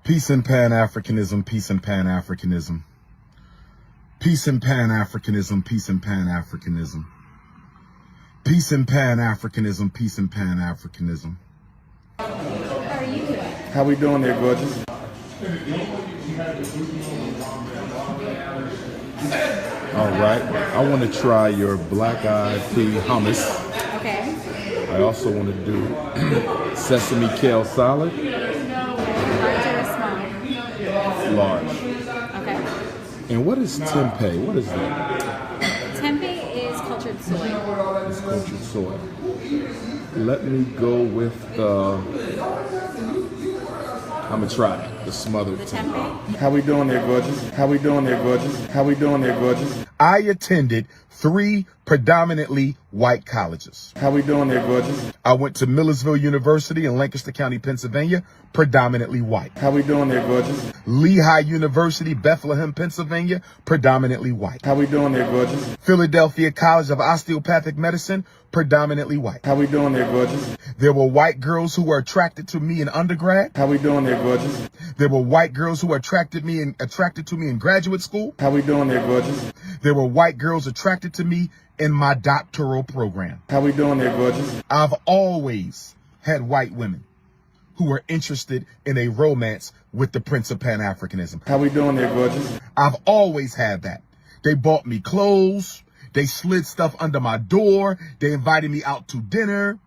Peace and Pan Africanism, peace and Pan Africanism. Peace and Pan Africanism, peace and Pan Africanism. Peace and Pan Africanism, peace and Pan Africanism. How are you doing? How we doing there, gorgeous? All right, I want to try your black-eyed pea hummus. Okay. I also want to do sesame kale salad. Large or small? Large. Okay. And what is tempeh? What is that? Tempeh is cultured soy. It's cultured soy. Let me go with I'm gonna try it. The smothered The tempeh? How we doing there, gorgeous? How we doing there, gorgeous? How we doing there, gorgeous? I attended 3 predominantly white colleges. How we doing there, gorgeous? I went to Millersville University in Lancaster County, Pennsylvania, predominantly white. How we doing there, gorgeous? Lehigh University, Bethlehem, Pennsylvania, predominantly white. How we doing there, gorgeous? Philadelphia College of Osteopathic Medicine, predominantly white. How we doing there, gorgeous? There were white girls who were attracted to me in undergrad. How we doing there, gorgeous? There were white girls who were attracted to me in graduate school. How we doing there, gorgeous? There were white girls attracted to me in my doctoral program. How we doing there, gorgeous? I've always had white women who were interested in a romance with the Prince of Pan Africanism. How we doing there, gorgeous? I've always had that. They bought me clothes. They slid stuff under my door. They invited me out to dinner.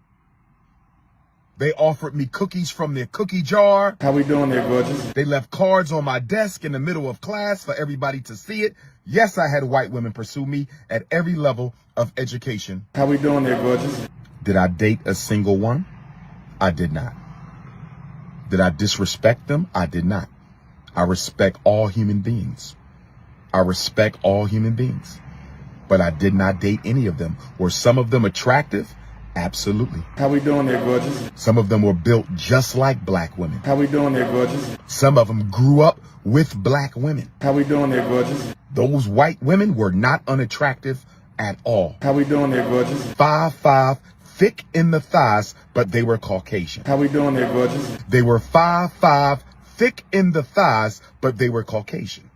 They offered me cookies from their cookie jar. How we doing there, gorgeous? They left cards on my desk in the middle of class for everybody to see it. Yes, I had white women pursue me at every level of education. How we doing there, gorgeous? Did I date a single one? I did not. Did I disrespect them? I did not. I respect all human beings. I respect all human beings. But I did not date any of them. Were some of them attractive? Absolutely. How we doing there, gorgeous? Some of them were built just like black women. How we doing there, gorgeous? Some of them grew up with black women. How we doing there, gorgeous? Those white women were not unattractive at all. How we doing there, gorgeous? 5'5", thick in the thighs, but they were Caucasian. How we doing there, gorgeous? They were 5'5", thick in the thighs, but they were Caucasian.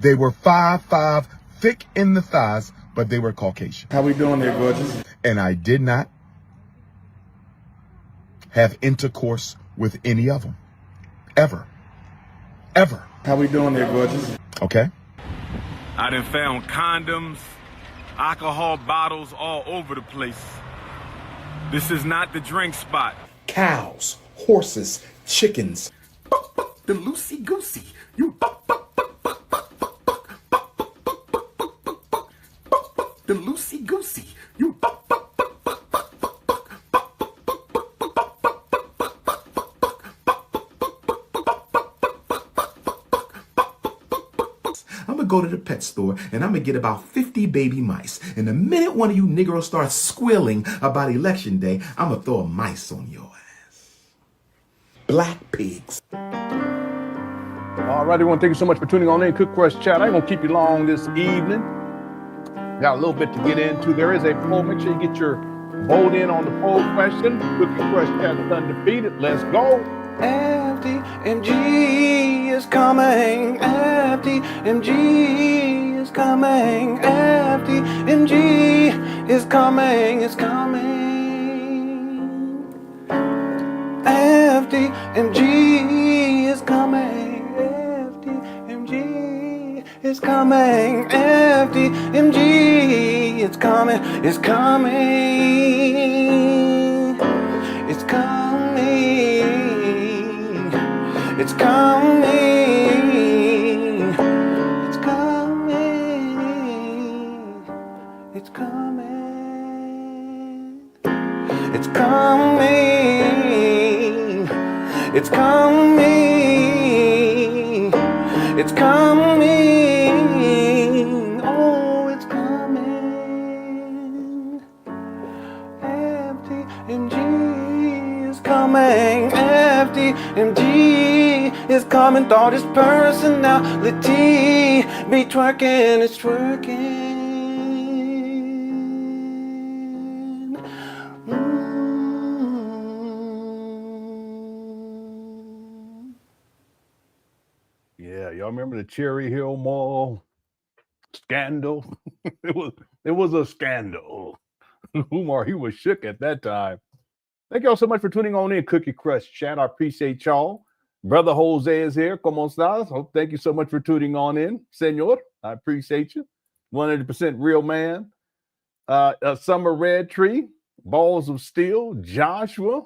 They were 5'5", thick in the thighs, but they were Caucasian. How we doing there, gorgeous? And I did not have intercourse with any of them. Ever. Ever. How we doing there, gorgeous? Okay? I done found condoms, alcohol bottles all over the place. This is not the drink spot. Cows, horses, chickens. The loosey-goosey. You the loosey-goosey. You I'm gonna go to the pet store and I'm gonna get about 50 baby mice. And the minute one of you Negroes starts squealing about election day, I'm gonna throw a mice on your ass. Black pigs. All right, everyone, thank you so much for tuning on in. Cook Crush Chat. I ain't gonna keep you long this evening. Got a little bit to get into. There is a poll. Make sure you get your vote in on the poll question. Cook Crush Chat is undefeated. Let's go. FDMG is coming. FDMG is coming. FDMG is coming. It's coming. FDMG is coming. FDMG is coming. FDMG it's coming. It's coming. It's coming. It's coming. It's coming. It's coming. It's coming. It's coming. It's coming. Oh, it's coming. FDMG is coming. FDMG is coming. Thought his personality be twerking. It's twerking. Yeah, y'all remember the Cherry Hill Mall scandal? it was a scandal. Umar, he was shook at that time. Thank y'all so much for tuning on in, Cookie Crush Chat. I appreciate y'all. Brother Jose is here. ¿Cómo estás? Oh, thank you so much for tuning on in, senor. I appreciate you. 100% real man. Summer Red Tree, Balls of Steel, Joshua.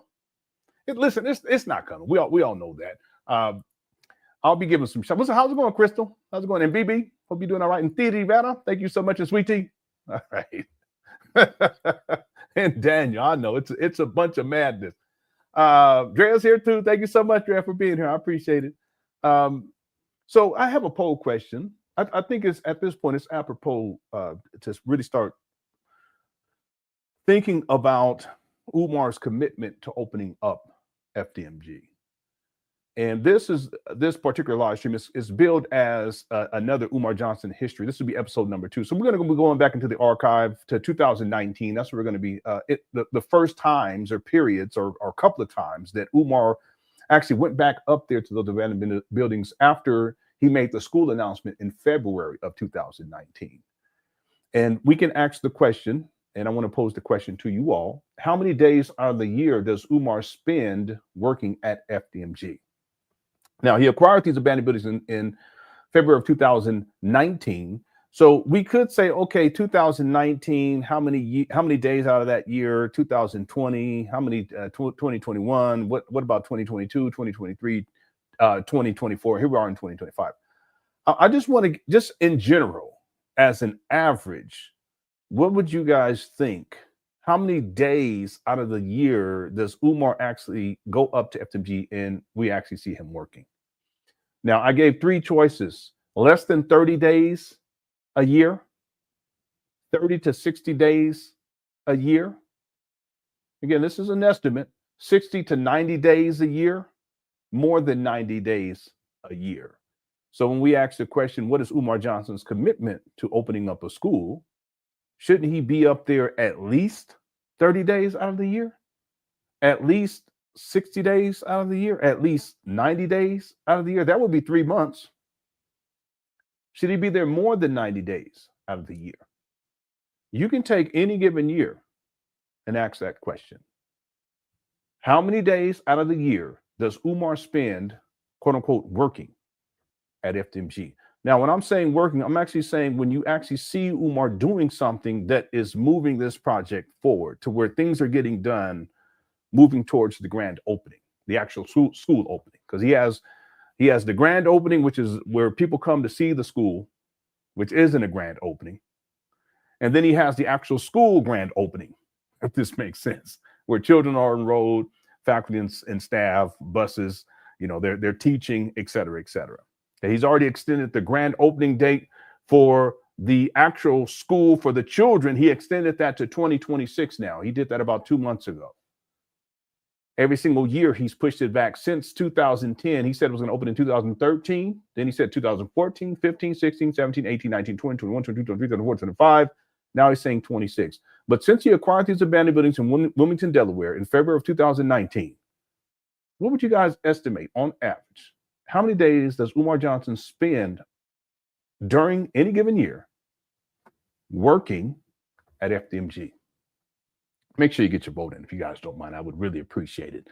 Listen, it's not coming. We all know that. I'll be giving some shout. How's it going, Crystal? How's it going? And BB, hope you're doing all right. And Theodore Rivera, thank you so much. And Sweetie. All right. And Daniel, I know it's a bunch of madness. Drea's here too. Thank you so much, Drea, for being here. I appreciate it. So I have a poll question. I think it's at this point it's apropos to really start thinking about Umar's commitment to opening up FDMG. And this particular live stream is billed as another Umar Johnson history. This will be episode number 2. So we're going to be going back into the archive to 2019. That's where we're going to be the first times or periods or a couple of times that Umar actually went back up there to those abandoned buildings after he made the school announcement in February of 2019. And we can ask the question, and I want to pose the question to you all. How many days out of the year does Umar spend working at FDMG? Now, he acquired these abandoned buildings in February of 2019. So we could say, okay, 2019, how many days out of that year? 2020, how many 2021? What about 2022, 2023, 2024? Here we are in 2025. I just want to, just in general, as an average, what would you guys think? How many days out of the year does Umar actually go up to FDMG and we actually see him working? Now, I gave 3 choices: less than 30 days a year, 30 to 60 days a year. Again, this is an estimate: 60 to 90 days a year, more than 90 days a year. So when we ask the question, what is Umar Johnson's commitment to opening up a school? Shouldn't he be up there at least 30 days out of the year? At least 60 days out of the year? At least 90 days out of the year? That would be 3 months. Should he be there more than 90 days out of the year? You can take any given year and ask that question. How many days out of the year does Umar spend, quote unquote, working at FDMG? Now, when I'm saying working, I'm actually saying when you actually see Umar doing something that is moving this project forward to where things are getting done, moving towards the grand opening, the actual school opening. Because he has the grand opening, which is where people come to see the school, which isn't a grand opening. And then he has the actual school grand opening, if this makes sense, where children are enrolled, faculty and staff, buses, they're teaching, et cetera, et cetera. And he's already extended the grand opening date for the actual school for the children. He extended that to 2026 now. He did that about 2 months ago. Every single year, he's pushed it back since 2010. He said it was going to open in 2013. Then he said 2014, 15, 16, 17, 18, 19, 20, 21, 22, 23, 24, 25. Now he's saying 26. But since he acquired these abandoned buildings in Wilmington, Delaware in February of 2019, what would you guys estimate on average? How many days does Umar Johnson spend during any given year working at FDMG? Make sure you get your vote in if you guys don't mind. I would really appreciate it.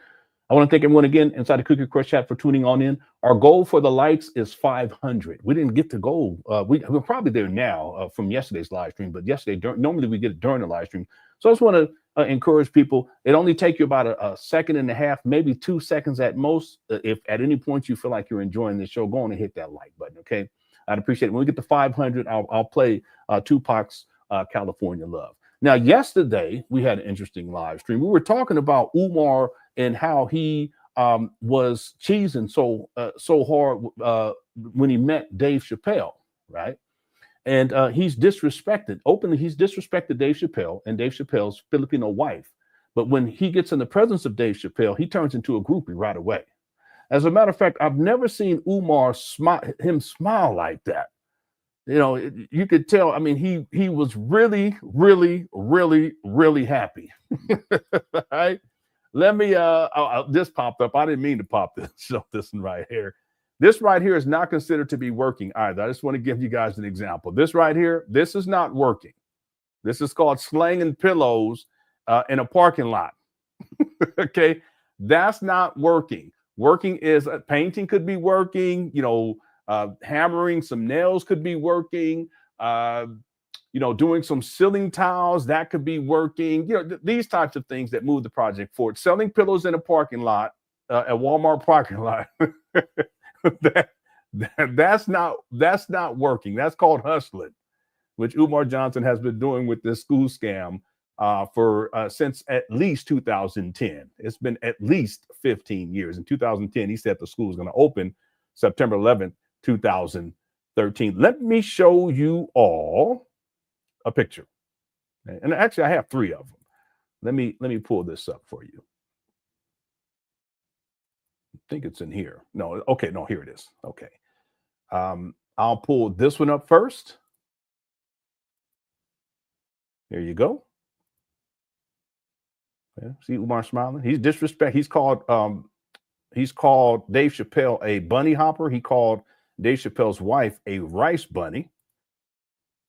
I want to thank everyone again inside the Cookie Crush chat for tuning on in. Our goal for the likes is 500. We didn't get to goal. We're probably there now from yesterday's live stream, but yesterday, normally we get it during the live stream. So I just want to encourage people. It only takes you about a second and a half, maybe 2 seconds at most. If at any point you feel like you're enjoying the show, go on and hit that like button, okay? I'd appreciate it. When we get to 500, I'll play Tupac's California Love. Now, yesterday, we had an interesting live stream. We were talking about Umar and how he was cheesing so hard when he met Dave Chappelle, right? And he's disrespected. Openly, he's disrespected Dave Chappelle and Dave Chappelle's Filipino wife. But when he gets in the presence of Dave Chappelle, he turns into a groupie right away. As a matter of fact, I've never seen Umar smile like that. You could tell. I mean, he was really, really, really, really happy. Right? Let me. This popped up. I didn't mean to pop this. Show this one right here. This right here is not considered to be working either. I just want to give you guys an example. This right here, this is not working. This is called slanging pillows in a parking lot. Okay, that's not working. Working is painting could be working. Hammering some nails could be working. Doing some ceiling tiles, that could be working. These types of things that move the project forward. Selling pillows in a parking lot, a Walmart parking lot. That's not working. That's called hustling, which Umar Johnson has been doing with this school scam since at least 2010. It's been at least 15 years. In 2010, he said the school was going to open September 11th, 2013. Let me show you all a picture. And actually, I have 3 of them. Let me pull this up for you. I think it's in here. No, okay, no, here it is. Okay. I'll pull this one up first. There you go. Yeah, see Umar smiling? He's disrespect. He's called Dave Chappelle a bunny hopper. He called Dave Chappelle's wife a rice bunny.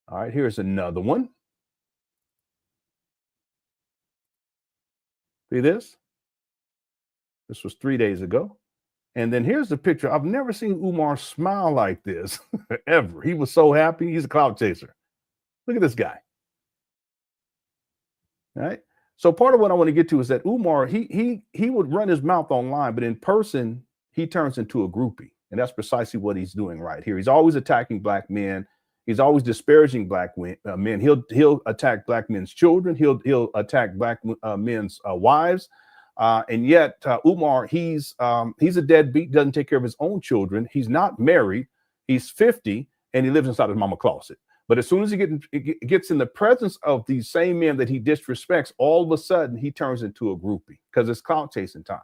All right, here's another one. See this? This was 3 days ago. And then here's the picture. I've never seen Umar smile like this ever. He was so happy. He's a clout chaser. Look at this guy. All right. So part of what I want to get to is that Umar, he would run his mouth online, but in person, he turns into a groupie. And that's precisely what he's doing right here. He's always attacking black men. He's always disparaging black men. He'll attack black men's children. He'll attack black men's wives. And yet Umar, he's a deadbeat, doesn't take care of his own children. He's not married. He's 50 and he lives inside his mama's closet. But as soon as he gets in the presence of these same men that he disrespects, all of a sudden he turns into a groupie because it's clout chasing time.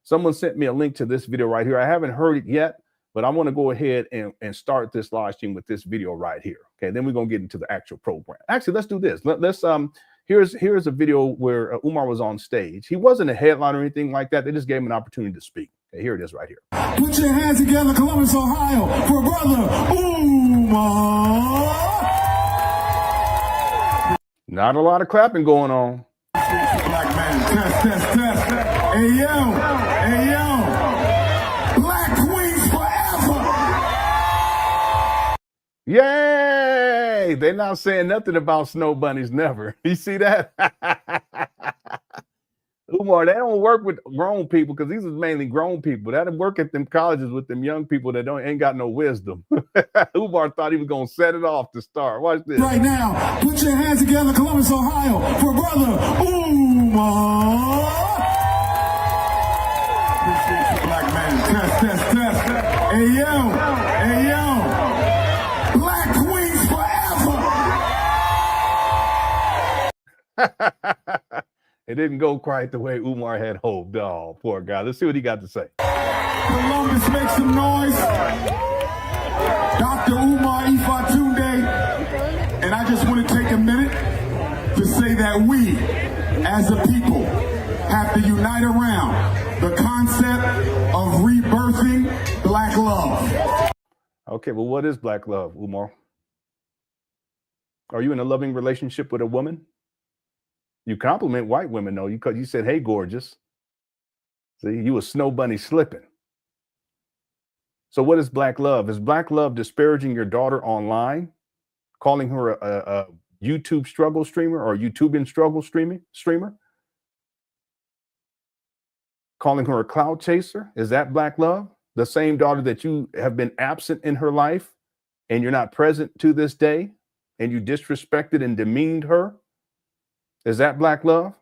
Someone sent me a link to this video right here. I haven't heard it yet, but I want to go ahead and start this live stream with this video right here. Okay, then we're gonna get into the actual program. Actually, let's do this. Here's a video where Umar was on stage. He wasn't a headliner or anything like that. They just gave him an opportunity to speak. Okay, here it is right here. Put your hands together, Columbus, Ohio, for brother Umar. Not a lot of clapping going on. Black man, test. Hey yo, Black Queens forever. Yay! They're not saying nothing about snow bunnies, never. You see that? Umar, they don't work with grown people because these is mainly grown people. They don't work at them colleges with them young people that ain't got no wisdom. Umar thought he was gonna set it off to start. Watch this. Right now, put your hands together, Columbus, Ohio, for brother Umar. Black man, test. Hey yo, Black Queens forever. It didn't go quite the way Umar had hoped. Oh, poor guy. Let's see what he got to say. Columbus, make some noise. Dr. Umar Ifatunde. And I just want to take a minute to say that we, as a people, have to unite around the concept of rebirthing black love. Okay, well, what is black love, Umar? Are you in a loving relationship with a woman? You compliment white women, though. You said, hey, gorgeous. See, you a snow bunny slipping. So what is black love? Is black love disparaging your daughter online, calling her a YouTube struggle streamer or YouTubian struggle streamer? Calling her a cloud chaser? Is that black love? The same daughter that you have been absent in her life and you're not present to this day and you disrespected and demeaned her? Is that black love?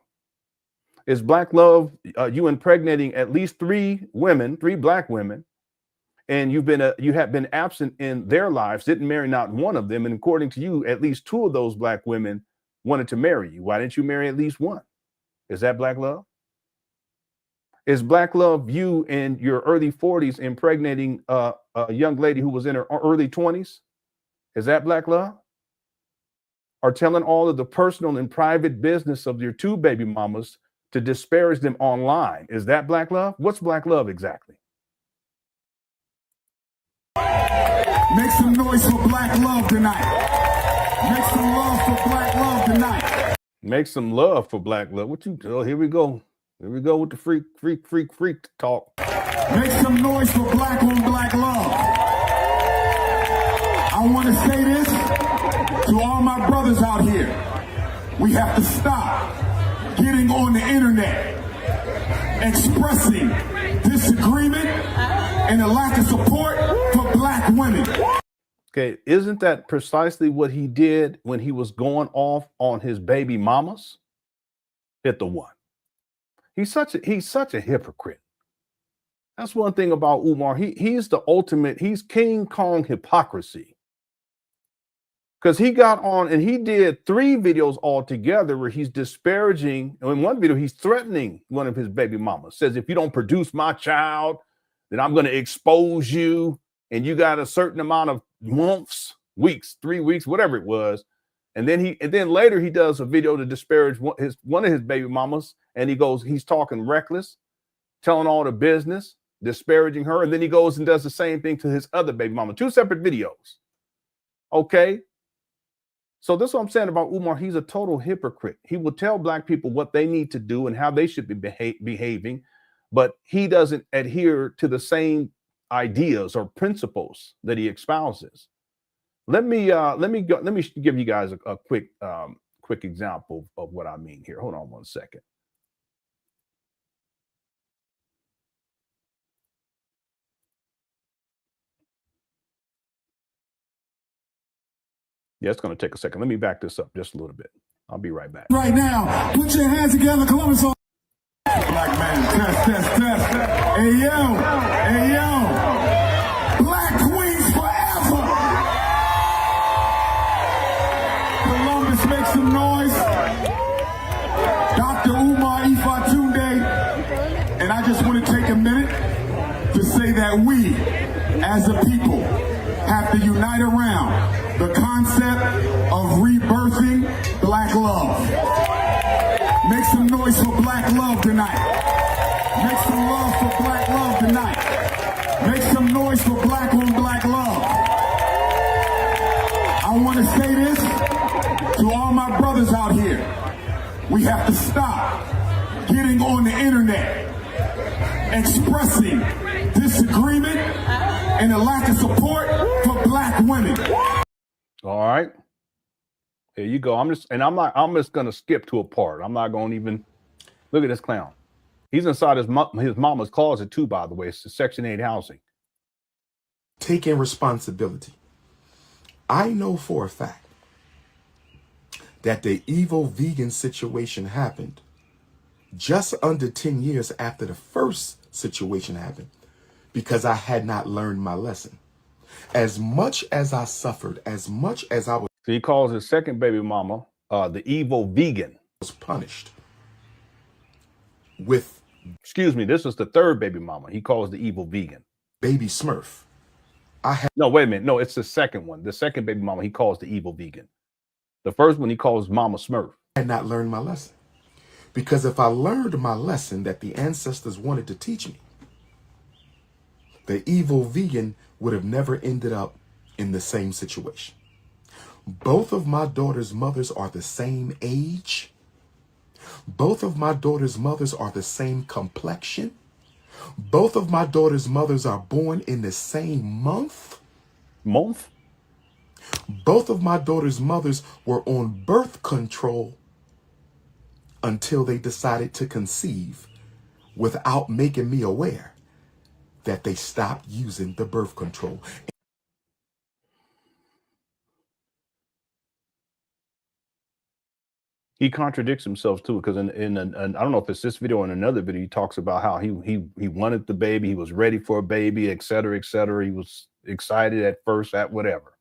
Is black love you impregnating at least 3 black women, and you have been absent in their lives, didn't marry not one of them, and according to you, at least 2 of those black women wanted to marry you. Why didn't you marry at least one? Is that black love? Is black love you in your early 40s impregnating a young lady who was in her early 20s? Is that black love? Or telling all of the personal and private business of your 2 baby mamas to disparage them online? Is that black love? What's black love exactly? Make some noise for black love tonight. Make some love for black love tonight. Make some love for black love. What you? Oh, here we go. Here we go with the freak talk. Make some noise for black on black love. I want to say this to all my brothers out here. We have to stop getting on the internet, expressing disagreement and a lack of support for black women. Okay, isn't that precisely what he did when he was going off on his baby mamas? Hit the one. He's such a hypocrite. That's one thing about Umar. He's the ultimate. He's King Kong hypocrisy. Because he got on and he did 3 videos altogether where he's disparaging. And in one video, he's threatening one of his baby mamas. Says, if you don't produce my child, then I'm going to expose you. And you got a certain amount of months, weeks, 3 weeks, whatever it was. And then later he does a video to disparage one of his baby mamas. And he's talking reckless, telling all the business, disparaging her. And then he goes and does the same thing to his other baby mama. 2 separate videos. Okay. So this is what I'm saying about Umar. He's a total hypocrite. He will tell black people what they need to do and how they should be behaving, but he doesn't adhere to the same ideas or principles that he espouses. Let me give you guys a quick example of what I mean here. Hold on one second. Yeah, it's going to take a second. Let me back this up just a little bit. I'll be right back. Right now, put your hands together, Columbus. Black man, test. Hey yo. Black queens forever. Columbus, make some noise. Dr. Umar Ifatunde. And I just want to take a minute to say that we, as a people, have to unite around the concept of rebirthing black love. Make some noise for black love tonight. Make some love for black love tonight. Make some noise for black on black love. I want to say this to all my brothers out here. We have to stop getting on the internet, expressing disagreement and a lack of support for black women. All right. There you go. I'm just going to skip to a part. I'm not going to even look at this clown. He's inside his mama's closet too, by the way. It's Section 8 housing. Taking responsibility. I know for a fact that the evil vegan situation happened just under 10 years after the first situation happened because I had not learned my lesson. As much as I suffered, as much as I was... So he calls his second baby mama the evil vegan. ...was punished with... Excuse me, this is the third baby mama. He calls the evil vegan. Baby Smurf. No, wait a minute. No, it's the second one. The second baby mama, he calls the evil vegan. The first one he calls Mama Smurf. I had not learned my lesson. Because if I learned my lesson that the ancestors wanted to teach me, the evil vegan would have never ended up in the same situation. Both of my daughter's mothers are the same age. Both of my daughter's mothers are the same complexion. Both of my daughter's mothers are born in the same month. Month? Both of my daughter's mothers were on birth control until they decided to conceive without making me aware that they stopped using the birth control. He contradicts himself too, because in I don't know if it's this video or in another video, he talks about how he wanted the baby, he was ready for a baby, et cetera, et cetera. He was excited at first, at whatever.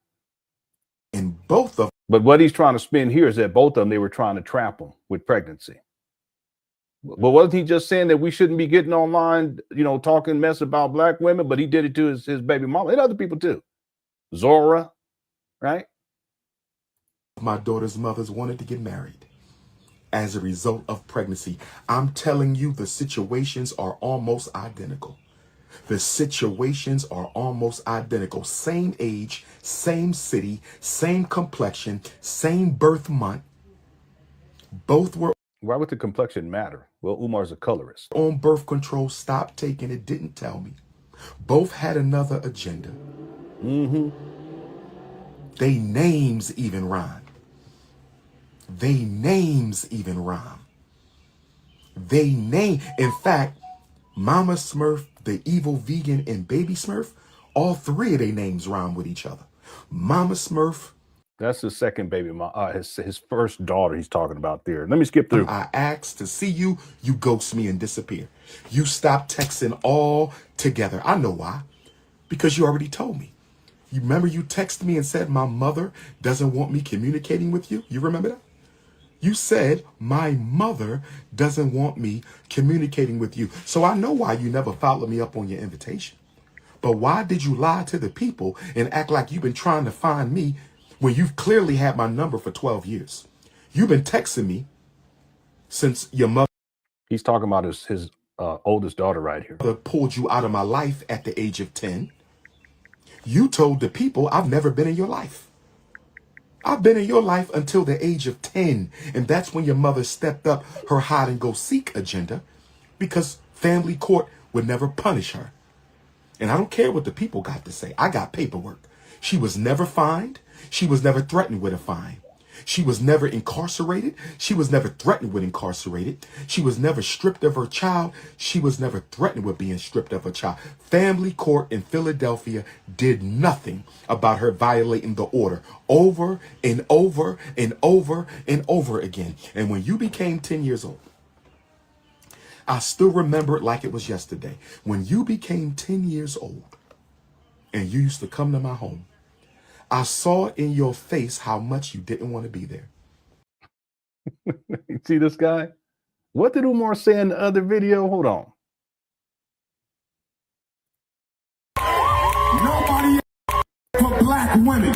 And both of... But what he's trying to spin here is that both of them, they were trying to trap him with pregnancy. But wasn't he just saying that we shouldn't be getting online, talking mess about black women? But he did it to his baby mama and other people too. Zora, right? My daughter's mothers wanted to get married as a result of pregnancy. I'm telling you, the situations are almost identical. The situations are almost identical. Same age, same city, same complexion, same birth month. Both were Why would the complexion matter? Well, Umar's a colorist. on birth control. Stopped taking it. Didn't tell me. Both had another agenda. They names even rhyme. They names even rhyme. They name. In fact, Mama Smurf, the evil vegan, and Baby Smurf, all three of their names rhyme with each other. Mama Smurf. That's his second baby, his first daughter he's talking about there. Let me skip through. I asked to see you, you ghost me and disappear. You stop texting all together. I know why. Because you already told me. You remember you texted me and said my mother doesn't want me communicating with you? You remember that? You said my mother doesn't want me communicating with you. So I know why you never followed me up on your invitation. But why did you lie to the people and act like you've been trying to find me when you've clearly had my number for 12 years? You've been texting me since your mother. He's talking about his oldest daughter right here. Pulled you out of my life at the age of 10. You told the people I've never been in your life. I've been in your life until the age of 10. And that's when your mother stepped up her hide and go seek agenda because family court would never punish her. And I don't care what the people got to say. I got paperwork. She was never fined. She was never threatened with a fine. She was never incarcerated. She was never threatened with incarcerated. She was never stripped of her child. She was never threatened with being stripped of her child. Family court in Philadelphia did nothing about her violating the order over and over and over and over again. And when you became 10 years old, I still remember it like it was yesterday. When you became 10 years old and you used to come to my home, I saw in your face how much you didn't want to be there. You see this guy? What did Umar say in the other video? Hold on. Nobody for black women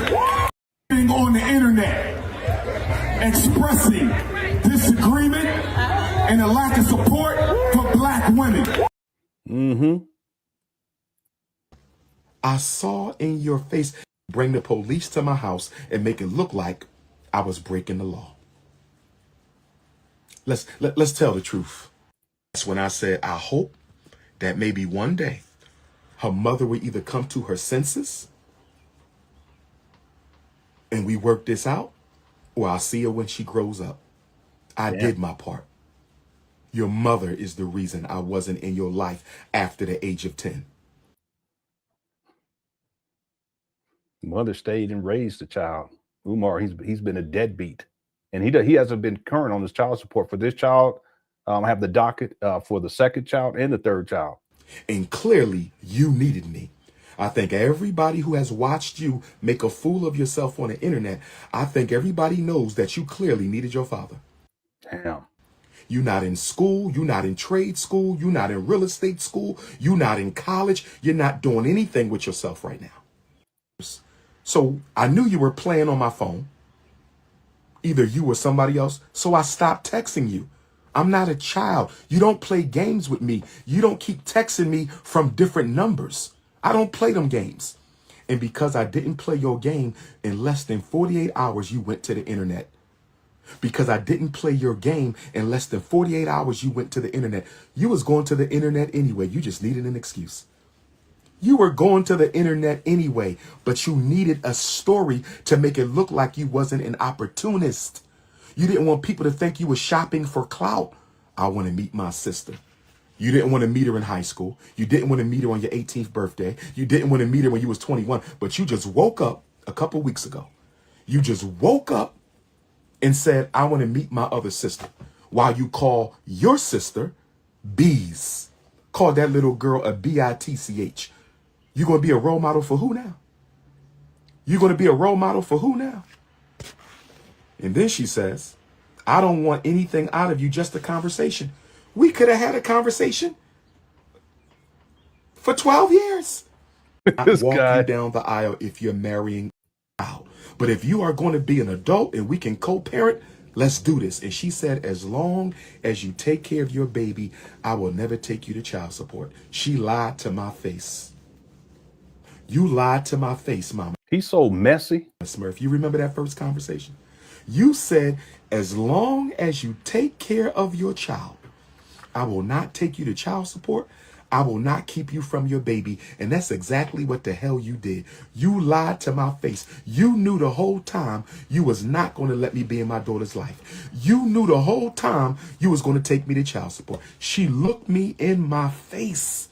being on the internet expressing disagreement and a lack of support for black women. I saw in your face bring the police to my house and make it look like I was breaking the law. Let's tell the truth. That's when I said, I hope that maybe one day her mother will either come to her senses and we work this out, or I'll see her when she grows up. I did my part. Your mother is the reason I wasn't in your life after the age of 10. Mother stayed and raised the child. Umar, he's been a deadbeat, and he hasn't been current on his child support for this child. I have the docket for the second child and the third child. And clearly, you needed me. I think everybody who has watched you make a fool of yourself on the internet, I think everybody knows that you clearly needed your father. Damn. You're not in school. You're not in trade school. You're not in real estate school. You're not in college. You're not doing anything with yourself right now. So I knew you were playing on my phone. Either you or somebody else. So I stopped texting you. I'm not a child. You don't play games with me. You don't keep texting me from different numbers. I don't play them games. And because I didn't play your game, in less than 48 hours, you went to the internet. Because I didn't play your game, in less than 48 hours, you went to the internet. You was going to the internet anyway. You just needed an excuse. You were going to the internet anyway, but you needed a story to make it look like you wasn't an opportunist. You didn't want people to think you were shopping for clout. I want to meet my sister. You didn't want to meet her in high school. You didn't want to meet her on your 18th birthday. You didn't want to meet her when you was 21, but you just woke up a couple weeks ago. You just woke up and said, I want to meet my other sister. While you call your sister Bees. Call that little girl a B-I-T-C-H. You going to be a role model for who now? You going to be a role model for who now? And then she says, I don't want anything out of you, just a conversation. We could have had a conversation for 12 years. This walk guy. you down the aisle if you're marrying out. But if you are going to be an adult and we can co-parent, Let's do this. And she said, as long as you take care of your baby, I will never take you to child support. She lied to my face. You lied to my face, Mama. He's so messy. Smurf, you remember that first conversation? You said, as long as you take care of your child, I will not take you to child support. I will not keep you from your baby. And that's exactly what the hell you did. You lied to my face. You knew the whole time you was not going to let me be in my daughter's life. You knew the whole time you was going to take me to child support. She looked me in my face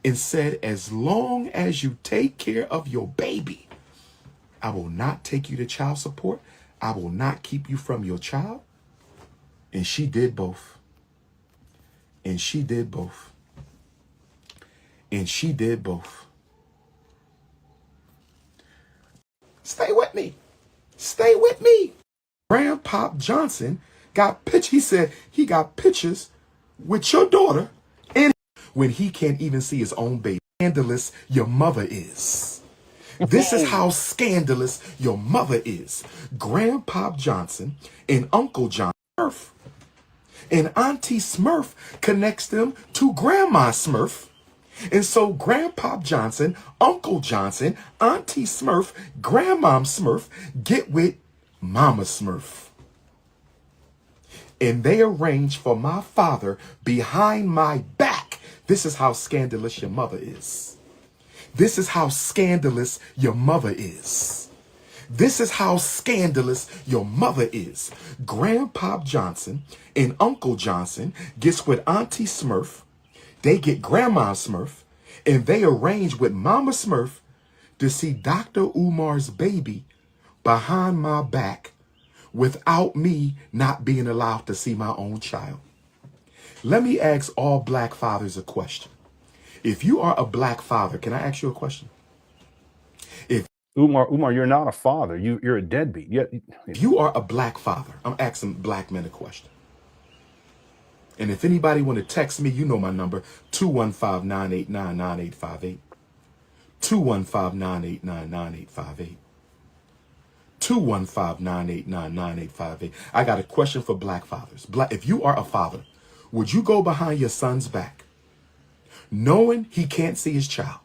and said, as long as you take care of your baby, I will not take you to child support. I will not keep you from your child. And she did both. And she did both. And she did both. Stay with me. Stay with me. Grandpop Johnson got pictures. He said he got pictures with your daughter and when he can't even see his own baby. Scandalous your mother is. This is how scandalous your mother is. Grandpop Johnson and Uncle John Smurf. And Auntie Smurf connects them to Grandma Smurf. And so Grandpop Johnson, Uncle Johnson, Auntie Smurf, Grandmom Smurf get with Mama Smurf. And they arrange for my father behind my back. This is how scandalous your mother is. This is how scandalous your mother is. This is how scandalous your mother is. Grandpop Johnson and Uncle Johnson gets with Auntie Smurf. They get Grandma Smurf, and they arrange with Mama Smurf to see Dr. Umar's baby behind my back without me not being allowed to see my own child. Let me ask all black fathers a question. If you are a black father, can I ask you a question? If Umar, you're not a father. You're a deadbeat. If you are a black father, I'm asking black men a question. And if anybody want to text me, you know my number, 215-989-9858. 215-989-9858. 215-989-9858. I got a question for black fathers. If you are a father, would you go behind your son's back, knowing he can't see his child?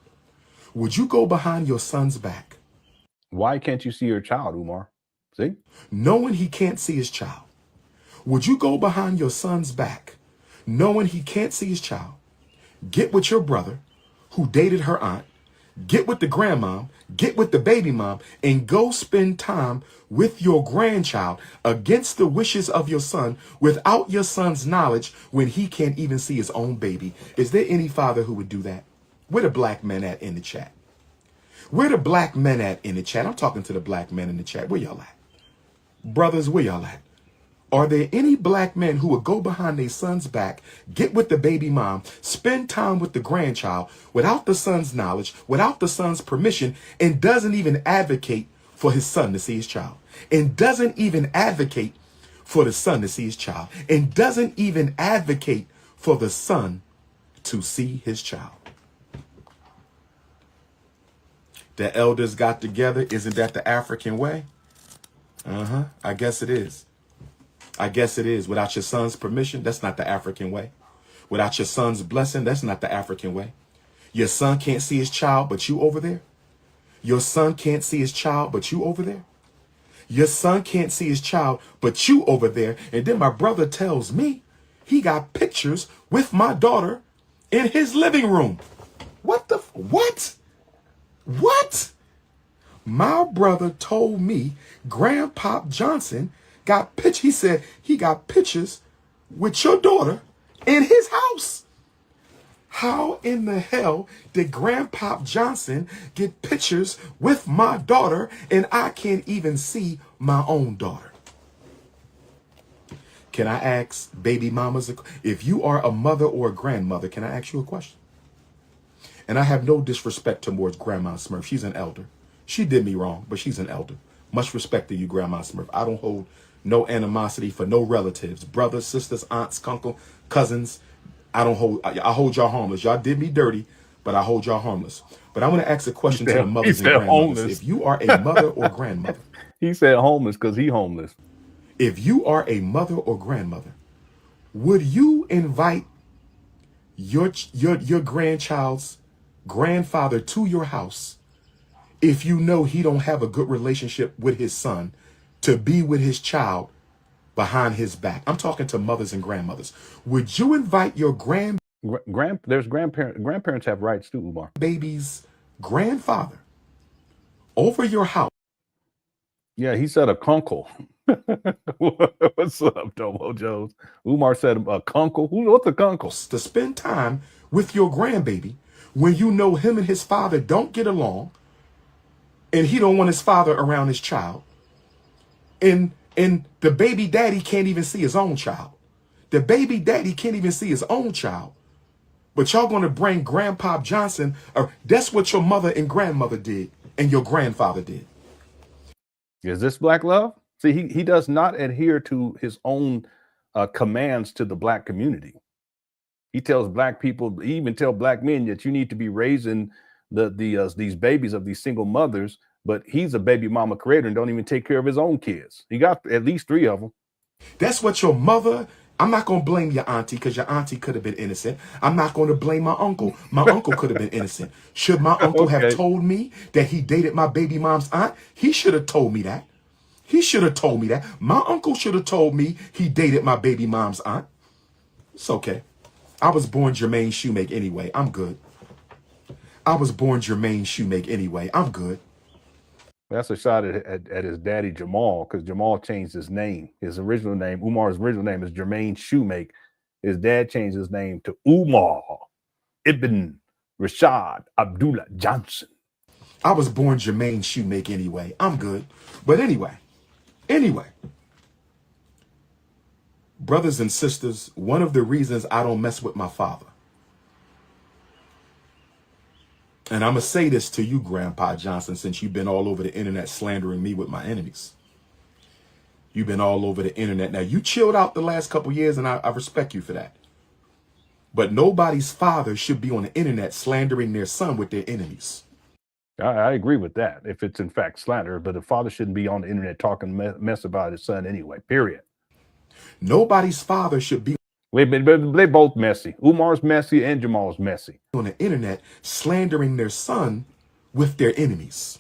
Would you go behind your son's back? Why can't you see your child, Umar? See? Knowing he can't see his child. Would you go behind your son's back, knowing he can't see his child, get with your brother who dated her aunt, get with the grandmom, get with the baby mom, and go spend time with your grandchild against the wishes of your son without your son's knowledge when he can't even see his own baby? Is there any father who would do that? Where the black men at in the chat? Where the black men at in the chat? I'm talking to the black men in the chat. Where y'all at? Brothers, where y'all at? Are there any black men who would go behind their son's back, get with the baby mom, spend time with the grandchild without the son's knowledge, without the son's permission, and doesn't even advocate for his son to see his child, and doesn't even advocate for the son to see his child, and doesn't even advocate for the son to see his child? The elders got together. Isn't that the African way? I guess it is. I guess it is. Without your son's permission, that's not the African way. Without your son's blessing, that's not the African way. Your son can't see his child, but you over there. Your son can't see his child, but you over there. Your son can't see his child, but you over there. And then my brother tells me he got pictures with my daughter in his living room. What the, what? What? My brother told me Grandpop Johnson got pictures. He said he got pictures with your daughter in his house. How in the hell did Grandpop Johnson get pictures with my daughter and I can't even see my own daughter? Can I ask baby mamas, if you are a mother or a grandmother, can I ask you a question? And I have no disrespect towards Grandma Smurf. She's an elder. She did me wrong, but she's an elder. Much respect to you, Grandma Smurf. I don't hold no animosity for no relatives, brothers, sisters, aunts, uncle, cousins. I hold y'all harmless. Y'all did me dirty, but I hold y'all harmless. But I want to ask a question to the mothers and grandmothers. If you are a mother or grandmother. He said homeless because he homeless. If you are a mother or grandmother, would you invite your grandchild's grandfather to your house if you know he don't have a good relationship with his son to be with his child behind his back? I'm talking to mothers and grandmothers. Would you invite your grandparents have rights too, Umar. baby's grandfather over your house? Yeah, he said a kunkle. What's up, Domo Jones? Umar said a kunkle. What's a kunkle? To spend time with your grandbaby when you know him and his father don't get along and he don't want his father around his child. And the baby daddy can't even see his own child. The baby daddy can't even see his own child. But y'all going to bring Grandpa Johnson, or that's what your mother and grandmother did and your grandfather did. Is this black love? See, he does not adhere to his own commands to the black community. He tells black people, he even tell black men that you need to be raising these babies of these single mothers, but he's a baby mama creator and don't even take care of his own kids. He got at least 3 of them. That's what your mother, I'm not going to blame your auntie because your auntie could have been innocent. I'm not going to blame my uncle. My uncle could have been innocent. Should my uncle have told me that he dated my baby mom's aunt? He should have told me that. He should have told me that. My uncle should have told me he dated my baby mom's aunt. It's okay. I was born Jermaine Shoemake anyway. I'm good. I was born Jermaine Shoemake anyway. I'm good. That's a shot at his daddy Jamal, because Jamal changed his name. His original name, Umar's original name is Jermaine Shoemake. His dad changed his name to Umar Ibn Rashad Abdullah Johnson. I was born Jermaine Shoemake anyway. I'm good. But anyway, brothers and sisters, one of the reasons I don't mess with my father, and I'm going to say this to you, Grandpa Johnson, since you've been all over the internet slandering me with my enemies. You've been all over the internet. Now, you chilled out the last couple years, and I respect you for that. But nobody's father should be on the internet slandering their son with their enemies. I agree with that, if it's in fact slander, but the father shouldn't be on the internet talking mess about his son anyway, period. Nobody's father should be. They both messy. Umar's messy and Jamal's messy. On the internet slandering their son with their enemies.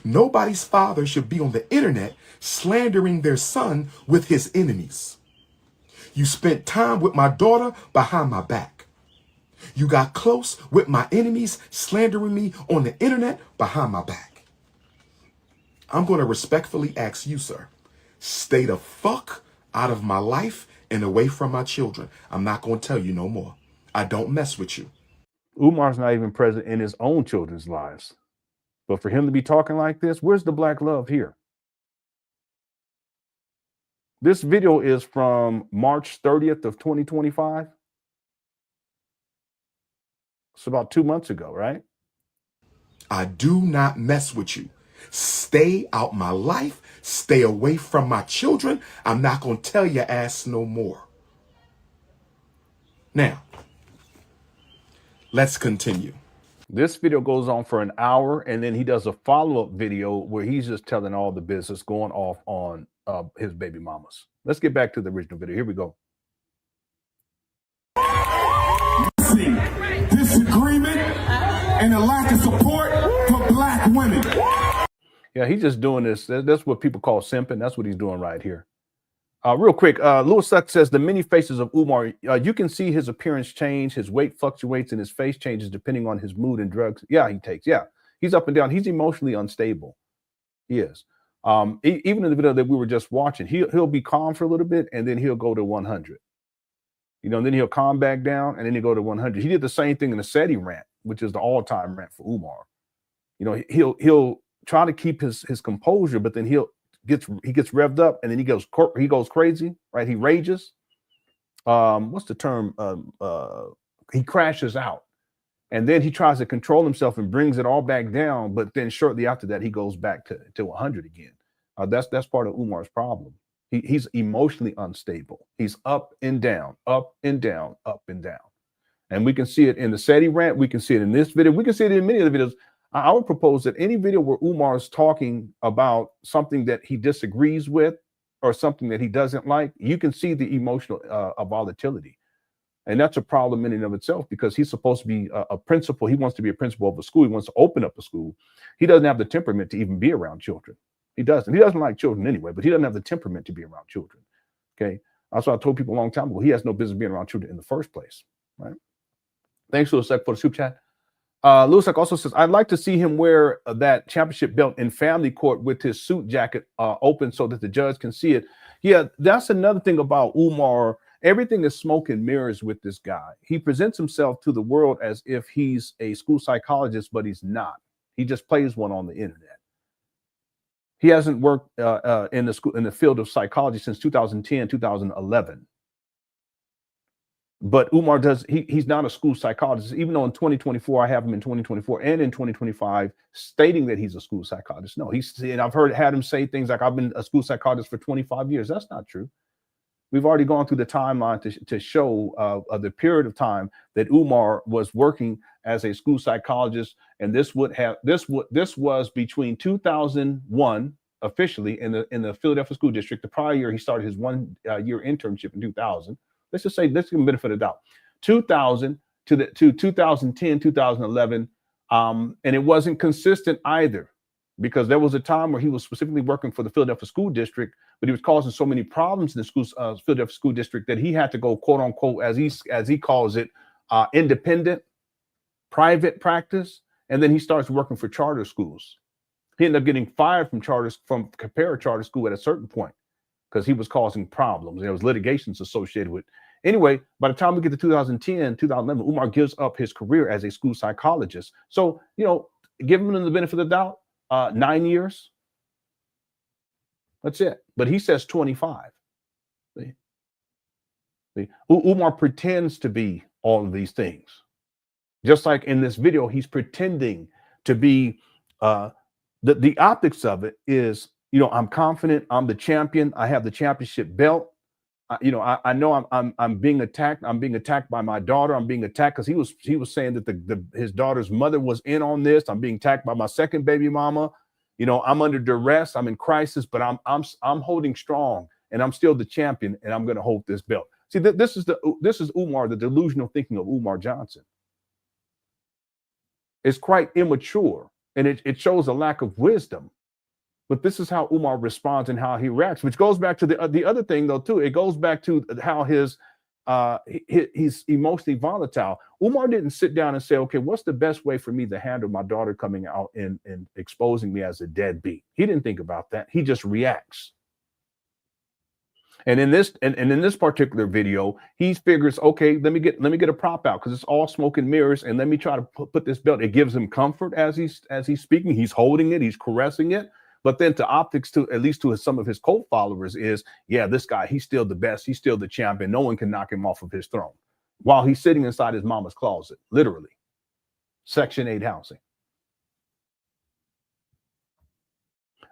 Nobody's father should be on the internet slandering their son with his enemies. You spent time with my daughter behind my back. You got close with my enemies slandering me on the internet behind my back. I'm going to respectfully ask you, sir, stay the fuck out of my life and away from my children. I'm not going to tell you no more. I don't mess with you. Umar's not even present in his own children's lives. But for him to be talking like this, where's the black love here? This video is from March 30th of 2025. It's about 2 months ago, right? I do not mess with you. Stay out my life. Stay away from my children. I'm not going to tell your ass no more. Now, let's continue. This video goes on for an hour, and then he does a follow-up video where he's just telling all the business, going off on his baby mamas. Let's get back to the original video. Here we go. Disagreement and a lack of support for black women. Yeah, he's just doing this. That's what people call simping. That's what he's doing right here. Real quick, Lewis Suck says the many faces of Umar, you can see his appearance change, his weight fluctuates, and his face changes depending on his mood and drugs. Yeah, he takes. Yeah, he's up and down. He's emotionally unstable. He is. Even in the video that we were just watching, he'll be calm for a little bit, and then he'll go to 100. You know, and then he'll calm back down, and then he'll go to 100. He did the same thing in the SETI rant, which is the all-time rant for Umar. You know, he'll try to keep his composure, but then he gets revved up, and then he goes crazy, right? He rages. What's the term? He crashes out, and then he tries to control himself and brings it all back down. But then shortly after that, he goes back to 100 again. That's part of Umar's problem. He's emotionally unstable. He's up and down, up and down, up and down. And we can see it in the SETI rant. We can see it in this video. We can see it in many of the videos. I would propose that any video where Umar is talking about something that he disagrees with, or something that he doesn't like, you can see the emotional volatility. And that's a problem in and of itself, because he's supposed to be a principal. He wants to be a principal of a school. He wants to open up a school. He doesn't have the temperament to even be around children. He doesn't. He doesn't like children anyway, but he doesn't have the temperament to be around children. Okay. That's what I told people a long time ago. He has no business being around children in the first place. Right. Thanks, Lusek, for the super chat. Lusek also says, I'd like to see him wear that championship belt in family court with his suit jacket open so that the judge can see it. Yeah, that's another thing about Umar. Everything is smoke and mirrors with this guy. He presents himself to the world as if he's a school psychologist, but he's not. He just plays one on the internet. He hasn't worked in the field of psychology since 2010, 2011. But Umar does. He's not a school psychologist, even though in 2024 I have him in 2024 and in 2025 stating that he's a school psychologist. No, and I've had him say things like, I've been a school psychologist for 25 years. That's not true. We've already gone through the timeline to show the period of time that Umar was working as a school psychologist, and this was between 2001 officially in the Philadelphia School District. The prior year he started his 1 year internship in 2000. Let's just say, let's give him benefit of the doubt. 2000 to 2010, 2011, and it wasn't consistent either, because there was a time where he was specifically working for the Philadelphia School District, but he was causing so many problems in the Philadelphia School District that he had to go, quote unquote, as he calls it, independent, private practice, and then he starts working for charter schools. He ended up getting fired from Compare Charter School at a certain point because he was causing problems. There was litigations associated with. Anyway, by the time we get to 2010, 2011, Umar gives up his career as a school psychologist. So, give him the benefit of the doubt. 9 years. That's it. But he says 25. See? Umar pretends to be all of these things. Just like in this video, he's pretending to be, the optics of it is, I'm confident, I'm the champion, I have the championship belt. I know I'm being attacked. I'm being attacked by my daughter. I'm being attacked because he was saying that his daughter's mother was in on this. I'm being attacked by my second baby mama. I'm under duress. I'm in crisis, but I'm holding strong, and I'm still the champion, and I'm going to hold this belt. See, this is Umar, the delusional thinking of Umar Johnson. It's quite immature, and it shows a lack of wisdom. But this is how Umar responds and how he reacts, which goes back to the other thing, though, too. It goes back to how he's emotionally volatile. Umar didn't sit down and say, okay, what's the best way for me to handle my daughter coming out and exposing me as a deadbeat? He didn't think about that. He just reacts. And in this particular video, he figures, okay, let me get a prop out because it's all smoke and mirrors, and let me try to put this belt. It gives him comfort as he's speaking. He's holding it. He's caressing it. But then to optics, to at least to some of his cult followers, is, yeah, this guy, he's still the best. He's still the champion. No one can knock him off of his throne while he's sitting inside his mama's closet, literally. Section 8 housing.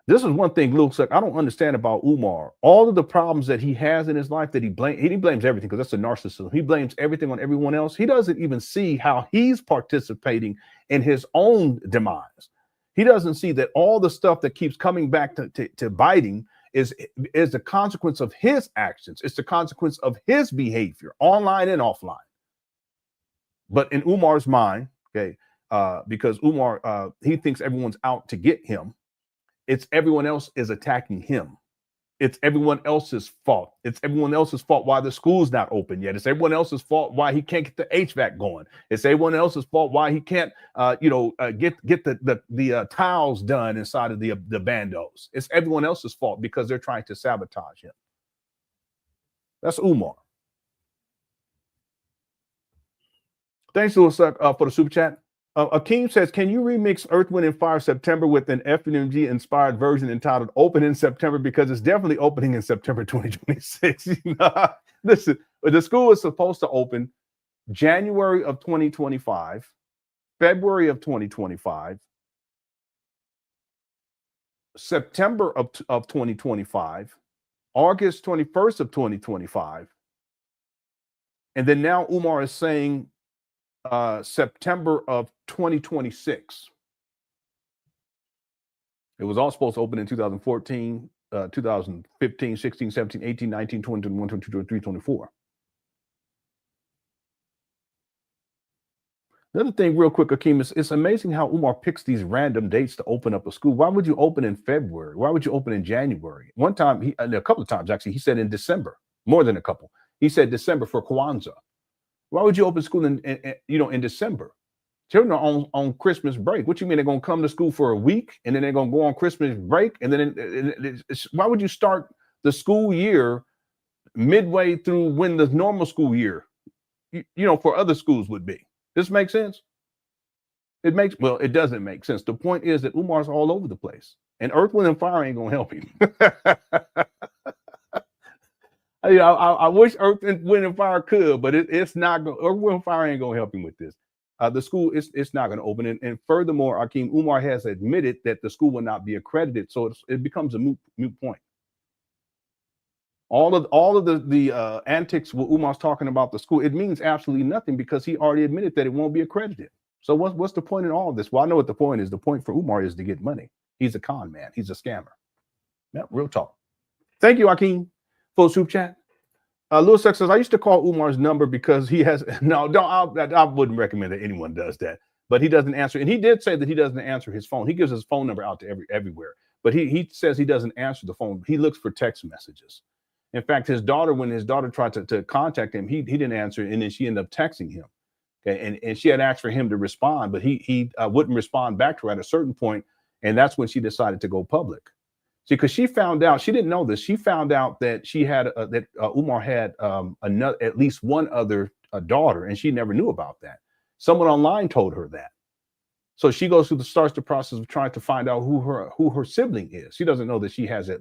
This is one thing, Luke said, I don't understand about Umar. All of the problems that he has in his life that he blames everything, because that's a narcissism. He blames everything on everyone else. He doesn't even see how he's participating in his own demise. He doesn't see that all the stuff that keeps coming back to biting is the consequence of his actions. It's the consequence of his behavior, online and offline. But in Umar's mind, okay, because Umar, he thinks everyone's out to get him. It's everyone else is attacking him. It's everyone else's fault. It's everyone else's fault why the school's not open yet. It's everyone else's fault why he can't get the HVAC going. It's everyone else's fault why he can't, get the tiles done inside of the bandos. It's everyone else's fault because they're trying to sabotage him. That's Umar. Thanks, for the super chat. Akeem says, can you remix Earth, Wind, and Fire September with an FDMG inspired version entitled Open in September? Because it's definitely opening in September 2026. Listen, the school is supposed to open January of 2025, February of 2025, September of 2025, August 21st of 2025. And then now Umar is saying September of 2026. It was all supposed to open in 2014, 2015, 16, 17, 18, 19, 20, 21, 22, 23, 24. Another thing, real quick, Akeem, it's amazing how Umar picks these random dates to open up a school. Why would you open in February? Why would you open in January? One time, a couple of times actually, he said in December, more than a couple. He said December for Kwanzaa. Why would you open school in December? Children are on Christmas break. What you mean they're going to come to school for a week and then they're going to go on Christmas break? And then why would you start the school year midway through when the normal school year, for other schools would be? This makes sense? It doesn't make sense. The point is that Umar's all over the place. And Earth, Wind, and Fire ain't going to help him. I wish Earth, Wind, and Fire could, but it's not going. Earth, Wind, and Fire ain't going to help him with this. The school it's not going to open. And furthermore, Akeem, Umar has admitted that the school will not be accredited. So it becomes a moot point. All of the antics what Umar's talking about the school, it means absolutely nothing because he already admitted that it won't be accredited. So what's the point in all of this? Well, I know what the point is. The point for Umar is to get money. He's a con man. He's a scammer. Yeah, real talk. Thank you, Akeem. Full soup chat. Lewis X says, I used to call Umar's number because he has I wouldn't recommend that anyone does that, but he doesn't answer. And he did say that he doesn't answer his phone. He gives his phone number out to everywhere, but he says he doesn't answer the phone. He looks for text messages. In fact, when his daughter tried to contact him, he didn't answer, and then she ended up texting him. Okay, and she had asked for him to respond, but he wouldn't respond back to her at a certain point, and that's when she decided to go public. See, because she found out, she didn't know this. She found out that she had Umar had at least one other daughter, and she never knew about that. Someone online told her that. So she starts the process of trying to find out who her sibling is. She doesn't know that she has at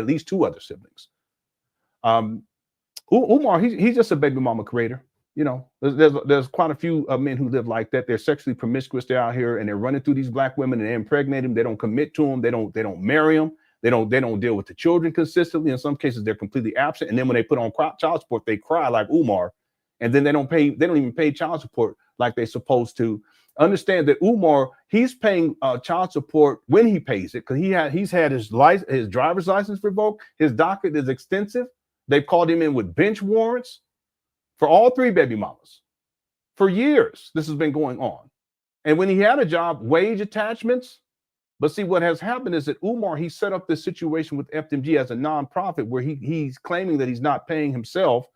least two other siblings. Umar, he's just a baby mama creator. There's quite a few men who live like that. They're sexually promiscuous. They're out here and they're running through these black women and they impregnate them. They don't commit to them. They don't marry them. They don't deal with the children consistently. In some cases, they're completely absent. And then when they put on child support, they cry like Umar. And then they don't even pay child support like they're supposed to. Understand that Umar, he's paying child support when he pays it because he's had his driver's license revoked. His docket is extensive. They've called him in with bench warrants for all three baby mamas. For years, this has been going on. And when he had a job, wage attachments. But see, what has happened is that Umar, he set up this situation with FDMG as a nonprofit where he's claiming that he's not paying himself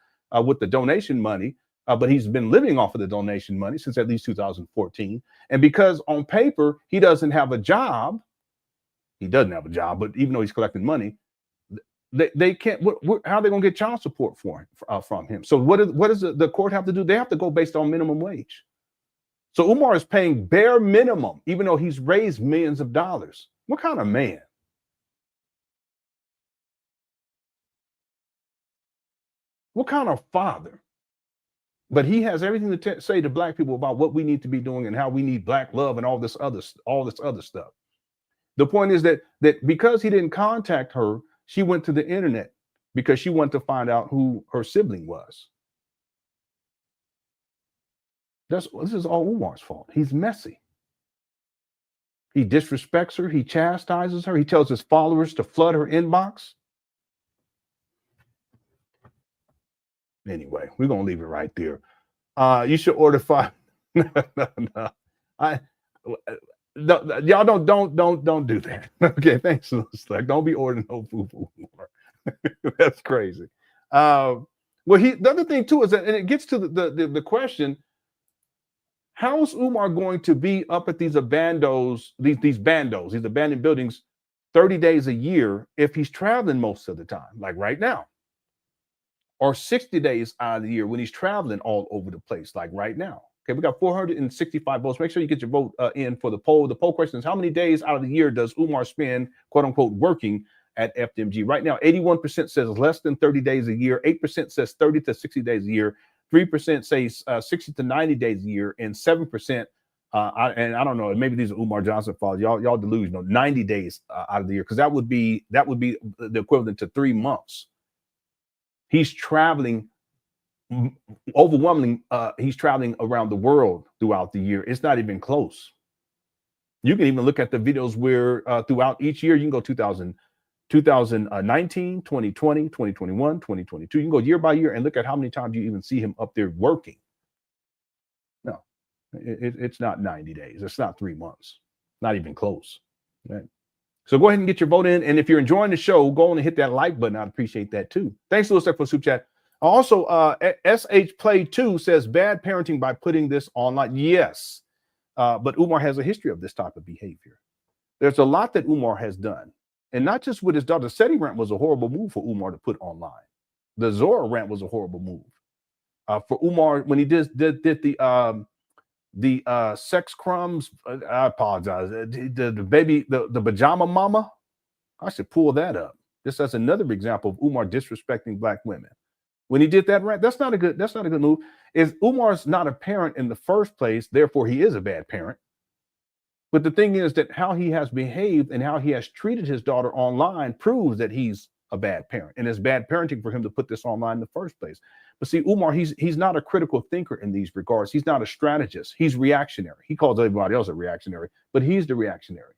with the donation money. But he's been living off of the donation money since at least 2014. And because on paper, he doesn't have a job, but even though he's collecting money, they can't, how are they going to get child support from him? So what does the court have to do? They have to go based on minimum wage. So Umar is paying bare minimum, even though he's raised millions of dollars. What kind of man? What kind of father? But he has everything to say to black people about what we need to be doing and how we need black love and all this other stuff. The point is that because he didn't contact her, she went to the internet because she wanted to find out who her sibling was. This is all Umar's fault. He's messy. He disrespects her. He chastises her. He tells his followers to flood her inbox. Anyway, we're gonna leave it right there. You should order 5. No. Y'all don't do that. Okay, thanks. Like, don't be ordering no food more. That's crazy. The other thing too is that, and it gets to the question: how is Umar going to be up at these bandos, these abandoned buildings, 30 days a year if he's traveling most of the time, like right now? Or 60 days out of the year when he's traveling all over the place, like right now. Okay, we got 465 votes. Make sure you get your vote in for the poll. The poll question is, how many days out of the year does Umar spend, quote unquote, working at FDMG? Right now, 81% says less than 30 days a year. 8% says 30 to 60 days a year. 3% says 60 to 90 days a year. And 7%, and I don't know, maybe these are Umar Johnson fault. Y'all delusional. 90 days out of the year, because that would be the equivalent to 3 months. He's traveling overwhelmingly. He's traveling around the world throughout the year. It's not even close. You can even look at the videos where throughout each year, you can go 2000, 2019, 2020, 2021, 2022. You can go year by year and look at how many times you even see him up there working. No, it's not 90 days. It's not 3 months. Not even close. Right? So go ahead and get your vote in. And if you're enjoying the show, go on and hit that like button. I'd appreciate that too. Thanks, Louis, for super chat. Also, SH Play 2 says bad parenting by putting this online. Yes, but Umar has a history of this type of behavior. There's a lot that Umar has done. And not just with his daughter. The SETI rant was a horrible move for Umar to put online. The Zora rant was a horrible move. For Umar, when he did the sex crumbs, I apologize. The baby, the pajama mama, I should pull that up. Just as another example of Umar disrespecting black women. When he did that rant, that's not a good move. Is Umar's not a parent in the first place, therefore he is a bad parent. But the thing is that how he has behaved and how he has treated his daughter online proves that he's a bad parent. And it's bad parenting for him to put this online in the first place. But see, Umar, he's not a critical thinker in these regards. He's not a strategist. He's reactionary. He calls everybody else a reactionary, but he's the reactionary.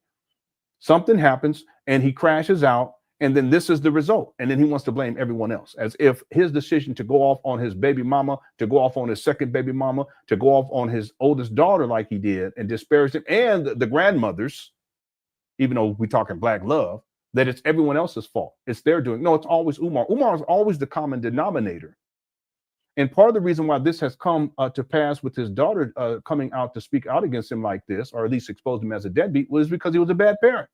Something happens and he crashes out, and then this is the result. And then he wants to blame everyone else, as if his decision to go off on his baby mama, to go off on his second baby mama, to go off on his oldest daughter like he did and disparage him and the grandmothers, even though we're talking black love, that it's everyone else's fault. It's their doing. No, it's always Umar. Umar is always the common denominator. And part of the reason why this has come to pass with his daughter coming out to speak out against him like this, or at least expose him as a deadbeat, was because he was a bad parent.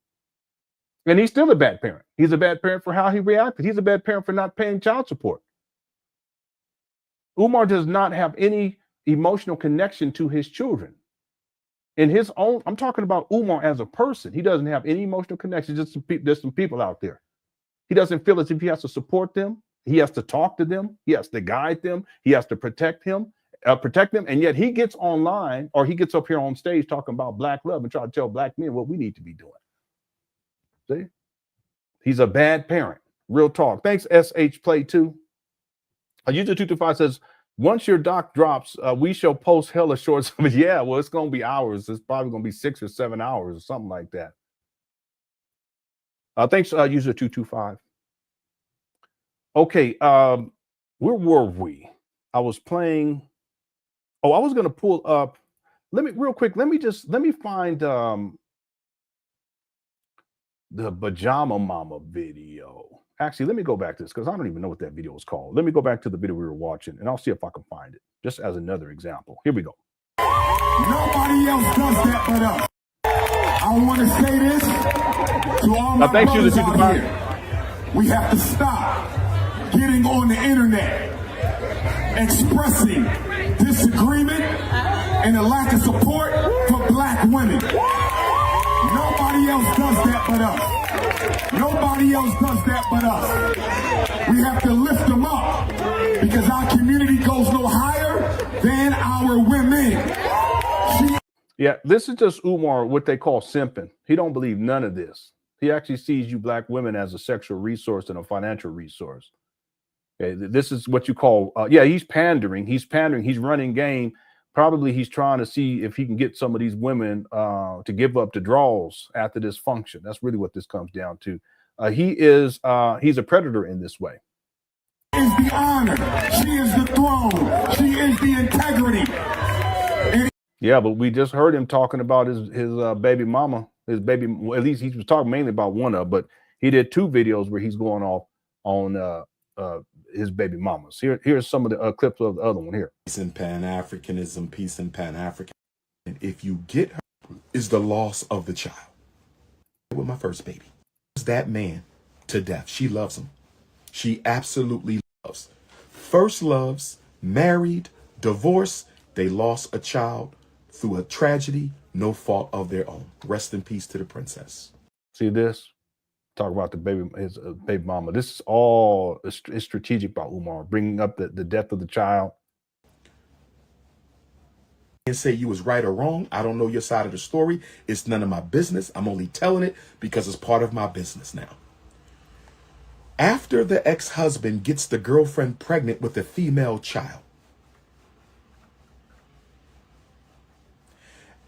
And he's still a bad parent. He's a bad parent for how he reacted. He's a bad parent for not paying child support. Umar does not have any emotional connection to his children. In his own, I'm talking about Umar as a person. He doesn't have any emotional connection. There's some people out there. He doesn't feel as if he has to support them. He has to talk to them. He has to guide them. He has to protect them. And yet he gets online, or he gets up here on stage talking about black love and try to tell black men what we need to be doing. See? He's a bad parent. Real talk. Thanks, SH Play 2. User 225 says, once your doc drops, we shall post hella shorts. Yeah, well, it's going to be hours. It's probably going to be 6 or 7 hours or something like that. Thanks, user 225. Okay, where were we? I was playing. Oh, I was going to pull up. Let me find the Pajama Mama video. Actually, let me go back to this because I don't even know what that video was called. Let me go back to the video we were watching and I'll see if I can find it, just as another example. Here we go. Nobody else does that but us. I want to say this to all my brothers out here. We have to stop getting on the internet, expressing disagreement and a lack of support for black women. Nobody else does that but us. Nobody else does that but us. We have to lift them up because our community goes no higher than our women. Yeah, this is just Umar, what they call simping. He don't believe none of this. He actually sees you black women as a sexual resource and a financial resource. Okay, this is what you call, he's pandering. He's pandering. He's running game. Probably he's trying to see if he can get some of these women to give up the draws after this function. That's really what this comes down to. He's a predator in this way. Is the honor. She is the throne. She is the integrity. Yeah, but we just heard him talking about his baby mama, his baby. Well, at least he was talking mainly about one of, but he did 2 videos where he's going off on his baby mamas. Here's some of the clips of the other one here. Peace and Pan Africanism, peace and Pan Africanism. And if you get her, is the loss of the child. With my first baby, that man to death. She loves him. She absolutely loves. First loves, married, divorced. They lost a child through a tragedy, no fault of their own. Rest in peace to the princess. See this? Talk about his baby mama. This is all is strategic by Umar, bringing up the death of the child. And say you was right or wrong. I don't know your side of the story. It's none of my business. I'm only telling it because it's part of my business now. After the ex-husband gets the girlfriend pregnant with a female child,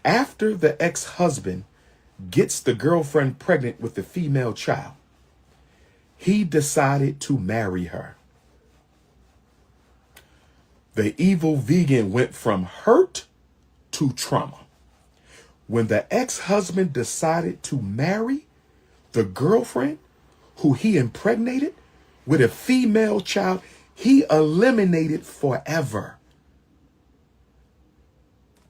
after the ex-husband gets the girlfriend pregnant with the female child, he decided to marry her. The evil vegan went from hurt to trauma. When the ex-husband decided to marry the girlfriend who he impregnated with a female child, he eliminated forever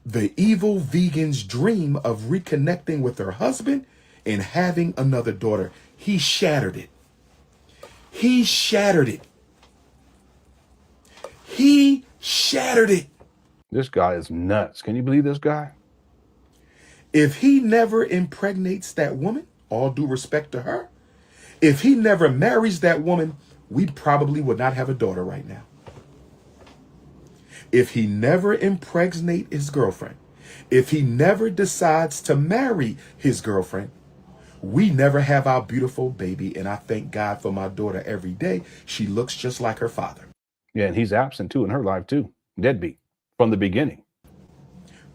the evil vegan's dream of reconnecting with her husband and having another daughter. He shattered it. He shattered it. He shattered it. This guy is nuts. Can you believe this guy? If he never impregnates that woman, all due respect to her, if he never marries that woman, we probably would not have a daughter right now. If he never impregnates his girlfriend, if he never decides to marry his girlfriend, we never have our beautiful baby. And I thank God for my daughter every day. She looks just like her father. Yeah, and he's absent too in her life too. Deadbeat from the beginning.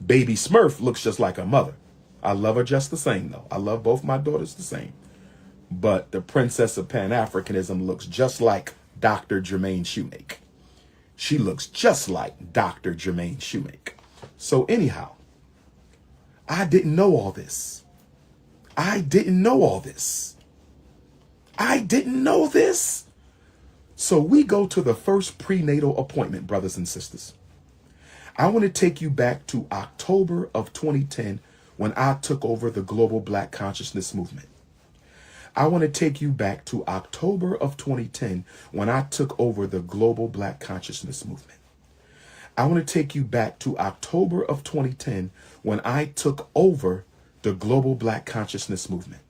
Baby Smurf looks just like her mother. I love her just the same though. I love both my daughters the same. But the princess of Pan Africanism looks just like Dr. Jermaine Shoemake. She looks just like Dr. Jermaine Shoemake. So anyhow, I didn't know all this. I didn't know all this. I didn't know this. So we go to the first prenatal appointment, brothers and sisters. I want to take you back to October of 2010 when I took over the global Black consciousness movement. I want to take you back to October of 2010 when I took over the global Black consciousness movement. I want to take you back to October of 2010 when I took over the global Black consciousness movement.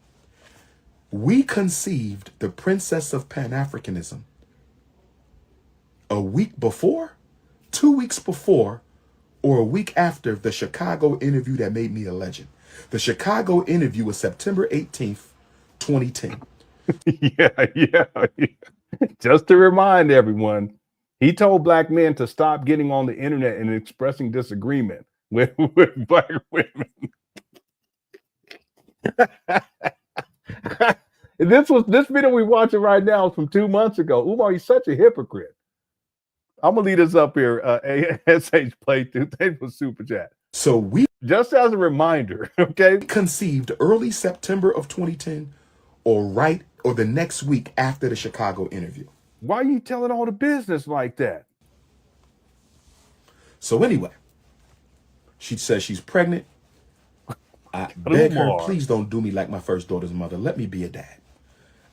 We conceived the princess of Pan Africanism a week before, 2 weeks before, or a week after the Chicago interview that made me a legend. The Chicago interview was September 18th, 2010. Yeah. Just to remind everyone, he told black men to stop getting on the internet and expressing disagreement with black women. This video we're watching right now is from 2 months ago. Umar, he's such a hypocrite. I'm gonna leave this up here. SH Playthrough. Thanks for super chat. So we just as a reminder, okay, conceived early September of 2010, or the next week after the Chicago interview. Why are you telling all the business like that? So anyway, she says she's pregnant. I beg her, please don't do me like my first daughter's mother. Let me be a dad.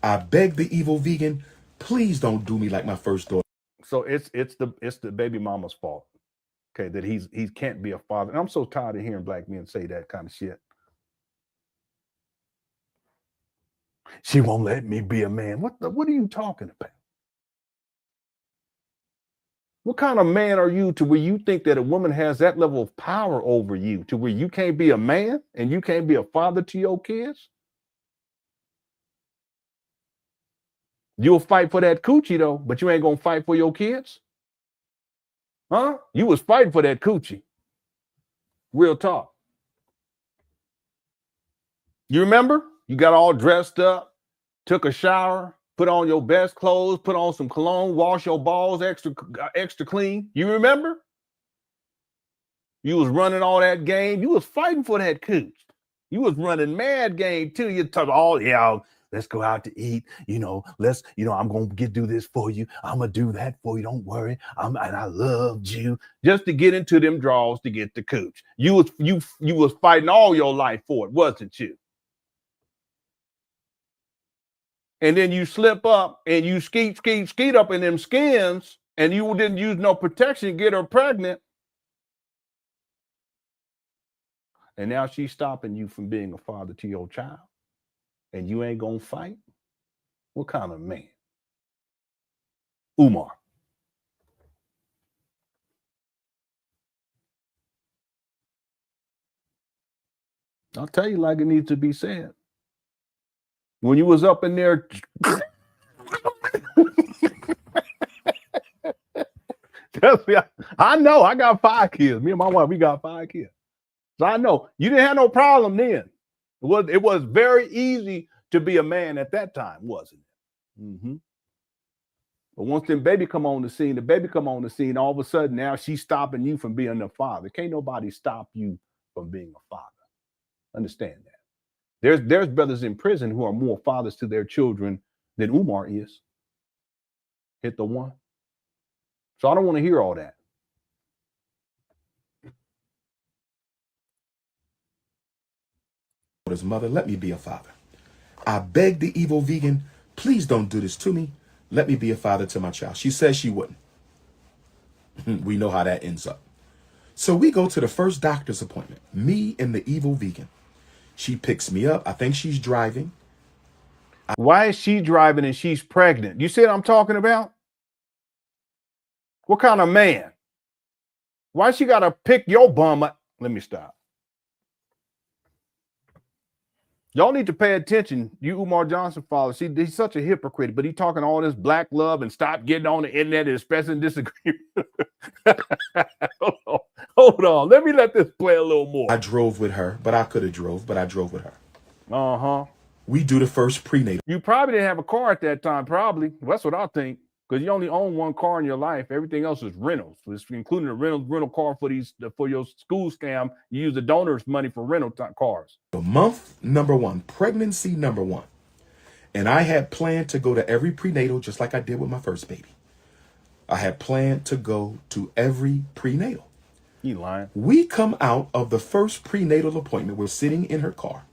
I beg the evil vegan, please don't do me like my first daughter. So it's the baby mama's fault. Okay, that he can't be a father. And I'm so tired of hearing black men say that kind of shit. She won't let me be a man. What are you talking about? What kind of man are you to where you think that a woman has that level of power over you to where you can't be a man and you can't be a father to your kids? You'll fight for that coochie though, but you ain't gonna fight for your kids? Huh? You was fighting for that coochie. Real talk. You remember? You got all dressed up, took a shower, put on your best clothes, put on some cologne, wash your balls extra clean. You remember? You was running all that game. You was fighting for that cooch. You was running mad game too. You talk, oh yeah, let's go out to eat. I'm gonna do this for you. I'm gonna do that for you. Don't worry. And I loved you. Just to get into them draws to get the cooch. You was fighting all your life for it, wasn't you? And then you slip up and you skeet up in them skins, and you didn't use no protection to get her pregnant. And now she's stopping you from being a father to your child. And you ain't gonna fight? What kind of man? Umar. I'll tell you like it needs to be said. When you was up in there, I know I got 5 kids. Me and my wife, we got 5 kids. So I know you didn't have no problem then. It was very easy to be a man at that time, wasn't it? Mm-hmm. But once the baby come on the scene, all of a sudden now she's stopping you from being a father. Can't nobody stop you from being a father. Understand that. There's brothers in prison who are more fathers to their children than Umar is. Hit the one. So I don't want to hear all that. His mother, let me be a father. I beg the evil vegan, please don't do this to me. Let me be a father to my child. She says she wouldn't. We know how that ends up. So we go to the first doctor's appointment, me and the evil vegan. She picks me up. I think she's driving. Why is she driving and she's pregnant? You see what I'm talking about? What kind of man? Why she got to pick your bum up? Let me stop. Y'all need to pay attention. You Umar Johnson followers. See, he's such a hypocrite, but he's talking all this black love and stop getting on the internet and expressing disagreement. Hold on. Let me let this play a little more. I drove with her, but I could have drove, but I drove with her. Uh-huh. We do the first prenatal. You probably didn't have a car at that time, probably. That's what I think. Because you only own one car in your life. Everything else is rentals, including the rental car for your school scam. You use the donors' money for rental cars. Month number 1, pregnancy number 1. And I had planned to go to every prenatal just like I did with my first baby. I had planned to go to every prenatal. You lying. We come out of the first prenatal appointment. We're sitting in her car.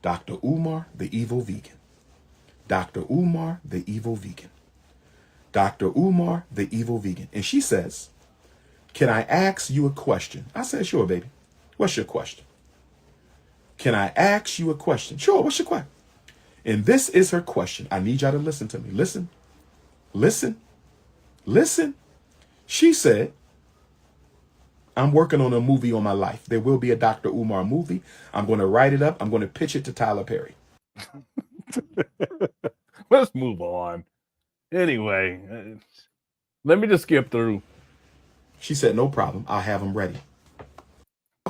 Dr. Umar, the evil vegan. Dr. Umar, the evil vegan. Dr. Umar, the evil vegan. And she says, can I ask you a question? I said, sure, baby. What's your question? Can I ask you a question? Sure, what's your question? And this is her question. I need y'all to listen to me. Listen, listen, listen. She said, I'm working on a movie on my life. There will be a Dr. Umar movie. I'm going to write it up. I'm going to pitch it to Tyler Perry. Let's move on. Anyway, let me just skip through. She said, no problem. I'll have them ready.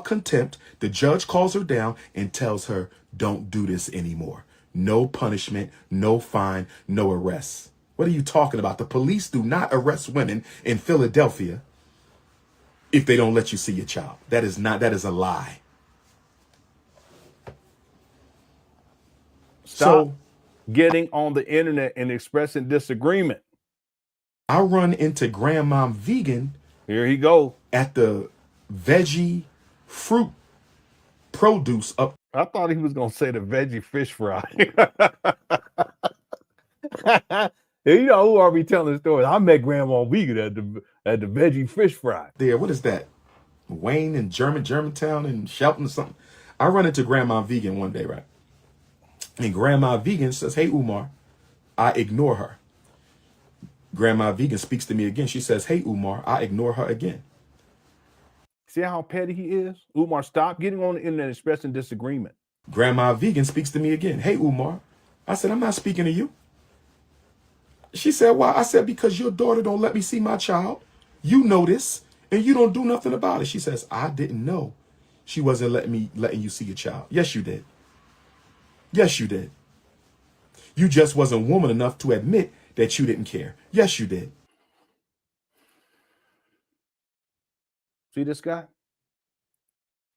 Contempt, the judge calls her down and tells her, don't do this anymore. No punishment, no fine, no arrests. What are you talking about? The police do not arrest women in Philadelphia if they don't let you see your child. That is a lie. Stop getting on the internet and expressing disagreement. I run into Grandma Vegan. Here he go. At the veggie fruit produce up. I thought he was going to say the veggie fish fry. You know who are we telling stories? I met Grandma Vegan at the veggie fish fry. There, what is that? Wayne and Germantown and Shelton or something. I run into Grandma Vegan one day, right? And Grandma Vegan says, hey, Umar. I ignore her. Grandma Vegan speaks to me again. She says, hey, Umar. I ignore her again. See how petty he is? Umar, stop getting on the internet expressing disagreement. Grandma Vegan speaks to me again. Hey, Umar. I said, I'm not speaking to you. She said, why? I said, because your daughter don't let me see my child. You know this, and you don't do nothing about it. She says, I didn't know she wasn't letting you see your child. Yes, you did. Yes, you did. You just wasn't woman enough to admit that you didn't care. Yes, you did. See this guy?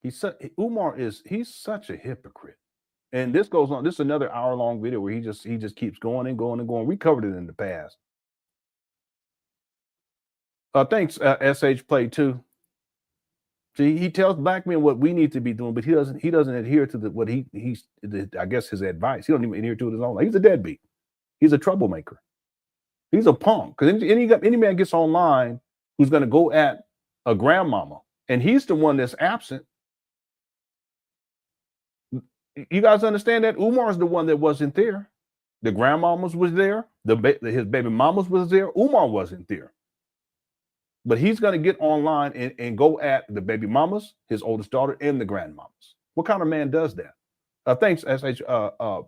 He's such a hypocrite. And this goes on. This is another hour-long video where he just keeps going and going and going. We covered it in the past. Thanks, SH Play 2. See, he tells black men what we need to be doing, but he doesn't adhere to I guess his advice. He don't even adhere to it his own life. He's a deadbeat. He's a troublemaker. He's a punk. Because any man gets online who's going to go at a grandmama, and he's the one that's absent. You guys understand that? Umar's the one that wasn't there. The grandmamas was there. His baby mamas was there. Umar wasn't there. But he's going to get online and go at the baby mamas, his oldest daughter, and the grandmamas. What kind of man does that? Thanks, SH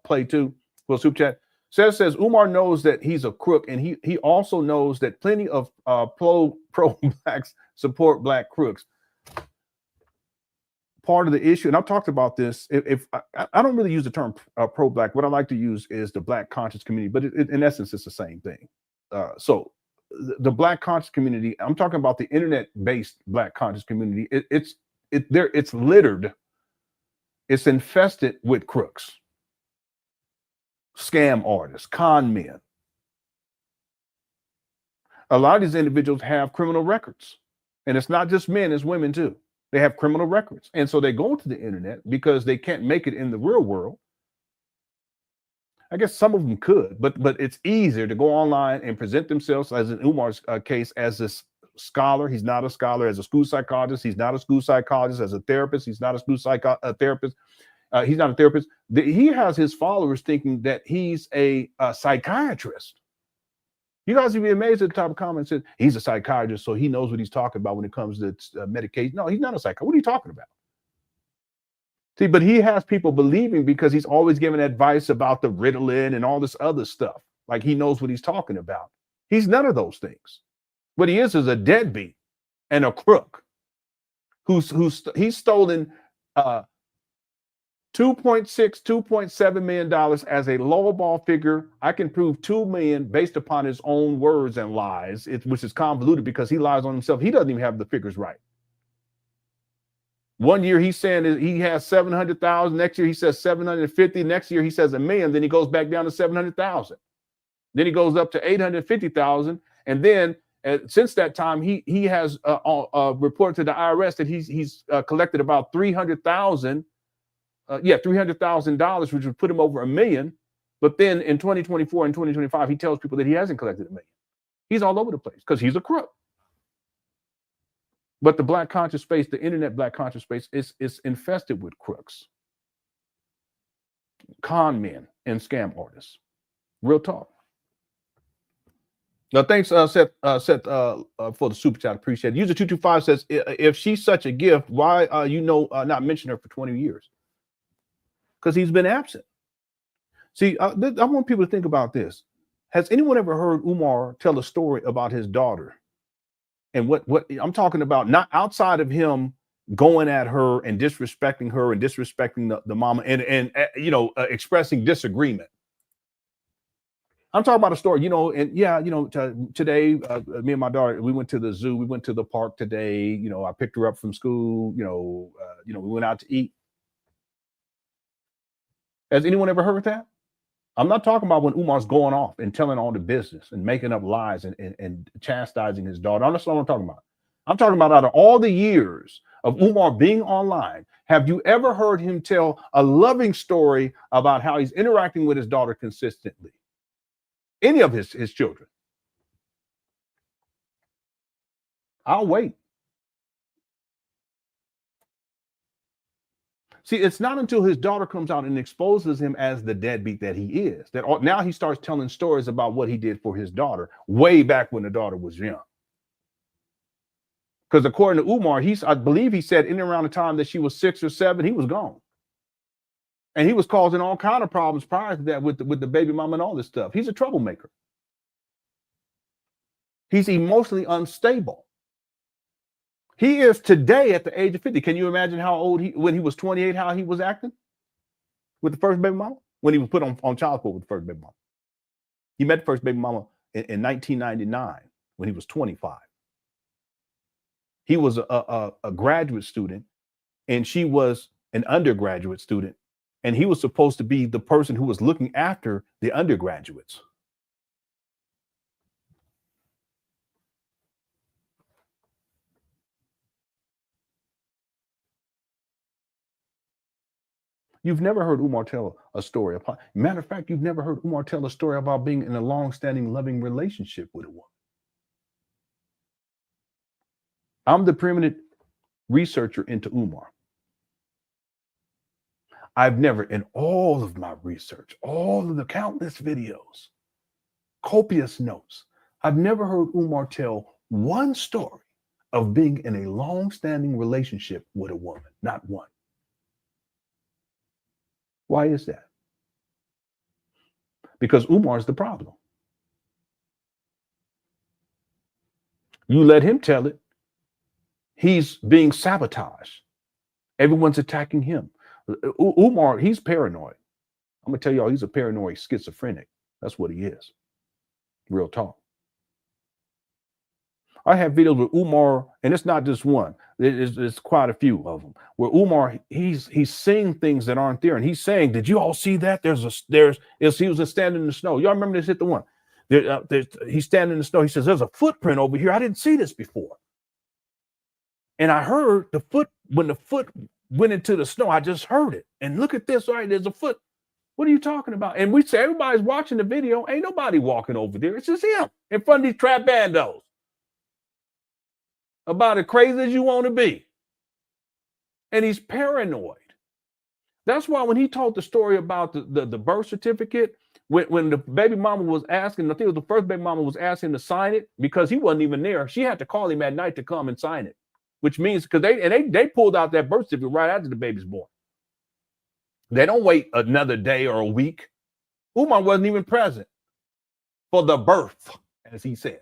Play 2 for super chat. Says Umar knows that he's a crook, and he also knows that plenty of pro blacks support black crooks. part of the issue, and I've talked about this. If I don't really use the term pro-black, what I like to use is the black conscious community, but in essence, it's the same thing. So the black conscious community, I'm talking about the internet-based black conscious community. It's littered, it's infested with crooks, scam artists, con men. A lot of these individuals have criminal records, and it's not just men, it's women too. They have criminal records. And so they go to the internet because they can't make it in the real world. I guess some of them could, but it's easier to go online and present themselves, as in Umar's case, as this scholar. He's not a scholar. As a school psychologist, he's not a school psychologist. As a therapist, he's not a school therapist. He's not a therapist. He has his followers thinking that he's a psychiatrist. You guys would be amazed at the type of comments that he's a psychiatrist, so he knows what he's talking about when it comes to medication. No, he's not a psychiatrist. What are you talking about? See, but he has people believing because he's always giving advice about the Ritalin and all this other stuff. Like he knows what he's talking about. He's none of those things. What he is a deadbeat and a crook he's stolen $2.7 million as a lowball figure. I can prove 2 million based upon his own words and lies, which is convoluted because he lies on himself. He doesn't even have the figures right. One year he's saying he has 700,000. Next year he says 750. Next year he says 1 million. Then he goes back down to 700,000. Then he goes up to 850,000. And then since that time, he has reported to the IRS that he's collected about $300,000. $300,000, which would put him over 1 million. But then in 2024 and 2025, he tells people that he hasn't collected 1 million. He's all over the place because he's a crook. But the black conscious space, the internet black conscious space, is infested with crooks, con men, and scam artists. Real talk. Now, thanks, Seth, for the super chat. Appreciate it. User 225 says, if she's such a gift, why not mention her for 20 years? Because he's been absent. See, I want people to think about this. Has anyone ever heard Umar tell a story about his daughter? And what I'm talking about, not outside of him going at her and disrespecting the mama and expressing disagreement. I'm talking about a story, today, me and my daughter, we went to the zoo, we went to the park today, I picked her up from school, we went out to eat. Has anyone ever heard that? I'm not talking about when Umar's going off and telling all the business and making up lies and chastising his daughter. That's not what I'm talking about. I'm talking about out of all the years of Umar being online, have you ever heard him tell a loving story about how he's interacting with his daughter consistently? Any of his children? I'll wait. See, it's not until his daughter comes out and exposes him as the deadbeat that he is, that now he starts telling stories about what he did for his daughter way back when the daughter was young. Because according to Umar, I believe he said in and around the time that she was 6 or 7, he was gone. And he was causing all kinds of problems prior to that with the baby mama and all this stuff. He's a troublemaker. He's emotionally unstable. He is today at the age of 50. Can you imagine how old when he was 28, how he was acting with the first baby mama? When he was put on child support with the first baby mama. He met the first baby mama in 1999 when he was 25. He was a graduate student and she was an undergraduate student. And he was supposed to be the person who was looking after the undergraduates. You've never heard Umar tell a story. Matter of fact, you've never heard Umar tell a story about being in a long-standing, loving relationship with a woman. I'm the preeminent researcher into Umar. I've never, in all of my research, all of the countless videos, copious notes, I've never heard Umar tell one story of being in a long-standing relationship with a woman, not one. Why is that? Because Umar is the problem. You let him tell it, he's being sabotaged. Everyone's attacking him. Umar, he's paranoid. I'm going to tell y'all, he's a paranoid schizophrenic. That's what he is. Real talk. I have videos with Umar, and it's not just one. It's quite a few of them where Umar he's saying things that aren't there, and he's saying, "Did you all see that? He was standing in the snow. Y'all remember this? Hit the one. He's standing in the snow. He says, "There's a footprint over here. I didn't see this before." And I heard the foot when the foot went into the snow. I just heard it. And look at this. All right, there's a foot. What are you talking about? And we say everybody's watching the video. Ain't nobody walking over there. It's just him in front of these trap bandos. About as crazy as you want to be. And he's paranoid. That's why when he told the story about the birth certificate, when the baby mama was asking, I think it was the first baby mama was asking to sign it because he wasn't even there. She had to call him at night to come and sign it, which means because they pulled out that birth certificate right after the baby's born. They don't wait another day or a week. Umar wasn't even present for the birth, as he says.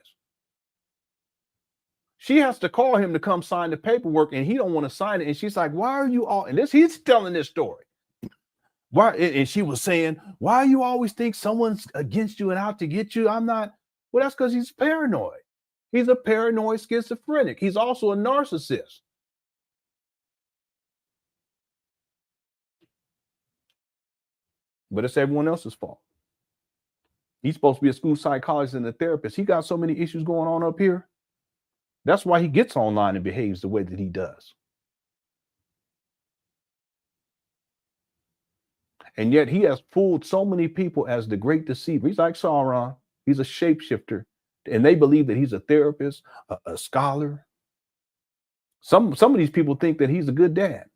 She has to call him to come sign the paperwork, and he don't want to sign it. And she's like, "Why are you all?" And he's telling this story. Why? And she was saying, "Why you always think someone's against you and out to get you?" I'm not. Well, that's because he's paranoid. He's a paranoid schizophrenic. He's also a narcissist. But it's everyone else's fault. He's supposed to be a school psychologist and a therapist. He got so many issues going on up here. That's why he gets online and behaves the way that he does. And yet he has fooled so many people as the great deceiver. He's like Sauron. He's a shapeshifter. And they believe that he's a therapist, a scholar. Some of these people think that he's a good dad.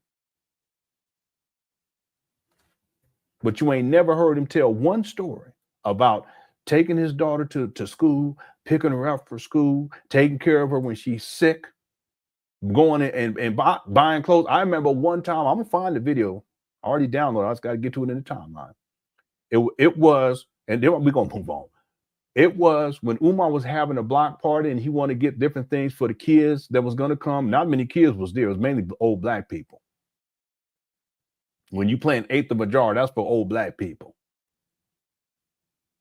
But you ain't never heard him tell one story about taking his daughter to school, picking her up for school, taking care of her when she's sick, going and buying clothes. I remember one time, I'm going to find the video. I already downloaded. I just got to get to it in the timeline. It was, and then we're going to move on. It was when Umar was having a block party and he wanted to get different things for the kids that was going to come. Not many kids was there. It was mainly old black people. When you playing eighth of a jar, that's for old black people.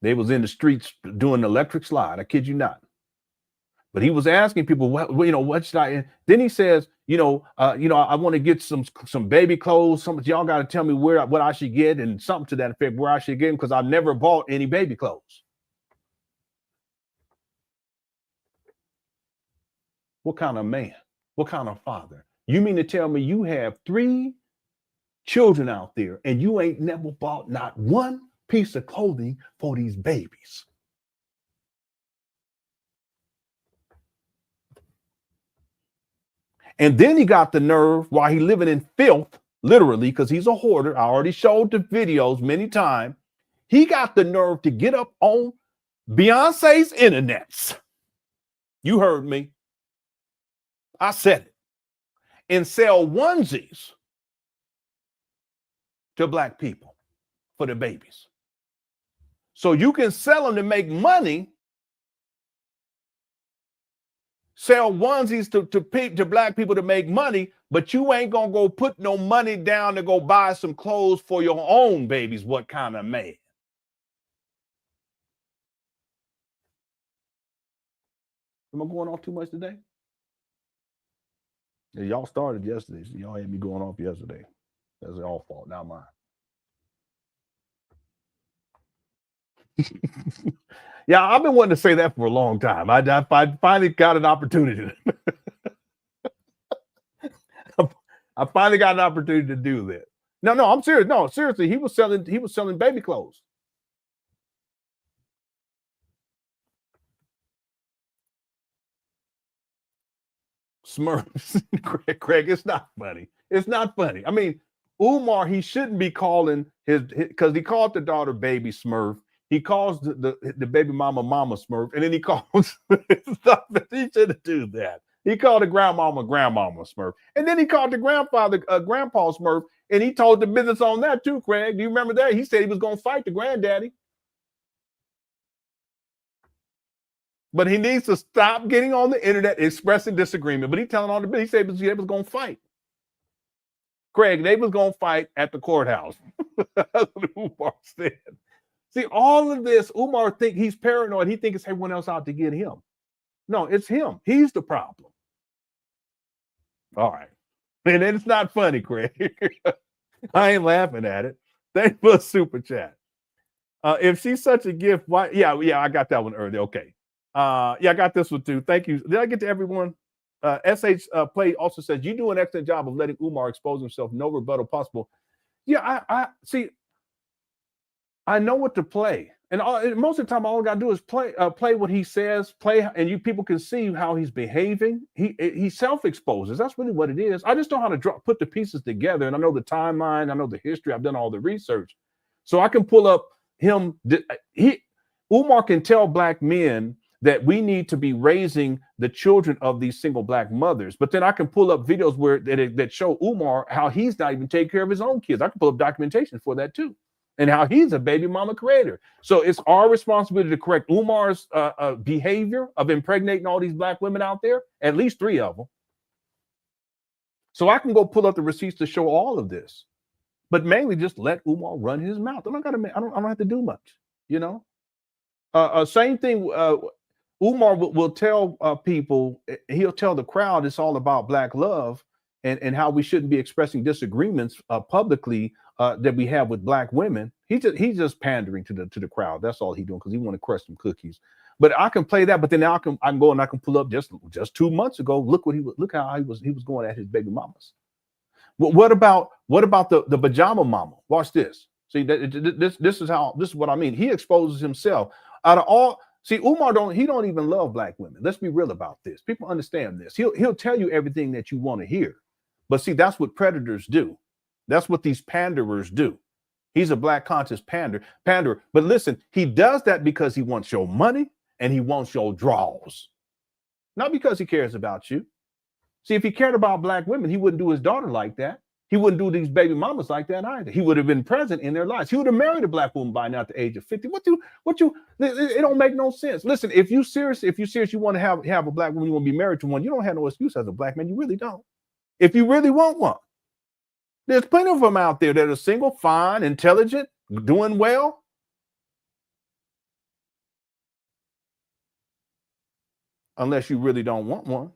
They was in the streets doing the electric slide. I kid you not. But he was asking people, what should I? And then he says, I want to get some baby clothes. Y'all got to tell me what I should get and something to that effect, where I should get them, because I've never bought any baby clothes. What kind of man? What kind of father? You mean to tell me you have 3 children out there and you ain't never bought not one piece of clothing for these babies? And then he got the nerve, while he living in filth, literally, because he's a hoarder. I already showed the videos many times. He got the nerve to get up on Beyonce's internets. You heard me. I said it. And sell onesies to black people for the babies. So you can sell them to make money. Sell onesies to black people to make money, but you ain't gonna go put no money down to go buy some clothes for your own babies. What kind of man? Am I going off too much today? Yeah, y'all started yesterday, so y'all had me going off yesterday. That's y'all fault, not mine. Yeah, I've been wanting to say that for a long time. I finally got an opportunity. I finally got an opportunity to do that. No, I'm serious. No, seriously, he was selling baby clothes. Smurfs. Craig, it's not funny. It's not funny. I mean, Umar, he shouldn't be calling because he called the daughter baby Smurf. He calls the baby mama Smurf, and then he calls stuff that he shouldn't do that. He called the grandmama Smurf, and then he called the grandfather grandpa Smurf, and he told the business on that too. Craig, do you remember that? He said he was going to fight the granddaddy, but he needs to stop getting on the internet expressing disagreement. But he telling all the business, he said he was going to fight. Craig, they was gonna fight at the courthouse. That's what Umar said. See, all of this, Umar think he's paranoid. He thinks it's everyone else out to get him. No, it's him. He's the problem. All right. And it's not funny, Craig. I ain't laughing at it. Thanks for a super chat. If she's such a gift, why? Yeah, I got that one early. Okay. Yeah, I got this one too. Thank you. Did I get to everyone? SH Play also says, you do an excellent job of letting Umar expose himself. No rebuttal possible. Yeah, I see. I know what to play. And most of the time, all I got to do is play what he says, and you people can see how he's behaving. He self-exposes. That's really what it is. I just know how to put the pieces together, and I know the timeline. I know the history. I've done all the research. So I can pull up him. Umar can tell black men that we need to be raising the children of these single black mothers. But then I can pull up videos that show Umar how he's not even taking care of his own kids. I can pull up documentation for that too. And how he's a baby mama creator. So it's our responsibility to correct Umar's behavior of impregnating all these black women out there, at least 3 of them. So I can go pull up the receipts to show all of this, but mainly just let Umar run his mouth. I don't have to do much, you know. Same thing. Umar will tell people. He'll tell the crowd it's all about black love and how we shouldn't be expressing disagreements publicly. That we have with black women. He's just pandering to the crowd. That's all he's doing because he want to crush some cookies. But I can play that. But then I can go and I can pull up just 2 months ago. Look how he was going at his baby mamas. What about the pajama mama? Watch this. See this is what I mean. He exposes himself out of all. See, Umar don't even love black women. Let's be real about this. People understand this. He'll tell you everything that you want to hear. But see, that's what predators do. That's what these panderers do. He's a black conscious panderer. But listen, he does that because he wants your money and he wants your draws. Not because he cares about you. See, if he cared about black women, he wouldn't do his daughter like that. He wouldn't do these baby mamas like that either. He would have been present in their lives. He would have married a black woman by now at the age of 50. It don't make no sense. Listen, if you serious, you want to have a black woman, you want to be married to one, you don't have no excuse as a black man. You really don't. If you really want one. There's plenty of them out there that are single, fine, intelligent, doing well. Unless you really don't want one.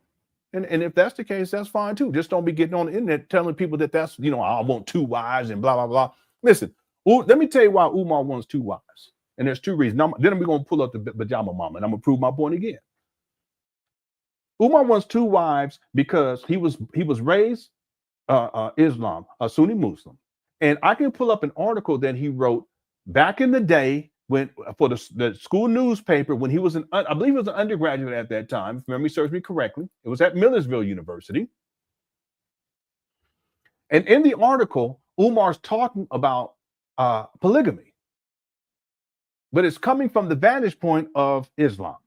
And if that's the case, that's fine too. Just don't be getting on the internet telling people that's, I want 2 wives and blah, blah, blah. Listen, let me tell you why Umar wants 2 wives. And there's 2 reasons. Then we're going to pull up the pajama mama and I'm going to prove my point again. Umar wants 2 wives because he was raised Islam, a Sunni Muslim. And I can pull up an article that he wrote back in the day when for the school newspaper when he was I believe he was an undergraduate at that time, if memory serves me correctly. It was at Millersville University. And in the article, Umar's talking about polygamy. But it's coming from the vantage point of Islam.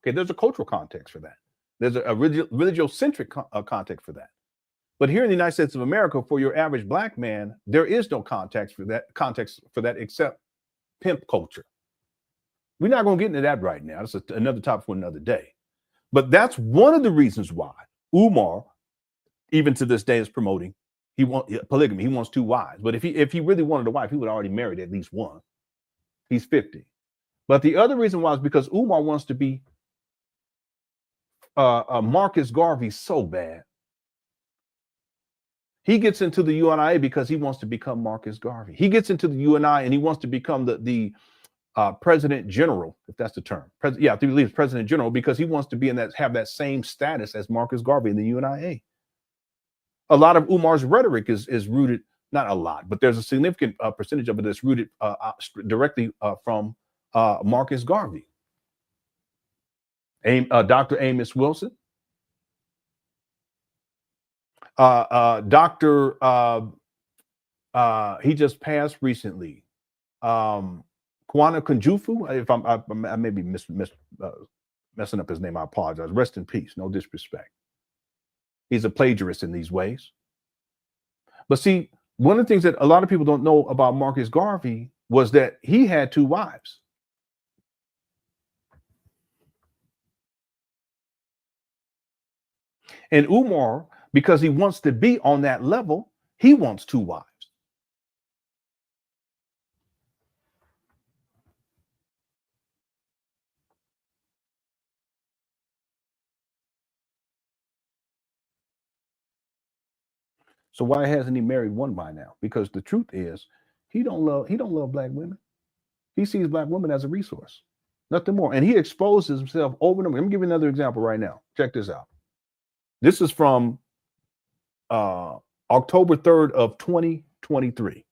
Okay, there's a cultural context for that. There's a religiocentric context for that. But here in the United States of America, for your average black man, there is no context for that except pimp culture. We're not going to get into that right now. That's another topic for another day. But that's one of the reasons why Umar, even to this day, is promoting polygamy. He wants 2 wives. But if he really wanted a wife, he would have already married at least one. He's 50. But the other reason why is because Umar wants to be Marcus Garvey so bad. He gets into the UNIA because he wants to become Marcus Garvey. He gets into the UNI and he wants to become the president general, if that's the term. I believe it's president general because he wants to have that same status as Marcus Garvey in the UNIA. A lot of Umar's rhetoric is rooted, not a lot, but there's a significant percentage of it that's rooted directly from Marcus Garvey. Dr. Amos Wilson. Dr. He just passed recently. Kwana Kunjufu. I may be messing up his name. I apologize. Rest in peace. No disrespect. He's a plagiarist in these ways. But see, one of the things that a lot of people don't know about Marcus Garvey was that he had 2 wives. And Umar, because he wants to be on that level, He wants 2 wives. So why hasn't he married one by now? Because the truth is, he don't love black women. He sees black women as a resource, nothing more. And he exposes himself over and over. Let me give you another example right now. Check this out. This is from October 3rd of 2023.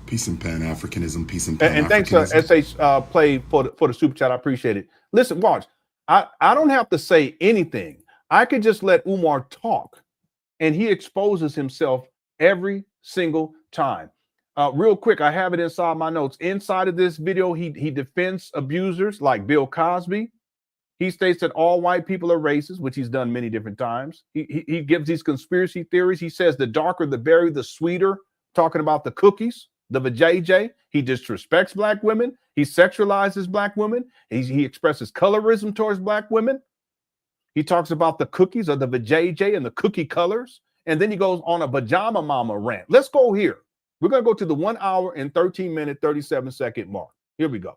Peace and Pan Africanism. Peace and Pan And thanks to SH Play for the super chat. I appreciate it. Listen, watch. I don't have to say anything. I could just let Umar talk, and he exposes himself every single time. Real quick, I have it inside my notes. Inside of this video, he defends abusers like Bill Cosby. He states that all white people are racist, which he's done many different times. He gives these conspiracy theories. He says the darker the berry, the sweeter, talking about the cookies, the vajayjay. He disrespects black women. He sexualizes black women. He expresses colorism towards black women. He talks about the cookies or the vajayjay and the cookie colors. And then he goes on a pajama mama rant. Let's go here. We're going to go to the 1 hour and 13 minute, 37 second mark. Here we go.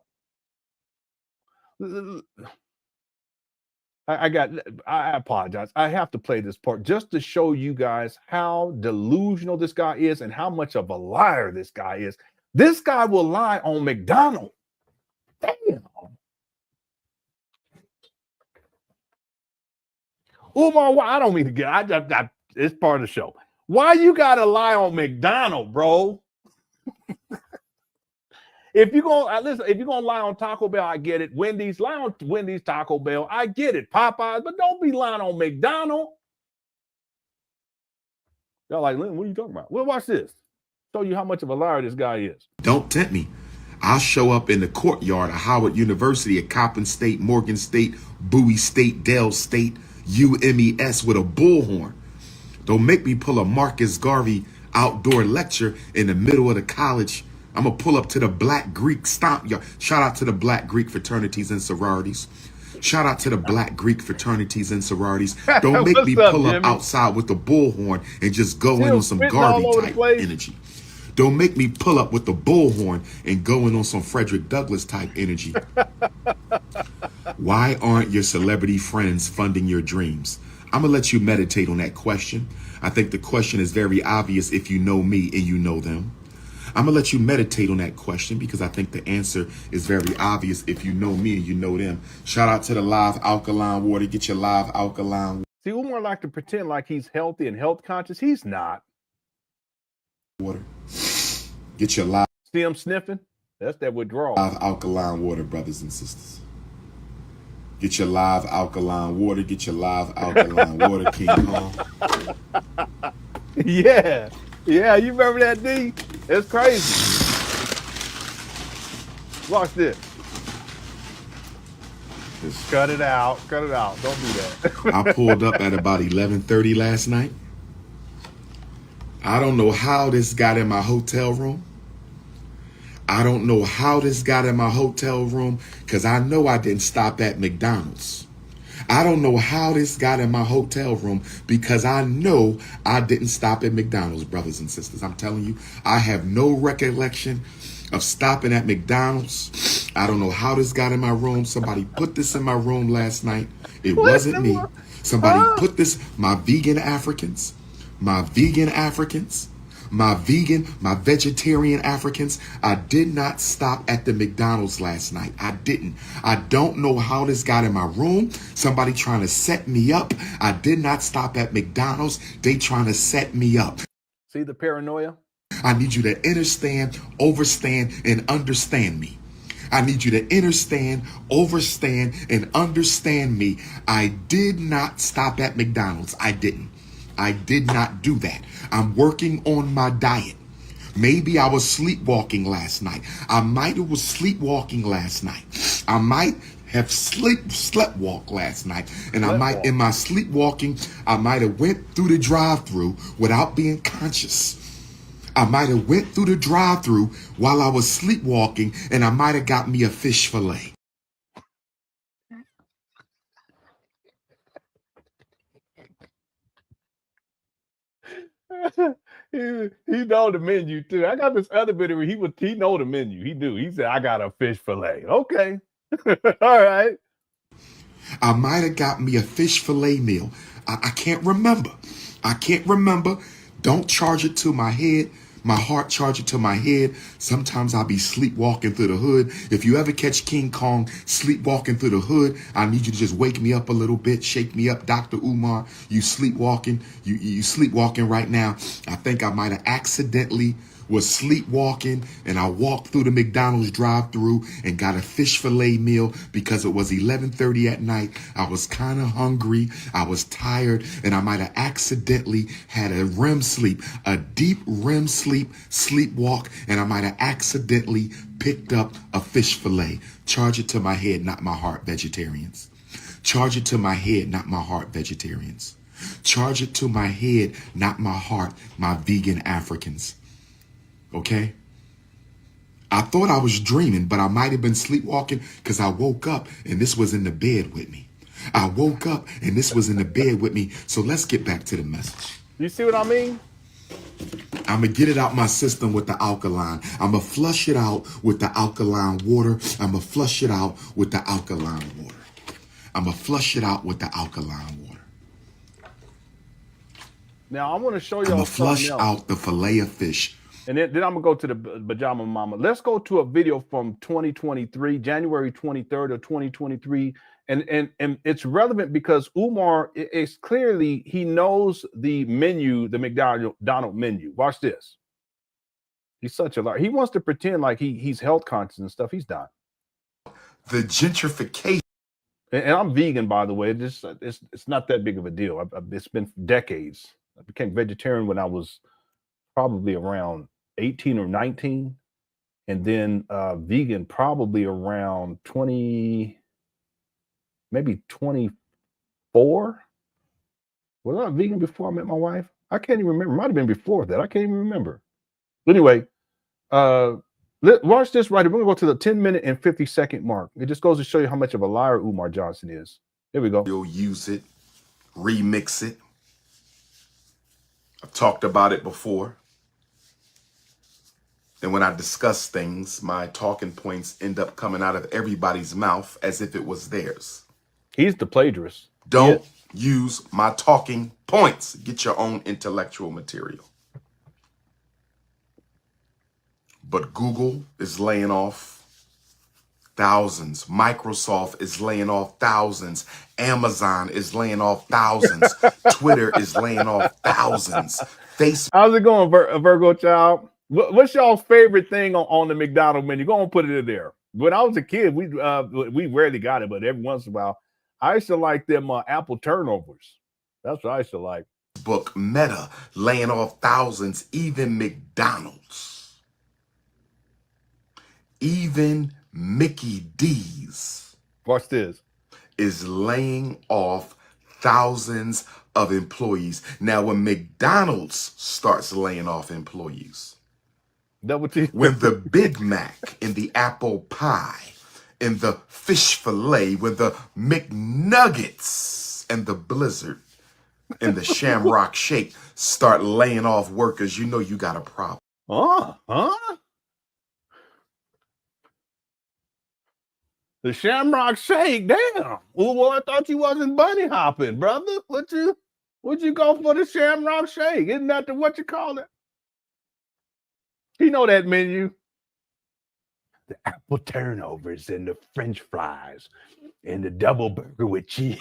I apologize. I have to play this part just to show you guys how delusional this guy is and how much of a liar this guy is. This guy will lie on McDonald. Damn. Umar, I don't mean to get, it's part of the show. Why you got to lie on McDonald, bro? If you're gonna lie on Taco Bell, I get it. Wendy's, lie on Wendy's, Taco Bell, I get it. Popeyes, but don't be lying on McDonald. Y'all like, Lenon, what are you talking about? Well, watch this. Show you how much of a liar this guy is. Don't tempt me. I'll show up in the courtyard of Howard University at Coppin State, Morgan State, Bowie State, Dell State, UMES with a bullhorn. Don't make me pull a Marcus Garvey outdoor lecture in the middle of the college. I'm going to pull up to the Black Greek stomp yard. Shout out to the Black Greek fraternities and sororities. Shout out to the Black Greek fraternities and sororities. Don't make me pull up outside with the bullhorn and just go in on some Garvey type energy. Don't make me pull up with the bullhorn and go in on some Frederick Douglass type energy. Why aren't your celebrity friends funding your dreams? I'm going to let you meditate on that question. I think the question is very obvious if you know me and you know them. I'm going to let you meditate on that question because I think the answer is very obvious if you know me and you know them. Shout out to the live alkaline water. Get your live alkaline water. See, Umar like to pretend like he's healthy and health conscious. He's not. Water. Get your live. See him sniffing? That's that withdrawal. Live alkaline water, brothers and sisters. Get your live alkaline water. Get your live alkaline water, King Kong. Yeah. Yeah, you remember that, D? It's crazy. Watch this. Just cut it out. Cut it out. Don't do that. I pulled up at about 11:30 last night. I don't know how this got in my hotel room. I don't know how this got in my hotel room because I know I didn't stop at McDonald's. I don't know how this got in my hotel room because I know I didn't stop at McDonald's, brothers and sisters. I'm telling you, I have no recollection of stopping at McDonald's. I don't know how this got in my room. Somebody put this in my room last night. It wasn't me. Somebody put this, my vegan Africans, my vegetarian Africans. I did not stop at the McDonald's last night. I didn't. I don't know how this got in my room. Somebody trying to set me up. I did not stop at McDonald's. They trying to set me up. See the paranoia? I need you to understand, overstand, and understand me. I need you to understand, overstand, and understand me. I did not stop at McDonald's. I didn't. I did not do that. I'm working on my diet. Maybe I was sleepwalking last night. I might have was sleepwalking last night. I might have sleptwalked last night. And I might, in my sleepwalking, I might have went through the drive-thru without being conscious. I might have went through the drive-thru while I was sleepwalking, and I might have got me a fish fillet. he know the menu too. I got this other video where he know the menu. He do. He said, I got a fish fillet. Okay. All right. I might have got me a fish fillet meal. I can't remember. I can't remember. Don't charge it to my head. My heart charge it to my head. Sometimes I'll be sleepwalking through the hood. If you ever catch King Kong sleepwalking through the hood, I need you to just wake me up a little bit. Shake me up, Dr. Umar. You sleepwalking. You sleepwalking right now. I think I might have accidentally was sleepwalking and I walked through the McDonald's drive-through and got a fish fillet meal because it was 11:30 at night. I was kind of hungry. I was tired and I might have accidentally had a REM sleep, a deep REM sleepwalk, and I might have accidentally picked up a fish fillet. Charge it to my head, not my heart, vegetarians. Charge it to my head, not my heart, vegetarians. Charge it to my head, not my heart, my vegan Africans. Okay? I thought I was dreaming, but I might have been sleepwalking because I woke up and this was in the bed with me. I woke up and this was in the bed with me. So let's get back to the message. You see what I mean? I'm going to get it out my system with the alkaline. I'm going to flush it out with the alkaline water. I'm going to flush it out with the alkaline water. I'm going to flush it out with the alkaline water. Now, I want to show you. I'm going to flush out the fillet of fish. And then I'm going to go to the Pajama Mama. Let's go to a video from 2023, January 23rd of 2023. And it's relevant because Umar is clearly, he knows the menu, the McDonald menu. Watch this. He's such a liar. He wants to pretend like he's health conscious and stuff. He's not. The gentrification. And I'm vegan, by the way. It's not that big of a deal. It's been decades. I became vegetarian when I was probably around 18 or 19, and then vegan probably around 20, maybe 24. Was I vegan before I met my wife? I can't even remember. Might have been before that. I can't even remember. But anyway, watch this right here. We're gonna go to the 10-minute and 50-second mark. It just goes to show you how much of a liar Umar Johnson is. Here we go. You'll use it, remix it. I've talked about it before. And when I discuss things, my talking points end up coming out of everybody's mouth as if it was theirs. He's the plagiarist. Don't use my talking points. Get your own intellectual material. But Google is laying off thousands. Microsoft is laying off thousands. Amazon is laying off thousands. Twitter is laying off thousands. Facebook. How's it going, Virgo child? What's y'all's favorite thing on the McDonald menu? Go on, put it in there. When I was a kid, we rarely got it, but every once in a while, I used to like them apple turnovers. That's what I used to like. Facebook, Meta, laying off thousands. Even McDonald's. Even Mickey D's. Watch this. Is laying off thousands of employees. Now, when McDonald's starts laying off employees, when the Big Mac and the apple pie and the fish fillet, when the McNuggets and the Blizzard and the Shamrock Shake start laying off workers, you know you got a problem. The Shamrock Shake, damn. Well, I thought you wasn't bunny hopping, brother. Would you go for the Shamrock Shake? Isn't that what you call it? You know that menu. The apple turnovers and the French fries and the double burger with cheese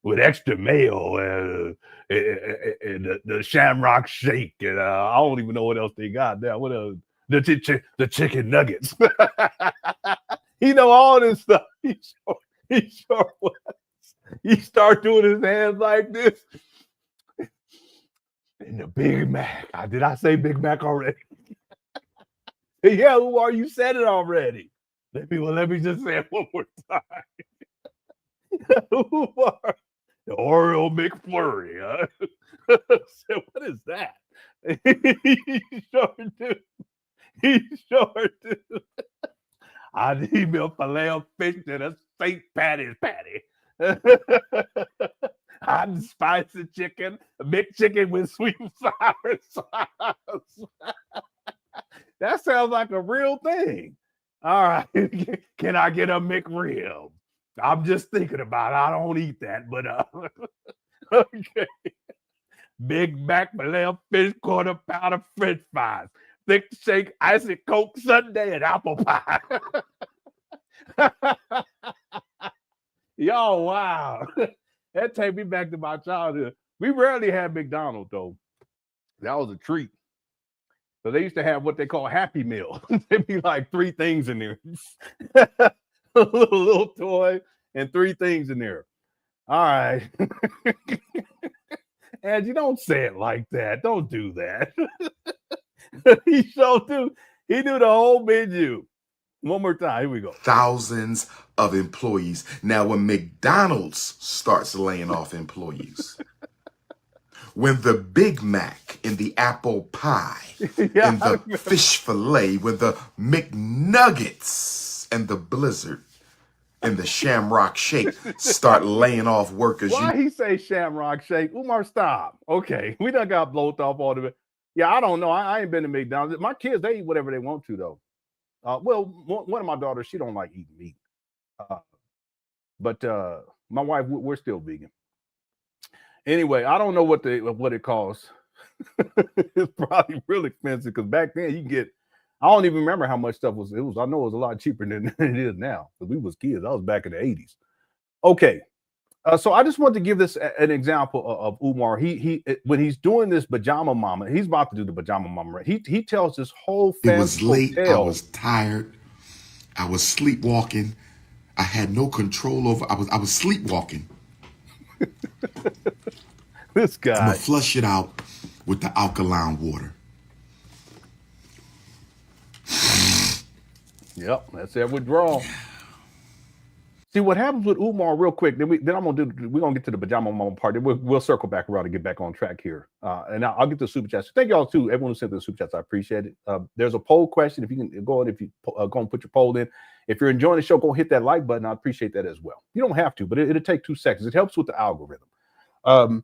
with extra mayo and the Shamrock Shake. And I don't even know what else they got there. What else? The chicken nuggets. He know all this stuff. He sure was. He start doing his hands like this. And the Big Mac. Did I say Big Mac already? Yeah, Umar, you said it already. Let me just say it one more time. Umar, the Oreo McFlurry. Huh? So what is that? He sure do. He sure do. I need me a filet of fish and a St. Patty's patty. hot and spicy chicken, McChicken with sweet and sour sauce. That sounds like a real thing. All right. Can I get a McRib? I'm just thinking about it. I don't eat that, but okay. Big Mac, filet fish, quarter pounder, French fries, thick shake, icy Coke sundae, and apple pie. Yo, wow. That take me back to my childhood. We rarely had McDonald, though. That was a treat. So they used to have what they call Happy Meal. There'd be like 3 things in there. a little toy and 3 things in there. All right. And you don't say it like that. Don't do that. He showed too. He knew the whole menu. One more time. Here we go. Thousands of employees. Now, when McDonald's starts laying off employees, when the Big Mac and the apple pie and the fish fillet, when the McNuggets and the Blizzard and the Shamrock Shake start laying off workers. Why he say Shamrock Shake? Umar, stop. Okay, we done got blown off all of it. Yeah, I don't know. I ain't been to McDonald's. My kids, they eat whatever they want to, though. Well, one of my daughters, she don't like eating meat. But my wife, we're still vegan. Anyway, I don't know what it costs. It's probably real expensive because back then you can get, I don't even remember how much stuff was. I know it was a lot cheaper than it is now. Because we was kids. I was back in the 80s. Okay. So I just want to give this an example of Umar. He when he's doing this Pajama Mama, he's about to do the Pajama Mama. He tells this whole family. It was late. I was tired. I was sleepwalking. I had no control over. I was sleepwalking. This guy. I'm gonna flush it out with the alkaline water. Yep, that's that withdrawal. See what happens with Umar real quick. We're gonna get to the Pajama Mama part. Then we'll circle back around and get back on track here. And I'll get to the super chats. Thank y'all too, everyone who sent the super chats. I appreciate it. There's a poll question. If you can go and go and put your poll in. If you're enjoying the show, go hit that like button. I appreciate that as well. You don't have to, but it'll take 2 seconds. It helps with the algorithm. One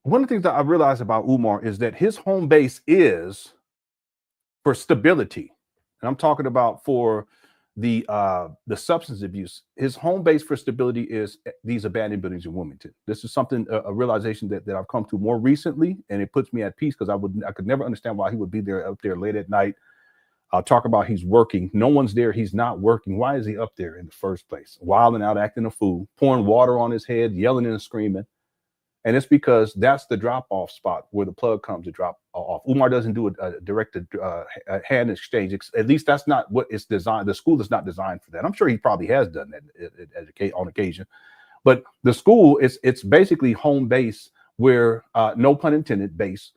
of the things that I realized about Umar is that his home base is for stability. And I'm talking about for the substance abuse. His home base for stability is these abandoned buildings in Wilmington. This is something, a realization that I've come to more recently, and it puts me at peace because I could never understand why he would be there up there late at night. I'll talk about he's working. No one's there. He's not working. Why is he up there in the first place? Wilding out, acting a fool, pouring water on his head, yelling and screaming. And it's because that's the drop-off spot where the plug comes to drop off. Umar doesn't do a direct hand exchange. At least that's not what it's designed. The school is not designed for that. I'm sure he probably has done that on occasion. But the school, it's basically home base where, no pun intended, base,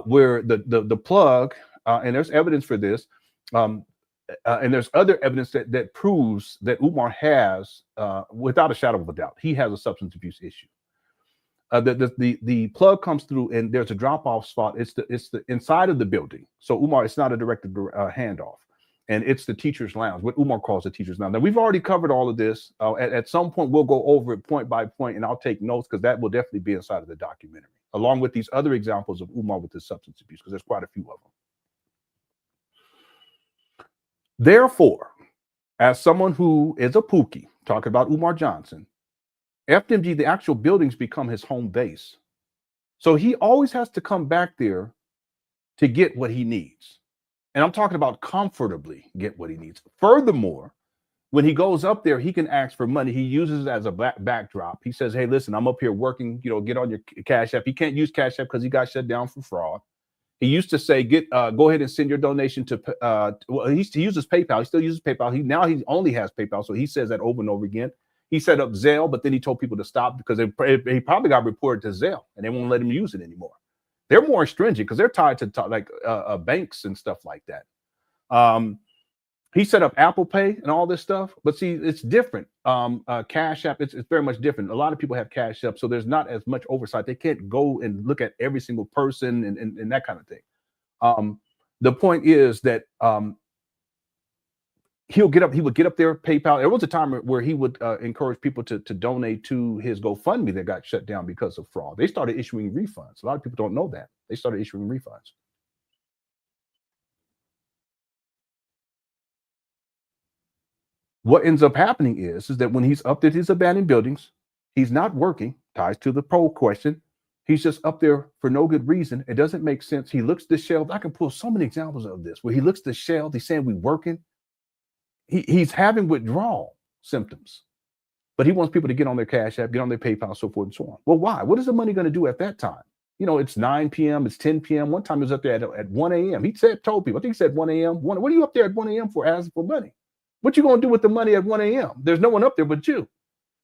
where the plug, and there's evidence for this, and there's other evidence that proves that Umar has, without a shadow of a doubt, he has a substance abuse issue. The plug comes through and there's a drop-off spot. It's the inside of the building. So Umar, it's not a direct handoff, and it's the teacher's lounge, what Umar calls the teacher's lounge. Now we've already covered all of this. At some point we'll go over it point by point, and I'll take notes because that will definitely be inside of the documentary, along with these other examples of Umar with his substance abuse, because there's quite a few of them. Therefore, as someone who is a Pookie, talking about Umar Johnson, FDMG, the actual buildings become his home base. So he always has to come back there to get what he needs. And I'm talking about comfortably get what he needs. Furthermore, when he goes up there, he can ask for money. He uses it as a backdrop. He says, hey, listen, I'm up here working, get on your CashApp. He can't use CashApp because he got shut down for fraud. He used to say, go ahead and send your donation to, he uses PayPal. He still uses PayPal. Now he only has PayPal. So he says that over and over again. He set up Zelle, but then he told people to stop because he probably got reported to Zelle and they won't let him use it anymore. They're more stringent because they're tied to banks and stuff like that. He set up Apple Pay and all this stuff, but see, it's different. CashApp, it's very much different. A lot of people have CashApp, so there's not as much oversight. They can't go and look at every single person and that kind of thing. The point is that he would get up there, PayPal. There was a time where he would encourage people to donate to his GoFundMe that got shut down because of fraud. They started issuing refunds. A lot of people don't know that. They started issuing refunds. What ends up happening is that when he's up at his abandoned buildings, he's not working, ties to the poll question. He's just up there for no good reason. It doesn't make sense. He looks at the shelves. I can pull so many examples of this where he looks at the shelves. He's saying we're working. He's having withdrawal symptoms, but he wants people to get on their Cash App, get on their PayPal, so forth and so on. Well, why? What is the money going to do at that time? You know, it's 9 p.m., it's 10 p.m. One time he was up there at 1 a.m. He told people, I think he said 1 a.m. What are you up there at 1 a.m. for, asking for money? What you going to do with the money at 1 a.m.? There's no one up there but you.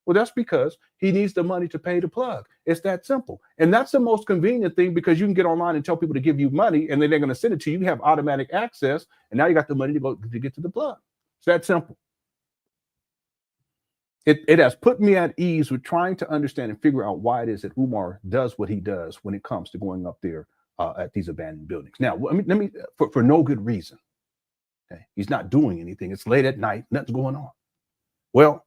Well, that's because he needs the money to pay the plug. It's that simple. And that's the most convenient thing, because you can get online and tell people to give you money, and then they're going to send it to you. You have automatic access, and now you got the money to get to the plug. It's that simple. It has put me at ease with trying to understand and figure out why it is that Umar does what he does when it comes to going up there at these abandoned buildings. Now, let me for no good reason. Okay? He's not doing anything. It's late at night. Nothing's going on. Well,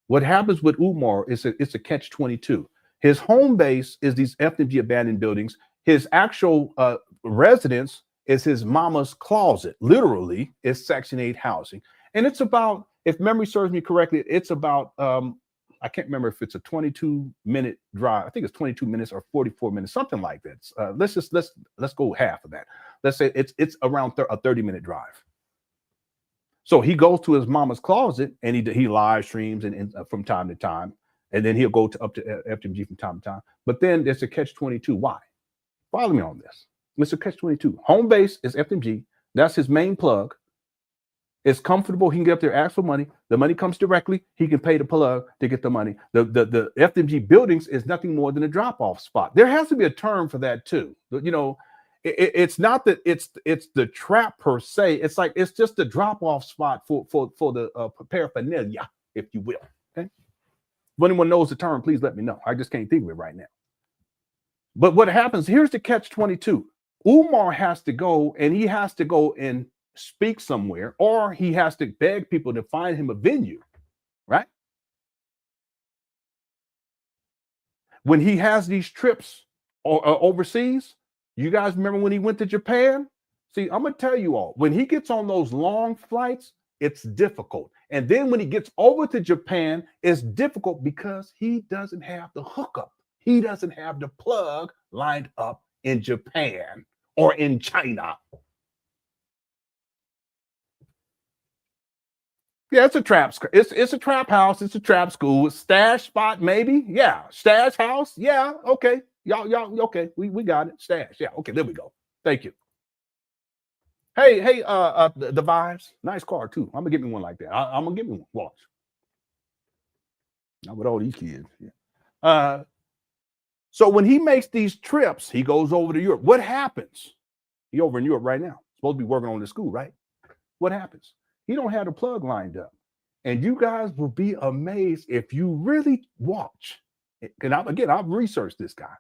what happens with Umar is it's a catch-22. His home base is these FDMG abandoned buildings. His actual residence is his mama's closet. Literally, it's Section 8 housing. And it's about, if memory serves me correctly, it's about, I can't remember if it's a 22-minute drive. I think it's 22 minutes or 44 minutes, something like that. Let's go half of that. Let's say it's around a 30-minute drive. So he goes to his mama's closet and he live streams and from time to time, and then he'll go up to FDMG from time to time. But then there's a catch-22. Why? Follow me on this. It's a catch-22. Home base is FDMG. That's his main plug. It's comfortable. He can get up there, ask for money. The money comes directly. He can pay the plug to get the money. The FDMG buildings is nothing more than a drop-off spot. There has to be a term for that too. You know, it's not that it's the trap per se. It's like it's just a drop-off spot for the paraphernalia, if you will. Okay. If anyone knows the term, please let me know. I just can't think of it right now. But what happens? Here's the catch-22. Umar has to go, and he has to go and speak somewhere, or he has to beg people to find him a venue, right? When he has these trips overseas, you guys remember when he went to Japan? See, I'm going to tell you all, when he gets on those long flights, it's difficult. And then when he gets over to Japan, it's difficult because he doesn't have the hookup. He doesn't have the plug lined up in Japan or in China. Yeah, it's a trap. It's a trap house. It's a trap school. It's stash spot, maybe. Yeah, stash house. Yeah, okay. Y'all, okay. We got it. Stash. Yeah, okay. There we go. Thank you. Hey, the Vibes. Nice car too. I'm gonna get me one like that. I'm gonna get me one. Watch. Not with all these kids. Yeah. So when he makes these trips, he goes over to Europe. What happens? He over in Europe right now. Supposed to be working on the school, right? What happens? He don't have the plug lined up. And you guys will be amazed if you really watch. And I've researched this guy.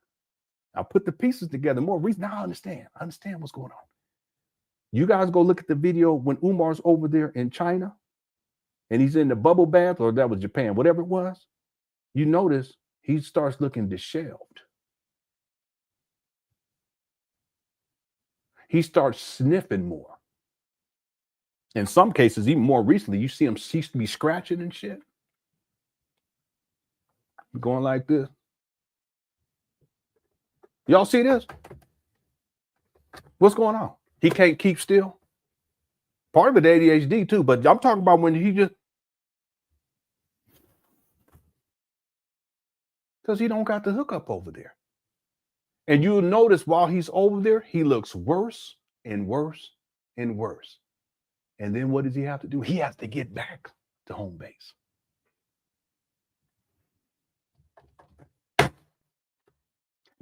I put the pieces together. More reason. Now I understand. I understand what's going on. You guys go look at the video when Umar's over there in China and he's in the bubble bath, or that was Japan, whatever it was. You notice he starts looking disheveled. He starts sniffing more. In some cases, even more recently, you see him cease to be scratching and shit. Going like this. Y'all see this? What's going on? He can't keep still. Part of it ADHD too, but I'm talking about when he just, because he don't got the hookup over there. And you'll notice while he's over there, he looks worse and worse and worse. And then what does he have to do? He has to get back to home base.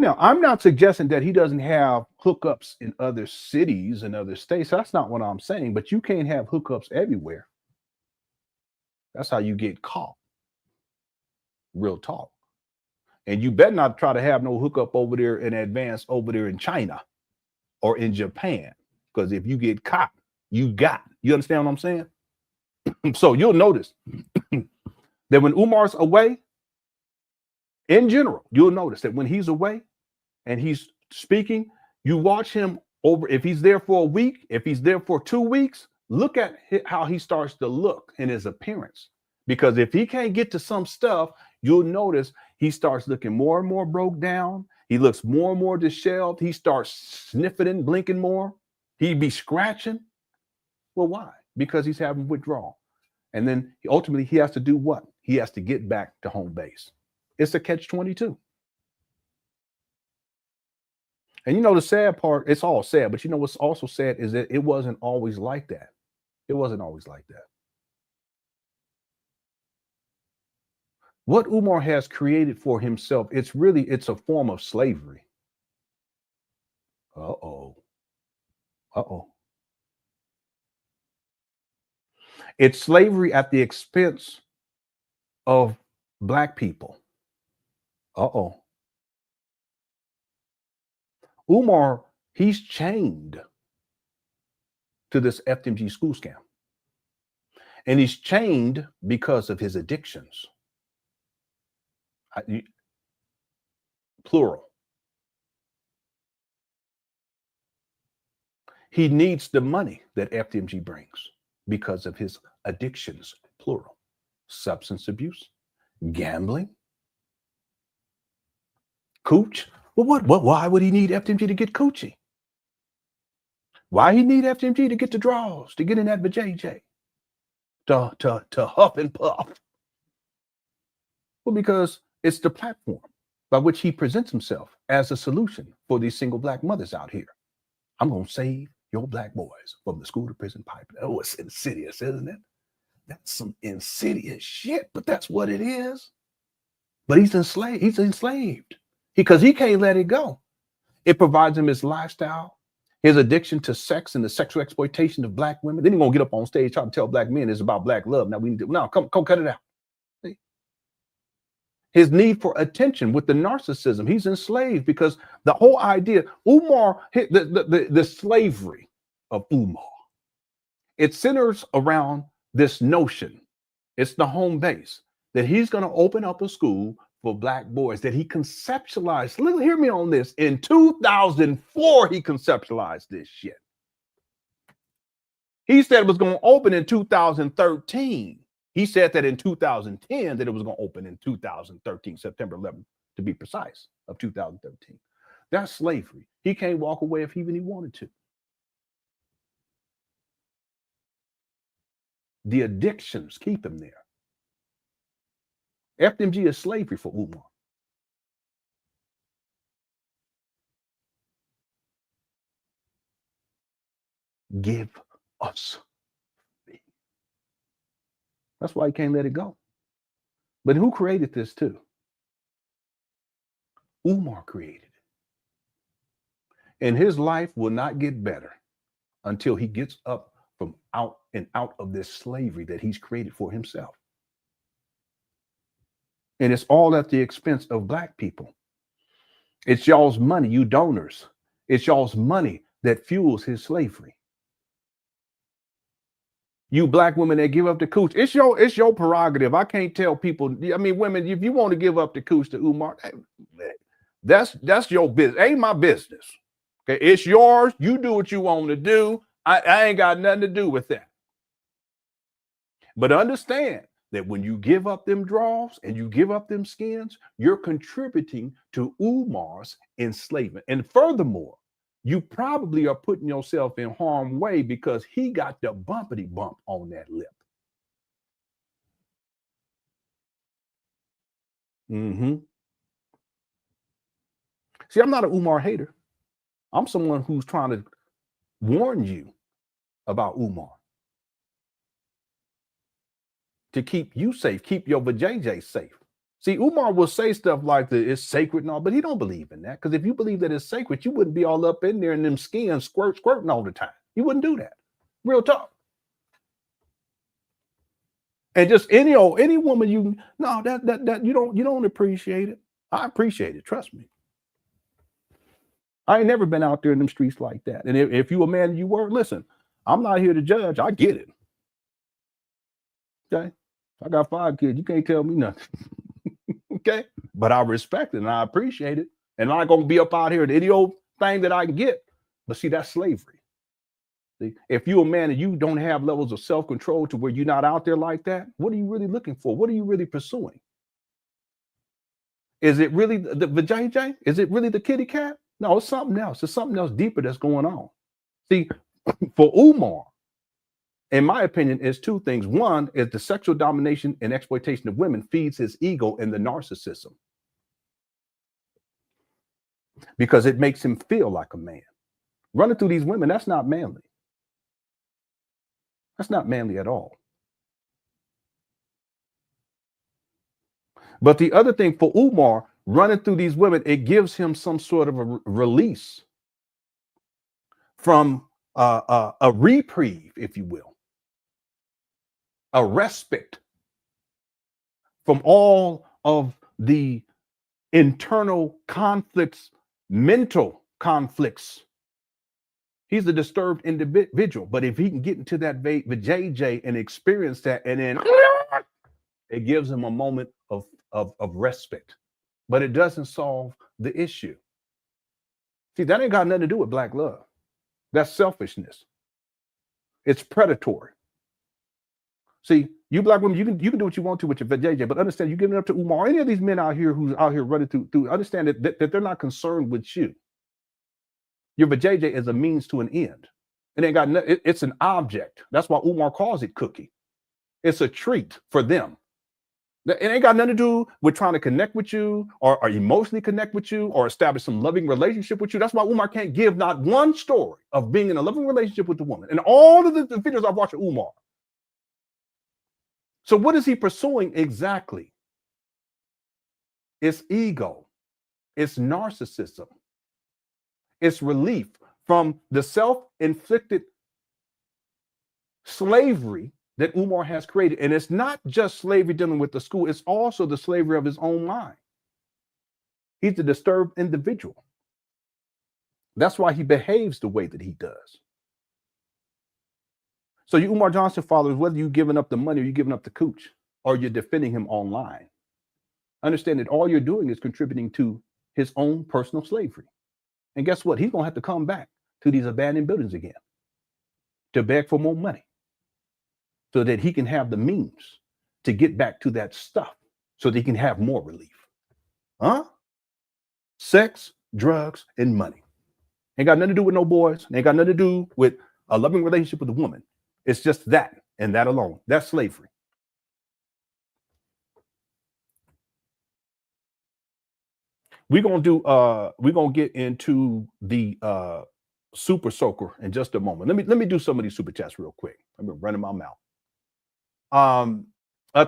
Now, I'm not suggesting that he doesn't have hookups in other cities and other states. That's not what I'm saying, but you can't have hookups everywhere. That's how you get caught. Real talk. And you better not try to have no hookup over there in advance over there in China or in Japan, because if you get caught, you understand what I'm saying? So you'll notice that when Umar's away, in general, you'll notice that when he's away and he's speaking, you watch him over. If he's there for a week, if he's there for 2 weeks, look at how he starts to look in his appearance. Because if he can't get to some stuff, you'll notice he starts looking more and more broke down. He looks more and more disheveled. He starts sniffing and blinking more. He'd be scratching. Well, why? Because he's having withdrawal. And then ultimately he has to do what? He has to get back to home base. It's a catch-22. And you know, the sad part, it's all sad, but you know what's also sad is that it wasn't always like that. It wasn't always like that. What Umar has created for himself, it's a form of slavery. Uh-oh. Uh-oh. It's slavery at the expense of Black people. Uh-oh. Umar, he's chained to this FDMG school scam. And he's chained because of his addictions. Plural. He needs the money that FDMG brings because of his addictions, plural. Substance abuse, gambling, cooch. Well, why would he need FDMG to get coochie? Why he need FDMG to get the draws, to get in that vajayjay, to huff and puff? Well, because it's the platform by which he presents himself as a solution for these single Black mothers out here. I'm going to save your Black boys from the school to prison pipeline. Oh, it's insidious, isn't it? That's some insidious shit, but that's what it is. But he's enslaved. He's enslaved because he can't let it go. It provides him his lifestyle, his addiction to sex and the sexual exploitation of Black women. Then he's going to get up on stage trying to tell Black men it's about Black love. Now we need to, now come cut it out. See? His need for attention with the narcissism. He's enslaved because the whole idea, Umar, the slavery of Umar, it centers around this notion. It's the home base that he's going to open up a school for Black boys that he conceptualized. Hear me on this. In 2004, he conceptualized this shit. He said it was going to open in 2013. He said that in 2010 that it was going to open in 2013, September 11th, to be precise, of 2013. That's slavery. He can't walk away if even he wanted to. The addictions keep him there. FDMG is slavery for Umar. Give us. That's why he can't let it go. But who created this too? Umar created it. And his life will not get better until he gets up from out of this slavery that he's created for himself. And it's all at the expense of Black people. It's y'all's money, you donors. It's y'all's money that fuels his slavery. You Black women that give up the cooch, it's your prerogative. I can't tell people. I mean, women, if you want to give up the cooch to Umar, that's your business. Ain't my business. Okay, it's yours. You do what you want to do. I ain't got nothing to do with that. But understand that when you give up them draws and you give up them skins, you're contributing to Umar's enslavement. And furthermore, you probably are putting yourself in harm's way because he got the bumpity bump on that lip. See, I'm not an Umar hater. I'm someone who's trying to warn you about Umar. To keep you safe, keep your vajayjay safe. See, Umar will say stuff like it's sacred and all, but he don't believe in that. Because if you believe that it's sacred, you wouldn't be all up in there in them skins squirting all the time. You wouldn't do that. Real talk. And just any woman that you don't appreciate it. I appreciate it. Trust me. I ain't never been out there in them streets like that. And if you a man, you were, listen, I'm not here to judge. I get it. Okay. I got 5 kids. You can't tell me nothing. Okay. But I respect it and I appreciate it. And I'm not going to be up out here at any old thing that I can get. But see, that's slavery. See, if you're a man and you don't have levels of self-control to where you're not out there like that, what are you really looking for? What are you really pursuing? Is it really the JJ? Is it really the kitty cat? No, it's something else. It's something else deeper that's going on. See, for Umar, in my opinion, is 2 things. One is the sexual domination and exploitation of women feeds his ego and the narcissism because it makes him feel like a man. Running through these women, that's not manly. That's not manly at all. But the other thing for Umar, running through these women, it gives him some sort of a release from a reprieve, if you will, a respite from all of the internal conflicts, mental conflicts. He's a disturbed individual, but if he can get into that JJ and experience that, and then it gives him a moment of respite, but it doesn't solve the issue. See, that ain't got nothing to do with black love. That's selfishness. It's predatory. See, you black women, you can do what you want to with your JJ, but understand you're giving it up to Umar. Any of these men out here who's out here running through understand that they're not concerned with you. Your vajayjay is a means to an end. It ain't got it's an object. That's why Umar calls it cookie. It's a treat for them. It ain't got nothing to do with trying to connect with you or emotionally connect with you or establish some loving relationship with you. That's why Umar can't give not one story of being in a loving relationship with the woman. And all of the videos I've watched of Umar. So what is he pursuing exactly? It's ego. It's narcissism. It's relief from the self-inflicted slavery that Umar has created. And it's not just slavery dealing with the school, it's also the slavery of his own mind. He's a disturbed individual. That's why he behaves the way that he does. So you Umar Johnson followers, whether you're giving up the money or you're giving up the cooch or you're defending him online, understand that all you're doing is contributing to his own personal slavery. And guess what? He's going to have to come back to these abandoned buildings again to beg for more money so that he can have the means to get back to that stuff so that he can have more relief. Huh? Sex, drugs, and money. Ain't got nothing to do with no boys. Ain't got nothing to do with a loving relationship with a woman. It's just that and that alone. That's slavery. We're gonna get into the super soaker in just a moment. Let me do some of these super chats real quick. I've been running my mouth.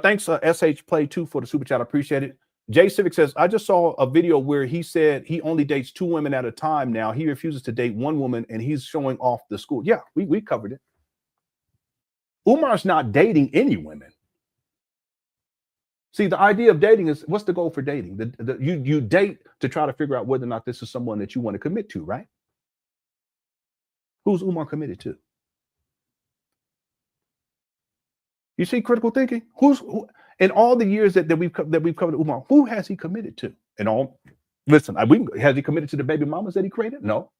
Thanks SH Play 2 for the super chat. I appreciate it. Jay Civic says, I just saw a video where he said he only dates 2 women at a time now. He refuses to date 1 woman and he's showing off the school. Yeah, we covered it. Umar's not dating any women. See, the idea of dating is, what's the goal for dating? You date to try to figure out whether or not this is someone that you want to commit to, right? Who's Umar committed to? You see critical thinking? Who in all the years that we've covered Umar, who has he committed to? And all, listen, has he committed to the baby mamas that he created? No.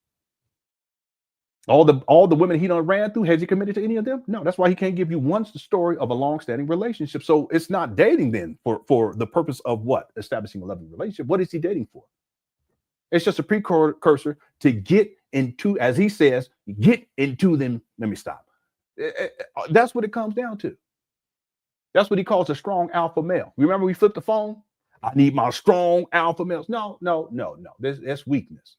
All the women he done ran through, has he committed to any of them? No. That's why he can't give you one story of a long-standing relationship. So it's not dating then for the purpose of what? Establishing a loving relationship. What is he dating for? It's just a precursor to get into, as he says, get into them. Let me stop. That's what it comes down to. That's what he calls a strong alpha male. Remember we flipped the phone? I need my strong alpha males. No. That's weakness.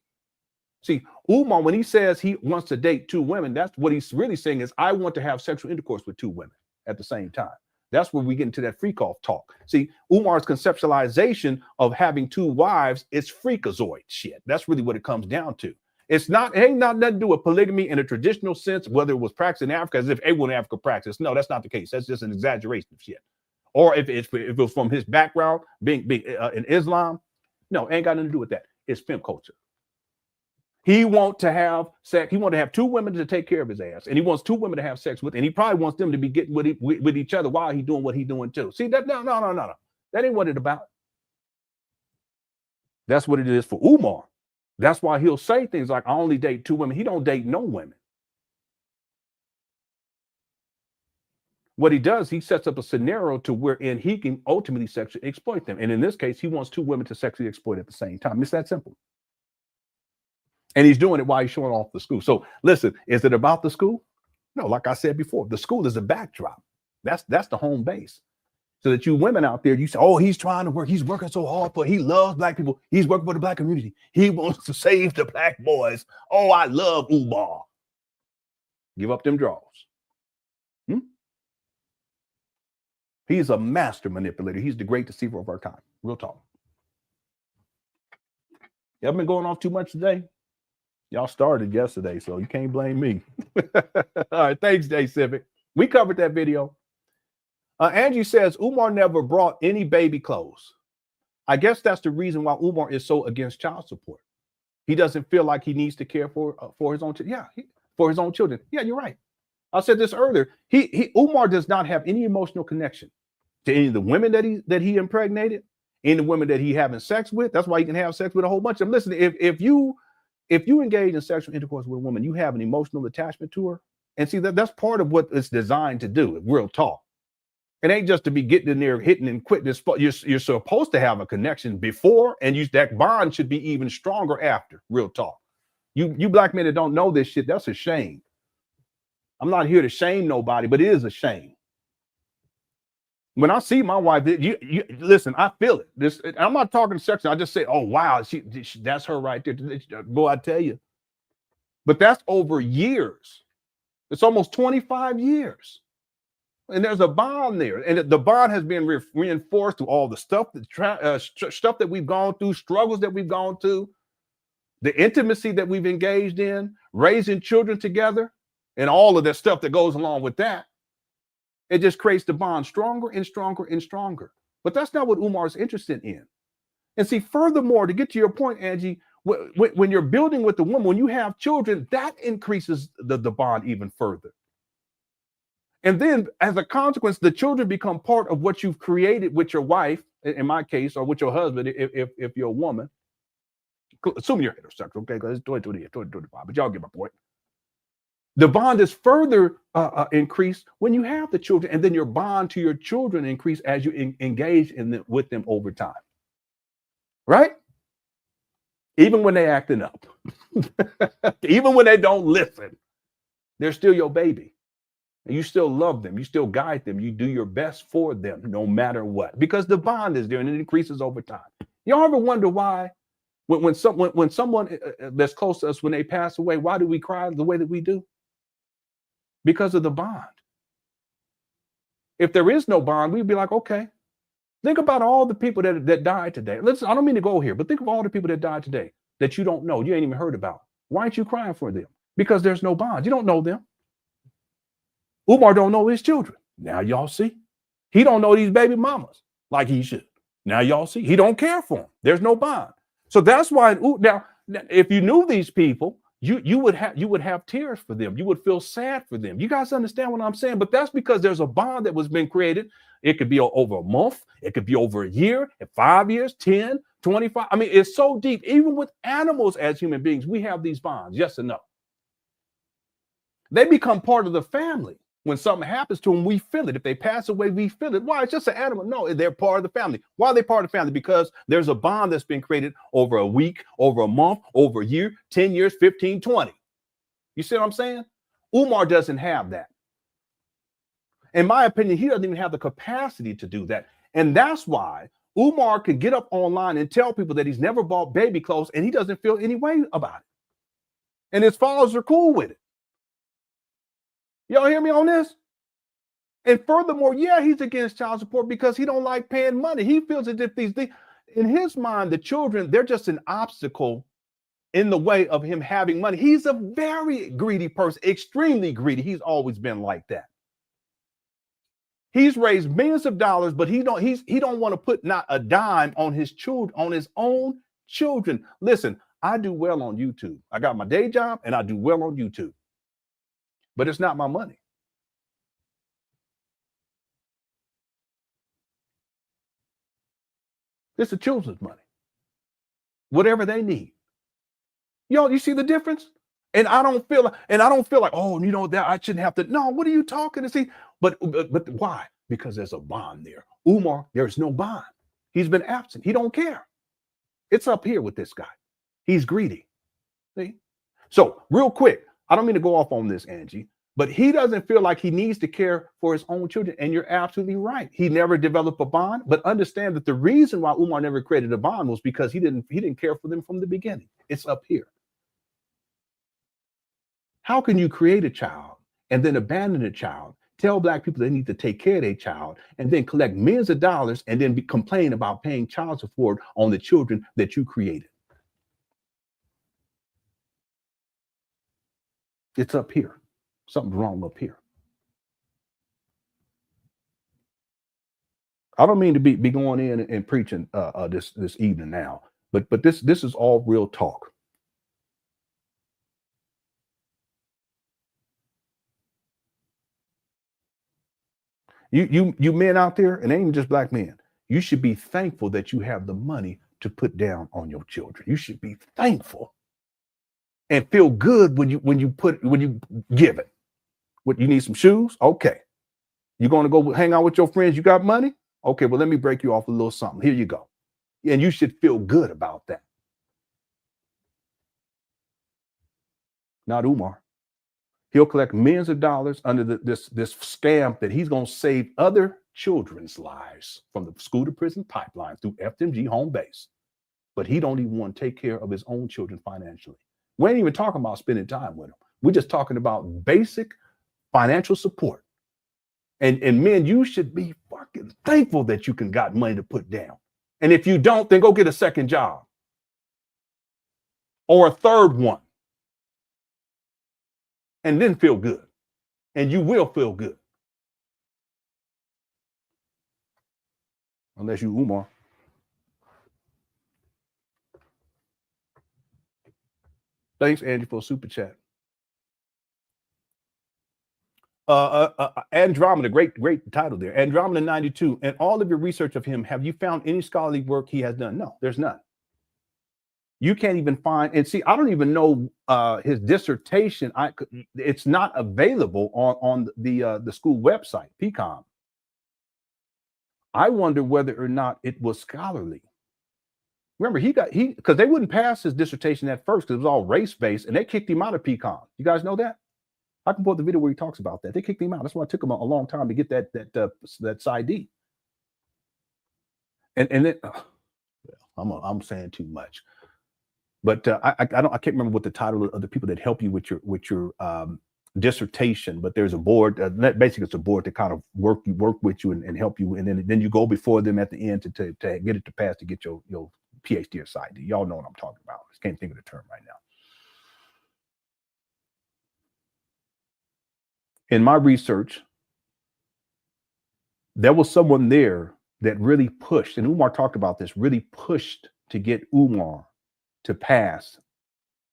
See, Umar, when he says he wants to date 2 women, that's what he's really saying is, I want to have sexual intercourse with 2 women at the same time. That's where we get into that freak-off talk. See, Umar's conceptualization of having 2 wives is freakazoid shit. That's really what it comes down to. It ain't nothing to do with polygamy in a traditional sense, whether it was practiced in Africa, as if everyone in Africa practiced. No, that's not the case. That's just an exaggeration of shit. Or if it was from his background, being in Islam, no, ain't got nothing to do with that. It's pimp culture. He wants to have sex. He wants to have 2 women to take care of his ass, and he wants 2 women to have sex with, and he probably wants them to be getting with each other while he's doing what he's doing too. See that? No. That ain't what it's about. That's what it is for Umar. That's why he'll say things like, "I only date 2 women." He don't date no women. What he does, he sets up a scenario to wherein he can ultimately sexually exploit them. And in this case, he wants 2 women to sexually exploit at the same time. It's that simple. And he's doing it while he's showing off the school. So listen, is it about the school? No, like I said before, the school is a backdrop. That's the home base. So that you women out there, you say, oh, he's trying to work. He's working so hard he loves black people. He's working for the black community. He wants to save the black boys. Oh, I love Umar. Give up them draws. He's a master manipulator. He's the great deceiver of our time. Real talk. You haven't been going off too much today? Y'all started yesterday, so you can't blame me. All right, thanks, Day Civic. We covered that video. Angie says, Umar never brought any baby clothes. I guess that's the reason why Umar is so against child support. He doesn't feel like he needs to care for his own children. Yeah, for his own children. Yeah, you're right. I said this earlier. Umar does not have any emotional connection to any of the women that he impregnated, any of the women that he having sex with. That's why he can have sex with a whole bunch of them. Listen, if you engage in sexual intercourse with a woman, you have an emotional attachment to her. And see, that's part of what it's designed to do, real talk. It ain't just to be getting in there, hitting and quitting. You're supposed to have a connection before, and that bond should be even stronger after, real talk. You black men that don't know this shit, that's a shame. I'm not here to shame nobody, but it is a shame. When I see my wife, you listen, I feel it. I'm not talking sexual. I just say, oh, wow, that's her right there. Boy, I tell you. But that's over years. It's almost 25 years. And there's a bond there. And the bond has been reinforced through all the stuff that we've gone through, struggles that we've gone through, the intimacy that we've engaged in, raising children together, and all of that stuff that goes along with that. It just creates the bond stronger and stronger and stronger. But that's not what Umar is interested in. And see, furthermore, to get to your point, Angie, when you're building with the woman, when you have children, that increases the bond even further. And then as a consequence, the children become part of what you've created with your wife, in my case, or with your husband, if you're a woman. Assuming you're heterosexual, okay, because it's 2025, but y'all get my point. The bond is further increased when you have the children, and then your bond to your children increase as you engage with them over time. Right? Even when they're acting up, even when they don't listen, they're still your baby. And you still love them. You still guide them. You do your best for them no matter what, because the bond is there and it increases over time. Y'all ever wonder why when someone that's close to us, when they pass away, why do we cry the way that we do? Because of the bond. If there is no bond, we'd be like, okay, think about all the people that died today. Listen, I don't mean to go here, but think of all the people that died today that you don't know, you ain't even heard about. Why aren't you crying for them? Because there's no bond. You don't know them. Umar don't know his children. Now y'all see. He don't know these baby mamas like he should. Now y'all see. He don't care for them. There's no bond. So that's why now if you knew these people, you would have tears for them. You would feel sad for them. You guys understand what I'm saying? But that's because there's a bond that was been created. It could be over a month. It could be over a year, 5 years, 10, 25. I mean, it's so deep. Even with animals as human beings, we have these bonds. Yes and no. They become part of the family. When something happens to them, we feel it. If they pass away, we feel it. Why? It's just an animal. No, they're part of the family. Why are they part of the family? Because there's a bond that's been created over a week, over a month, over a year, 10 years, 15, 20. You see what I'm saying? Umar doesn't have that. In my opinion, he doesn't even have the capacity to do that. And that's why Umar can get up online and tell people that he's never bought baby clothes and he doesn't feel any way about it. And his followers are cool with it. Y'all hear me on this? And furthermore, yeah, he's against child support because he don't like paying money. He feels as if these things, in his mind, the children, they're just an obstacle in the way of him having money. He's a very greedy person, extremely greedy. He's always been like that. He's raised millions of dollars, but he don't want to put not a dime on his children, on his own children. Listen, I do well on YouTube. I got my day job and I do well on YouTube. But it's not my money. It's the children's money. Whatever they need. You see the difference? And I don't feel like, oh, that I shouldn't have to. No, what are you talking to see? But why? Because there's a bond there. Umar, there's no bond. He's been absent. He don't care. It's up here with this guy. He's greedy. See? So real quick, I don't mean to go off on this, Angie, but he doesn't feel like he needs to care for his own children. And you're absolutely right. He never developed a bond, but understand that the reason why Umar never created a bond was because he didn't care for them from the beginning. It's up here. How can you create a child and then abandon a child, tell Black people they need to take care of their child, and then collect millions of dollars and then complain about paying child support on the children that you created? It's up here. Something's wrong up here. I don't mean to be going in and preaching this evening now, but this is all real talk. You men out there, and it ain't even just Black men, you should be thankful that you have the money to put down on your children. You should be thankful and feel good when you give it. What, you need some shoes? Okay. You're going to go hang out with your friends? You got money? Okay, well, let me break you off a little something. Here you go. And you should feel good about that. Not Umar. He'll collect millions of dollars under this scam that he's going to save other children's lives from the school to prison pipeline through FDMG home base. But he don't even want to take care of his own children financially. We ain't even talking about spending time with them. We're just talking about basic financial support. And men, you should be fucking thankful that you can got money to put down. And if you don't, then go get a second job or a third one. And then feel good. And you will feel good. Unless you Umar. Thanks, Andy, for a super chat. Andromeda, great title there. Andromeda 92. And all of your research of him, have you found any scholarly work he has done? No, there's none. You can't even find, and see, I don't even know his dissertation. It's not available on the school website, PCOM. I wonder whether or not it was scholarly. Remember, because they wouldn't pass his dissertation at first because it was all race-based, and they kicked him out of PCOM. You guys know that? I can put the video where he talks about that. They kicked him out. That's why it took him a long time to get that PsyD. And then, I'm saying too much. But I can't remember what the title of the people that help you with your dissertation. But there's a board. Basically, it's a board to kind of work with you and help you, and then you go before them at the end to get it to pass to get your PhD or PsyD. Y'all know what I'm talking about. I just can't think of the term right now. In my research, there was someone there that really pushed, and Umar talked about this, really pushed to get Umar to pass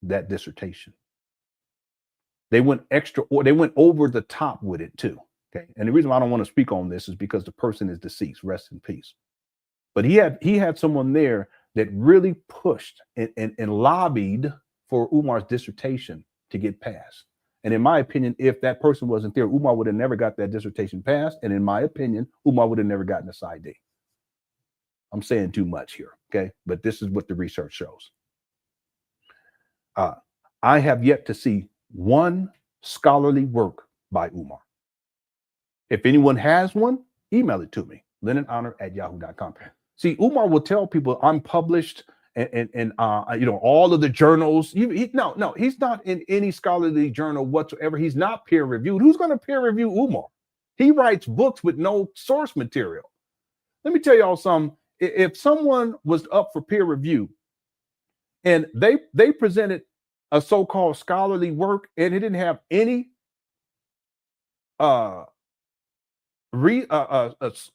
that dissertation. They went over the top with it too. Okay. And the reason why I don't want to speak on this is because the person is deceased, rest in peace. But he had someone there that really pushed and lobbied for Umar's dissertation to get passed. And in my opinion, if that person wasn't there, Umar would have never got that dissertation passed. And in my opinion, Umar would have never gotten a PsyD. I'm saying too much here, okay? But this is what the research shows. I have yet to see one scholarly work by Umar. If anyone has one, email it to me, LenonHonor@yahoo.com. See, Umar will tell people I'm published and all of the journals. He's not in any scholarly journal whatsoever. He's not peer reviewed. Who's going to peer review Umar? He writes books with no source material. Let me tell y'all something. If someone was up for peer review and they presented a so-called scholarly work and it didn't have any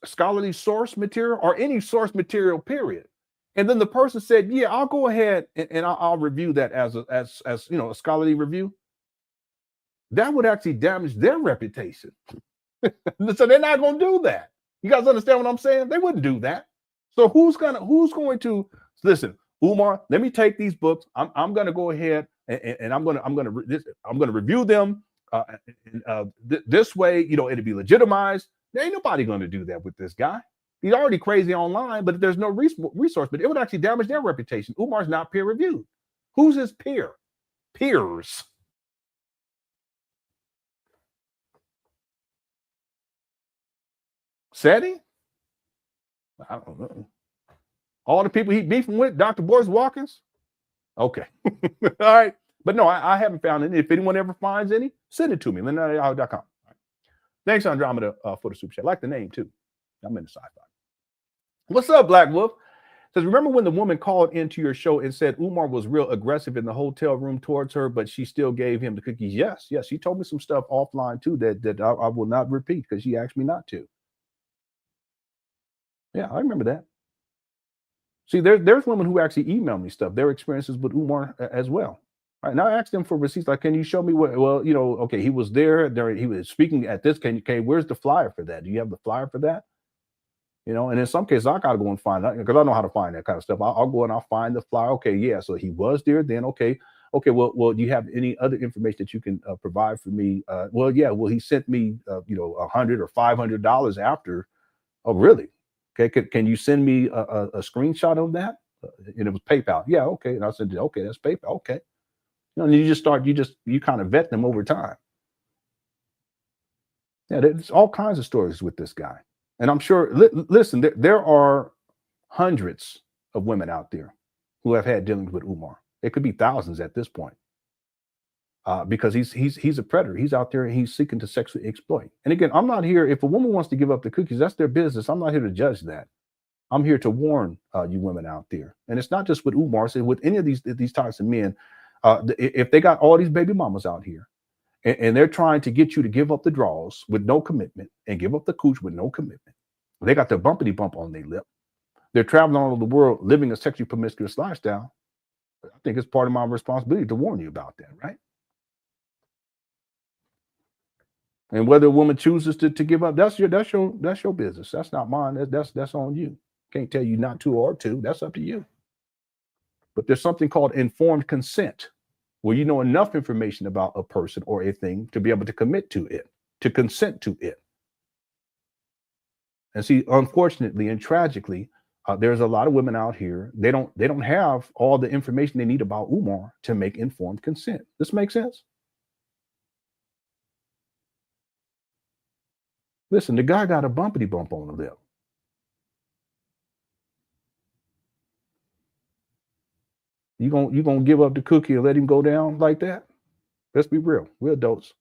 scholarly source material or any source material, period, and then the person said, yeah, I'll go ahead and I'll review that as a scholarly review, that would actually damage their reputation. So they're not going to do that. You guys understand what I'm saying? They wouldn't do that. So who's going to listen, Umar, let me take these books. I'm going to go ahead and I'm going to review them this way, it'll be legitimized. There ain't nobody going to do that with this guy. He's already crazy online, but there's no resource, but it would actually damage their reputation. Umar's not peer reviewed. Who's his peer? Peers. Seti? I don't know. All the people he beefing with, Dr. Boris Watkins? Okay. All right. But no, I haven't found any. If anyone ever finds any, send it to me, LenonHonor.com. Right. Thanks, Andromeda, for the super chat. I like the name, too. I'm into sci-fi. What's up, Black Wolf? Says, remember when the woman called into your show and said Umar was real aggressive in the hotel room towards her, but she still gave him the cookies? Yes. She told me some stuff offline, too, that I will not repeat because she asked me not to. Yeah, I remember that. See, there's women who actually email me stuff, their experiences with Umar as well. All right, now I asked them for receipts. Like, can you show me what? Well, okay, he was there. He was speaking at this. Where's the flyer for that? Do you have the flyer for that? And in some cases, I gotta go and find that because I know how to find that kind of stuff. I'll go and I'll find the flyer. Okay, yeah, so he was there then. Okay. Well, do you have any other information that you can provide for me? Well, yeah. Well, he sent me, $100 or $500 after. Oh, really? Okay, can you send me a screenshot of that? And it was PayPal. Yeah, okay. And I said, okay, that's PayPal. Okay. And you kind of vet them over time. Yeah, there's all kinds of stories with this guy. And I'm sure, listen, there are hundreds of women out there who have had dealings with Umar. It could be thousands at this point. Because he's a predator. He's out there and he's seeking to sexually exploit. And again, I'm not here. If a woman wants to give up the cookies, that's their business. I'm not here to judge that. I'm here to warn you women out there. And it's not just with Umar. It's with any of these types of men. If they got all these baby mamas out here and they're trying to get you to give up the draws with no commitment and give up the cooch with no commitment, they got their bumpity bump on their lip. They're traveling all over the world living a sexually promiscuous lifestyle. I think it's part of my responsibility to warn you about that, right? And whether a woman chooses to give up, that's your business. That's not mine. That's on you. Can't tell you not to or to. That's up to you. But there's something called informed consent, where you know enough information about a person or a thing to be able to commit to it, to consent to it. And see, unfortunately and tragically, there's a lot of women out here. They don't have all the information they need about Umar to make informed consent. This makes sense? Listen, the guy got a bumpity bump on the lip. You gonna give up the cookie and let him go down like that? Let's be real. We're adults.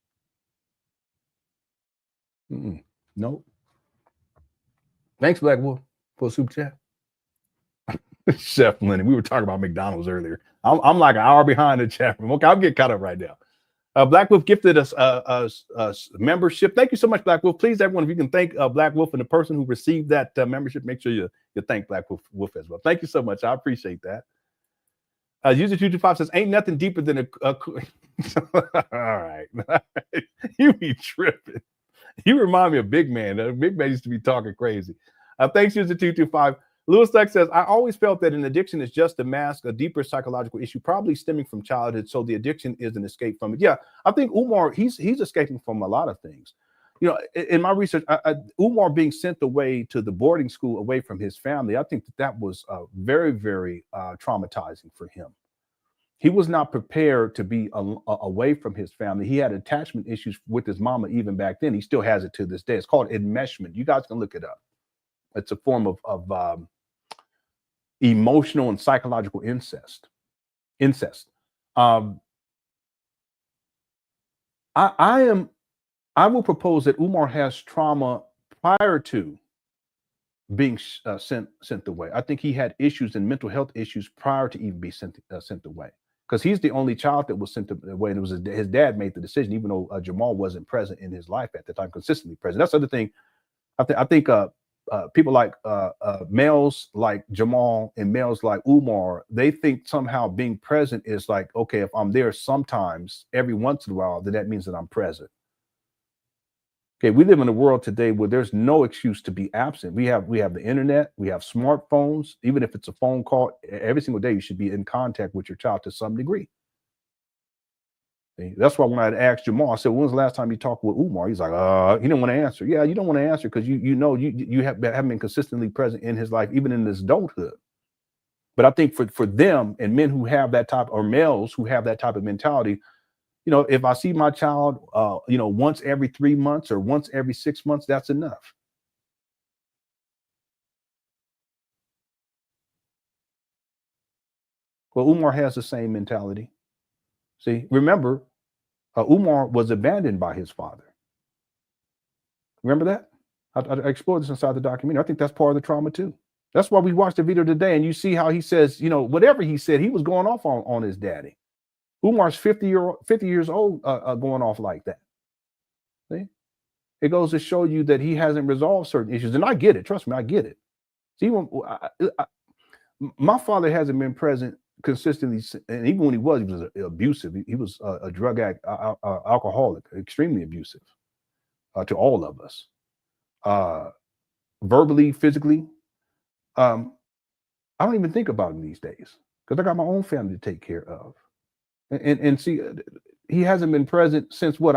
Nope. Thanks, Black Wolf, for a super chat. Chef Lennon, we were talking about McDonald's earlier. I'm like an hour behind the chat room. Okay, I'll get caught up right now. Black Wolf gifted us a membership. Thank you so much, Black Wolf. Please, everyone, if you can thank Black Wolf and the person who received that membership, make sure you thank Black Wolf as well. Thank you so much. I appreciate that. User 225 says, ain't nothing deeper than a all right. You be tripping. You remind me of Big Man. Big Man used to be talking crazy. Thanks, User 225. Lewis Duck says, I always felt that an addiction is just a mask, a deeper psychological issue, probably stemming from childhood. So the addiction is an escape from it. Yeah, I think Umar, he's escaping from a lot of things. In my research, Umar being sent away to the boarding school away from his family, I think that was very, very traumatizing for him. He was not prepared to be away from his family. He had attachment issues with his mama even back then. He still has it to this day. It's called enmeshment. You guys can look it up. It's a form of emotional and psychological incest. I will propose that Umar has trauma prior to being sent away. I think he had issues and mental health issues prior to even being sent away, because he's the only child that was sent away, and it was his dad made the decision, even though Jamal wasn't present in his life at the time, consistently present. That's the other thing. I think people like males like Jamal and males like Umar, they think somehow being present is like, okay, if I'm there sometimes, every once in a while, then that means that I'm present. Okay, we live in a world today where there's no excuse to be absent. We have the internet, we have smartphones. Even if it's a phone call, every single day you should be in contact with your child to some degree. See? That's why when I asked Jamal, I said, "When was the last time you talked with Umar?" He's like, he didn't want to answer. Yeah, you don't want to answer because you haven't been consistently present in his life, even in his adulthood. But I think for them and men who have that type, or males who have that type of mentality, if I see my child, once every 3 months or once every 6 months, that's enough. Well, Umar has the same mentality. See, remember, Umar was abandoned by his father. Remember that? I explored this inside the documentary. I think that's part of the trauma too. That's why we watched the video today, and you see how he says, whatever he said, he was going off on his daddy. Umar's 50 years old, going off like that. See, it goes to show you that he hasn't resolved certain issues, and I get it. Trust me, I get it. See, my father hasn't been present consistently, and even when he was abusive. He was a drug addict, alcoholic, extremely abusive to all of us, verbally, physically. I don't even think about him these days because I got my own family to take care of. And see, he hasn't been present since what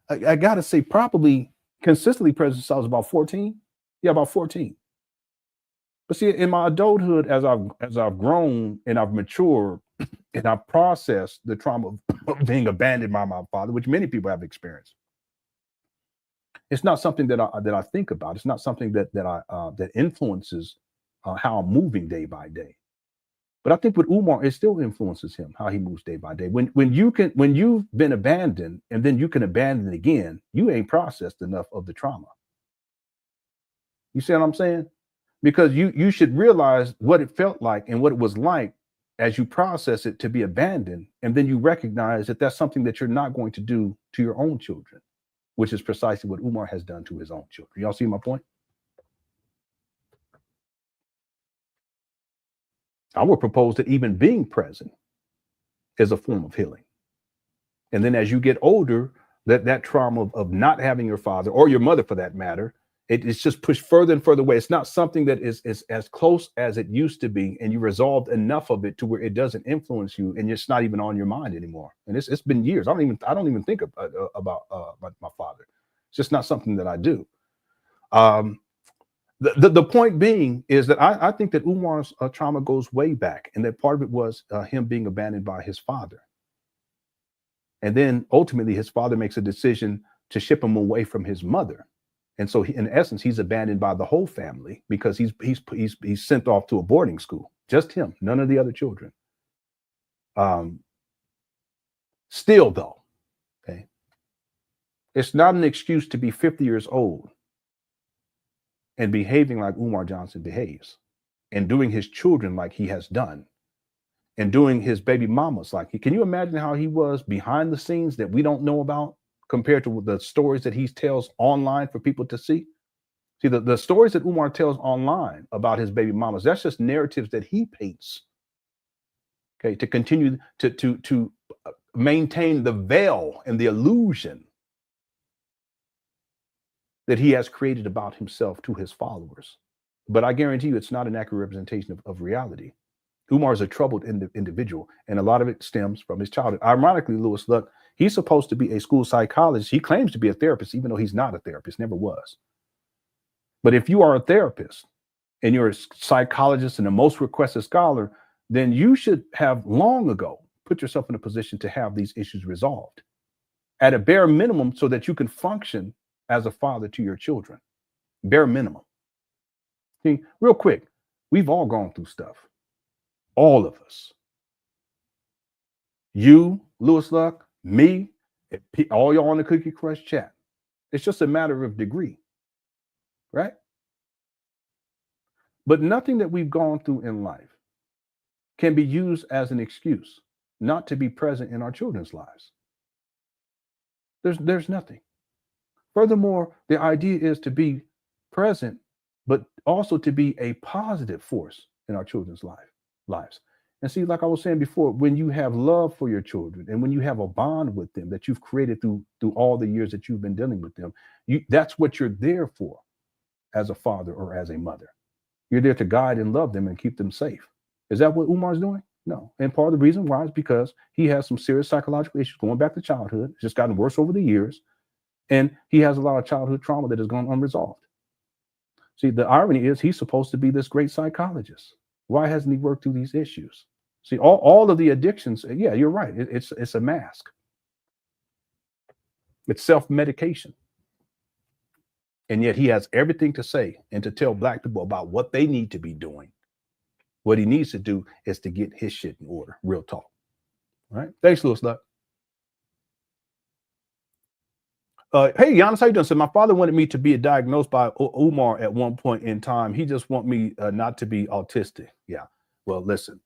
I gotta say, probably consistently present since I was about 14. Yeah, about 14. But see, in my adulthood, as I've grown and I've matured and I've processed the trauma of being abandoned by my father, which many people have experienced, it's not something that I think about. It's not something that influences how I'm moving day by day. But I think with Umar, it still influences him, how he moves day by day. When you've been abandoned and then you can abandon again, you ain't processed enough of the trauma. You see what I'm saying? Because you should realize what it felt like and what it was like as you process it to be abandoned, and then you recognize that that's something that you're not going to do to your own children, which is precisely what Umar has done to his own children. Y'all see my point? I would propose that even being present is a form of healing. And then as you get older, that trauma of not having your father or your mother, for that matter, it's just pushed further and further away. It's not something that is as close as it used to be, and you resolved enough of it to where it doesn't influence you, and it's not even on your mind anymore. And it's been years. I don't even think about my father. It's just not something that I do. The point being is that I think that Umar's trauma goes way back, and that part of it was him being abandoned by his father. And then ultimately his father makes a decision to ship him away from his mother. And so in essence, he's abandoned by the whole family because he's sent off to a boarding school. Just him, none of the other children. Still though, okay, it's not an excuse to be 50 years old and behaving like Umar Johnson behaves, and doing his children like he has done, and doing his baby mamas like he. Can you imagine how he was behind the scenes that we don't know about compared to the stories that he tells online for people to see? See, the stories that Umar tells online about his baby mamas, that's just narratives that he paints, okay, to continue to maintain the veil and the illusion that he has created about himself to his followers. But I guarantee you it's not an accurate representation of reality. Umar is a troubled individual, and a lot of it stems from his childhood. Ironically, Lewis, look, he's supposed to be a school psychologist. He claims to be a therapist, even though he's not a therapist, never was. But if you are a therapist and you're a psychologist and a most requested scholar, then you should have long ago put yourself in a position to have these issues resolved at a bare minimum so that you can function as a father to your children. Bare minimum. See, real quick, we've all gone through stuff. All of us. You, Lewis Luck, me, all y'all on the Cookie Crush chat. It's just a matter of degree, right? But nothing that we've gone through in life can be used as an excuse not to be present in our children's lives. There's nothing. Furthermore, the idea is to be present also to be a positive force in our children's lives. And see, like I was saying before, when you have love for your children and when you have a bond with them that you've created through all the years that you've been dealing with them, that's what you're there for as a father or as a mother. You're there to guide and love them and keep them safe. Is that what Umar's doing? No. And part of the reason why is because he has some serious psychological issues going back to childhood. It's just gotten worse over the years. And he has a lot of childhood trauma that has gone unresolved. See, the irony is he's supposed to be this great psychologist. Why hasn't he worked through these issues? See, all of the addictions, yeah, you're right. It's a mask. It's self-medication. And yet he has everything to say and to tell Black people about what they need to be doing. What he needs to do is to get his shit in order. Real talk. All right. Thanks, Louis Luck. Hey, Giannis, how you doing? So my father wanted me to be diagnosed by Umar at one point in time. He just want me not to be autistic. Yeah. Well, listen,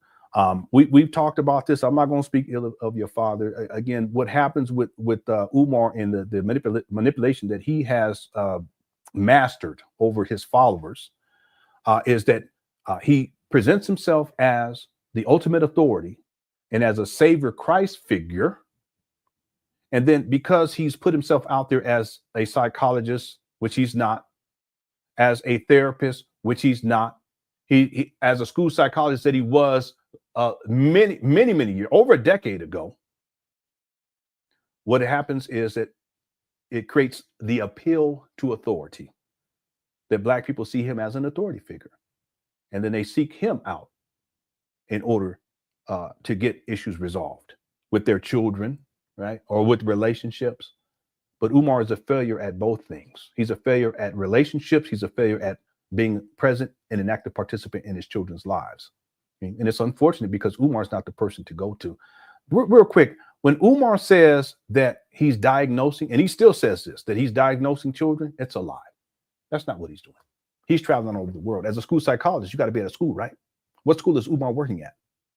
we've talked about this. I'm not going to speak ill of your father. Again, what happens with Umar and the manipulation that he has mastered over his followers is that he presents himself as the ultimate authority and as a savior Christ figure. And then because he's put himself out there as a psychologist, which he's not, as a therapist, which he's not, he as a school psychologist that he was many years, over a decade ago, what happens is that it creates the appeal to authority, that Black people see him as an authority figure. And then they seek him out in order to get issues resolved with their children, right? Or with relationships. But Umar is a failure at both things. He's a failure at relationships. He's a failure at being present and an active participant in his children's lives. And it's unfortunate because Umar is not the person to go to. Real quick, when Umar says that he's diagnosing, and he still says this, that he's diagnosing children, it's a lie. That's not what he's doing. He's traveling all over the world. As a school psychologist, you got to be at a school, right? What school is Umar working at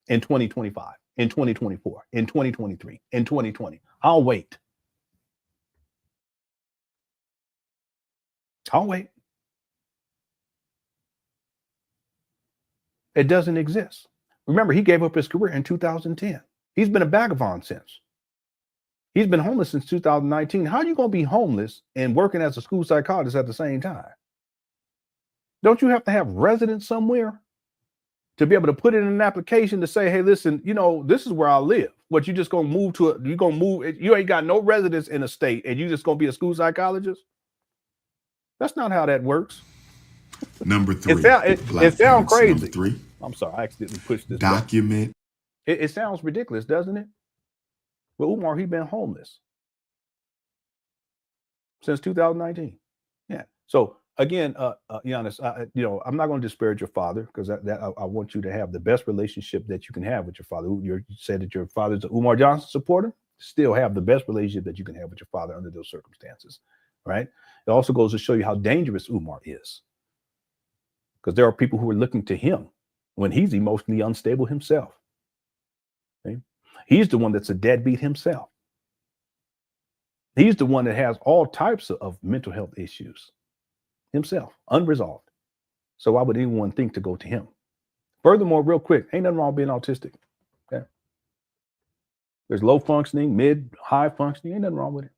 in 2025, in 2024, in 2023, in 2020? I'll wait. I'll wait. It doesn't exist. Remember, he gave up his career in 2010. He's been a vagabond since. He's been homeless since 2019. How are you going to be homeless and working as a school psychologist at the same time? Don't you have to have residence somewhere to be able to put it in an application to say, hey, listen, you know, this is where I live. What, you just going to move to you're going to move, you ain't got no residence in a state and you just going to be a school psychologist? That's not how that works. Number three. It sounds crazy. Number three. I'm sorry, I accidentally pushed this. Document. It sounds ridiculous, doesn't it? But Umar, he's been homeless since 2019. Yeah. So again, Giannis, I'm not going to disparage your father because I want you to have the best relationship that you can have with your father. You said that your father's an Umar Johnson supporter. Still have the best relationship that you can have with your father under those circumstances, right? It also goes to show you how dangerous Umar is, because there are people who are looking to him when he's emotionally unstable himself. Okay? He's the one that's a deadbeat himself. He's the one that has all types of mental health issues himself, unresolved. So why would anyone think to go to him? Furthermore, real quick, ain't nothing wrong with being autistic. Okay? There's low functioning, mid, high functioning, ain't nothing wrong with it.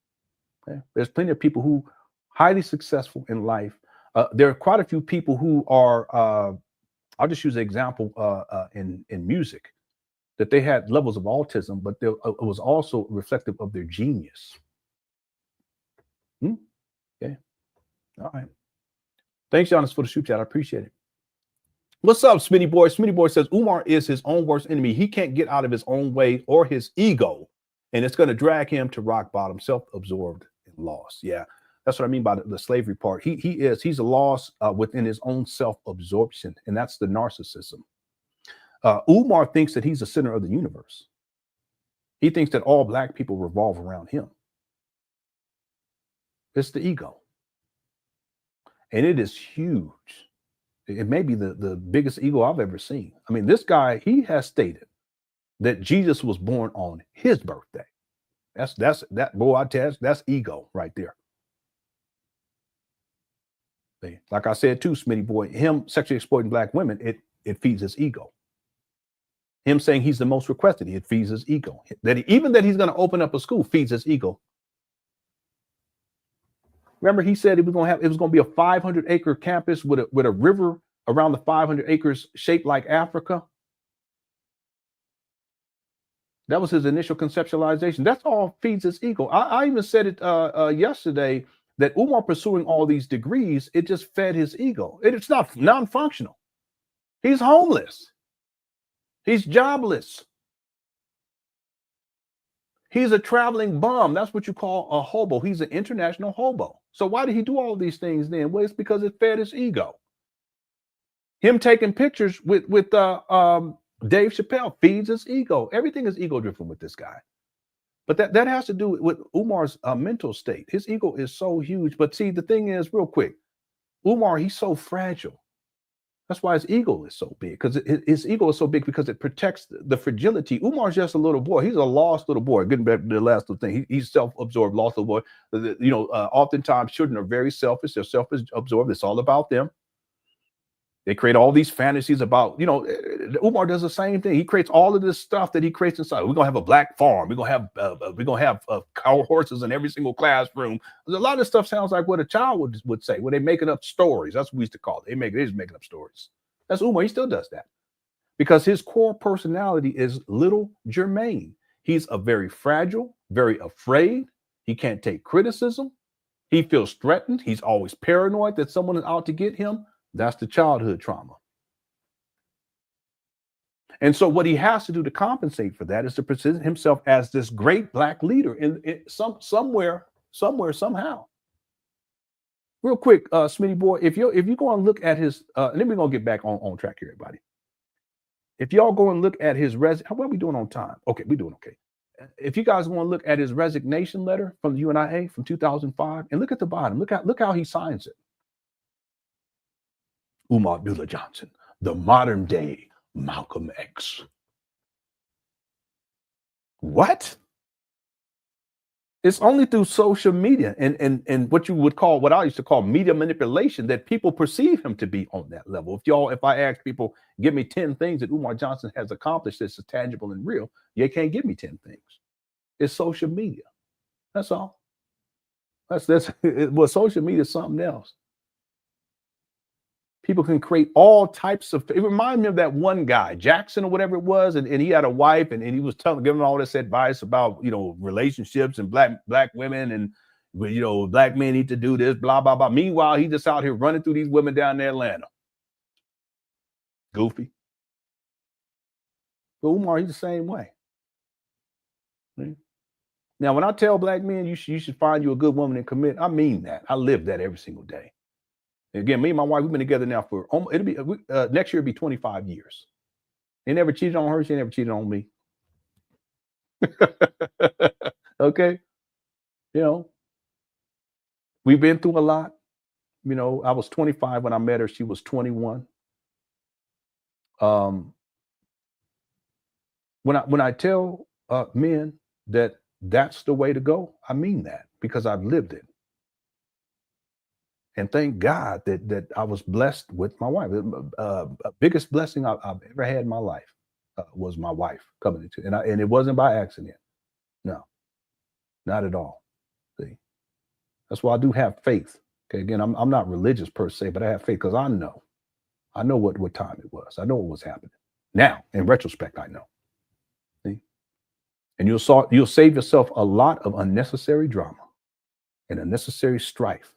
Okay? There's plenty of people who highly successful in life. There are quite a few people who are, I'll just use an example in music, that they had levels of autism, but it was also reflective of their genius. Okay. All right. Thanks, Giannis, for the shoot chat. I appreciate it. What's up, Smitty Boy? Smitty Boy says Umar is his own worst enemy. He can't get out of his own way or his ego, and it's going to drag him to rock bottom, self-absorbed and lost. Yeah. That's what I mean by the slavery part. He's a loss within his own self-absorption, and that's the narcissism. Umar thinks that he's the center of the universe. He thinks that all Black people revolve around him. It's the ego. And it is huge. It may be the biggest ego I've ever seen. I mean, this guy, he has stated that Jesus was born on his birthday. That's ego right there. See, like I said too, Smitty boy, him sexually exploiting black women, it feeds his ego. Him saying he's the most requested, it feeds his ego. Even that he's going to open up a school feeds his ego. Remember, he said it was going to be a 500-acre campus with a river around the 500 acres shaped like Africa. That was his initial conceptualization. That's all feeds his ego. I even said it yesterday that Umar pursuing all these degrees, it just fed his ego. It's not non-functional. He's homeless. He's jobless. He's a traveling bum. That's what you call a hobo. He's an international hobo. So why did he do all these things then? Well, it's because it fed his ego. Him taking pictures with Dave Chappelle feeds his ego. Everything is ego-driven with this guy. But that has to do with Umar's mental state. His ego is so huge. But see, the thing is, real quick, Umar, he's so fragile. That's why his ego is so big, because his ego is so big because it protects the fragility. Umar's just a little boy. He's a lost little boy. Getting back to the last little thing, he's self-absorbed, lost little boy. Oftentimes children are very selfish. They're self-absorbed. It's all about them. They create all these fantasies about, Umar does the same thing. He creates all of this stuff that he creates inside. We're gonna have a black farm. We're gonna have cow horses in every single classroom. A lot of stuff sounds like what a child would say when they're making up stories. That's what we used to call it. They're just making up stories. That's Umar. He still does that because his core personality is little Jermaine. He's a very fragile, very afraid. He can't take criticism. He feels threatened. He's always paranoid that someone is out to get him. That's the childhood trauma. And so what he has to do to compensate for that is to present himself as this great black leader in somewhere, somehow. Real quick, Smitty boy, if you go and look at his, and then we're going to get back on track here, everybody. If y'all go and look at his how are we doing on time? Okay, we're doing okay. If you guys want to look at his resignation letter from the UNIA from 2005, and look at the bottom, look how he signs it. Umar Abdullah Johnson, the modern day Malcolm X. What? It's only through social media and what I used to call media manipulation that people perceive him to be on that level. If I ask people, give me 10 things that Umar Johnson has accomplished that's tangible and real, you can't give me 10 things. It's social media. That's all. Social media is something else. People can create all types of. It reminded me of that one guy, Jackson or whatever it was, and he had a wife, and he was giving all this advice about relationships and black women, and black men need to do this, blah blah blah. Meanwhile, he just out here running through these women down in Atlanta. Goofy. But Umar, he's the same way. Right? Now, when I tell black men you should find you a good woman and commit, I mean that. I live that every single day. Again, me and my wife, we've been together now for next year it'll be 25 years. He never cheated on her. She never cheated on me. Okay. We've been through a lot. I was 25 when I met her. She was 21. When I tell men that that's the way to go, I mean that because I've lived it. And thank God that I was blessed with my wife. Biggest blessing I've ever had in my life was my wife coming into, and it wasn't by accident. No, not at all. See, that's why I do have faith. Okay, again, I'm not religious per se, but I have faith because I know what time it was. I know what was happening. Now, in retrospect, I know. See, and you'll save yourself a lot of unnecessary drama and unnecessary strife.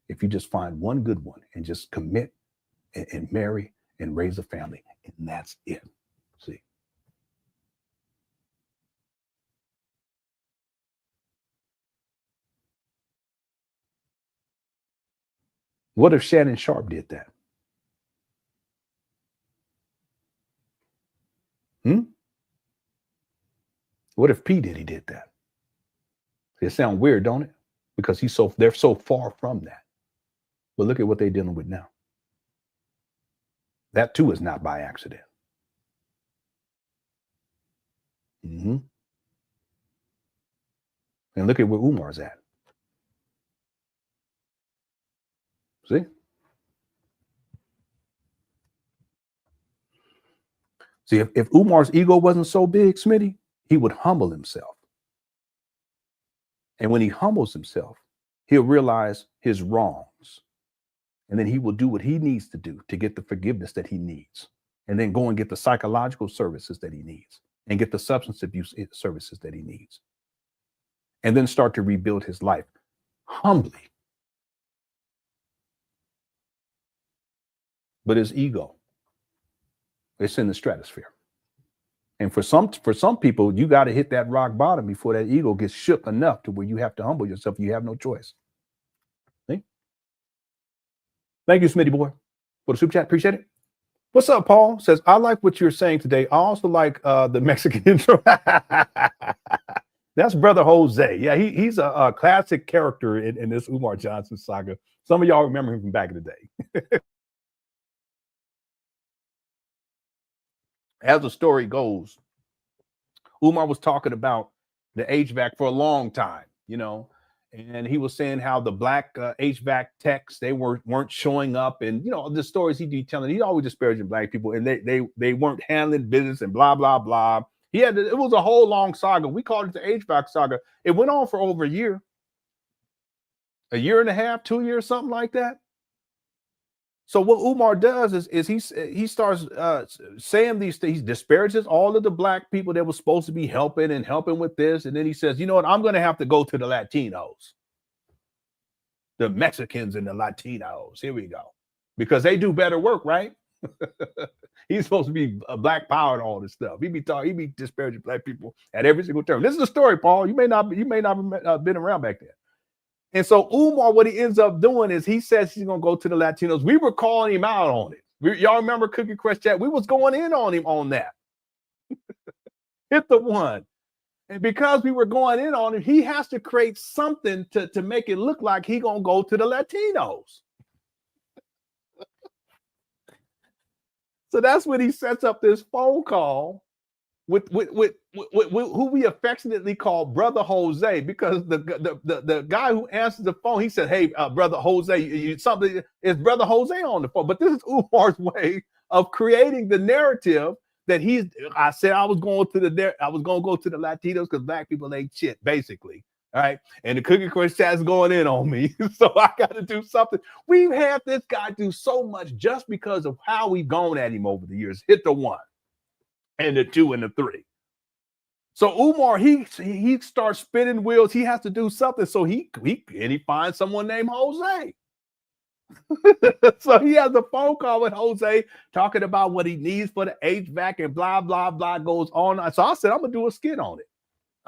If you just find one good one and just commit and marry and raise a family, and that's it. See. What if Shannon Sharp did that? What if P. Diddy did that? It sounds weird, don't it? Because they're so far from that. But look at what they're dealing with now. That too is not by accident. And look at where Umar's at. See? See, if Umar's ego wasn't so big, Smitty, he would humble himself. And when he humbles himself, he'll realize his wrongs. And then he will do what he needs to do to get the forgiveness that he needs. And then go and get the psychological services that he needs. And get the substance abuse services that he needs. And then start to rebuild his life humbly. But his ego, it's in the stratosphere. And for some people, you got to hit that rock bottom before that ego gets shook enough to where you have to humble yourself. You have no choice. See? Thank you, Smitty boy, for the super chat. Appreciate it. What's up, Paul? Says, I like what you're saying today. I also like the Mexican intro. That's Brother Jose. Yeah, he's a classic character in this Umar Johnson saga. Some of y'all remember him from back in the day. As the story goes, Umar was talking about the HVAC for a long time, you know, and he was saying how the black HVAC techs, they weren't showing up, and you know the stories he'd be telling. He always disparaging black people, and they weren't handling business and blah blah blah. It was a whole long saga. We called it the HVAC saga. It went on for over a year and a half, 2 years, something like that. So what Umar does is he starts saying these things. He disparages all of the black people that were supposed to be helping with this. And then he says, you know what, I'm going to have to go to the Latinos, the Mexicans and the Latinos. Here we go. Because they do better work, right? He's supposed to be a black power and all this stuff. He be disparaging black people at every single turn. This is the story, Paul. You may not have been around back then. And so Umar, what he ends up doing is he says he's going to go to the Latinos. We were calling him out on it. Y'all remember Cookie Crush Chat? We was going in on him on that. Hit the one. And because we were going in on him, he has to create something to make it look like he's going to go to the Latinos. So that's when he sets up this phone call with who we affectionately call Brother Jose, because the guy who answers the phone, he said, "Hey, Brother Jose, something is Brother Jose on the phone." But this is Umar's way of creating the narrative that I said I was going to go to the Latinos because black people ain't shit, basically. All right, and the Cookie Crush Chat's going in on me, so I got to do something. We've had this guy do so much just because of how we've gone at him over the years. Hit the 1. And the 2 and the 3. So Umar, he starts spinning wheels. He has to do something. So he finds someone named Jose. So he has a phone call with Jose talking about what he needs for the HVAC and blah, blah, blah goes on. So I said, I'm going to do a skit on it.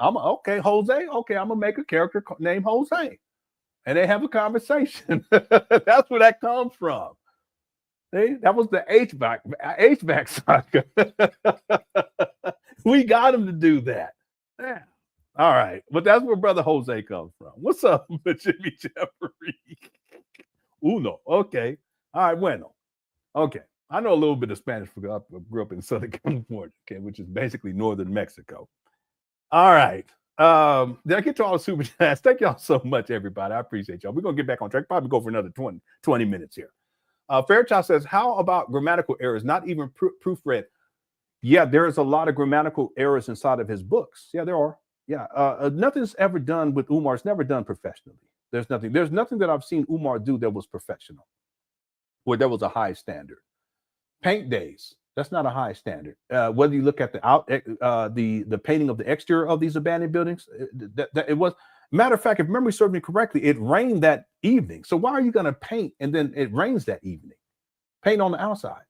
Okay, Jose. Okay, I'm going to make a character named Jose. And they have a conversation. That's where that comes from. That was the HVAC saga. We got him to do that. Yeah. All right. But that's where Brother Jose comes from. What's up, Jimmy Jeffrey? Uno. Okay. All right. Bueno. Okay. I know a little bit of Spanish. I grew up in Southern California, okay, which is basically northern Mexico. All right. Did I get to all the super chats? Thank y'all so much, everybody. I appreciate y'all. We're going to get back on track. Probably go for another 20 minutes here. Fairchild says, how about grammatical errors? Not even proofread. Yeah, there's a lot of grammatical errors inside of his books. Yeah, there are. Yeah, nothing's ever done with Umar. It's never done professionally. There's nothing that I've seen Umar do that was professional, where there was a high standard. Paint days, that's not a high standard. Whether you look at the painting of the exterior of these abandoned buildings, it was. Matter of fact, if memory serves me correctly, it rained that evening. So why are you going to paint and then it rains that evening? Paint on the outside.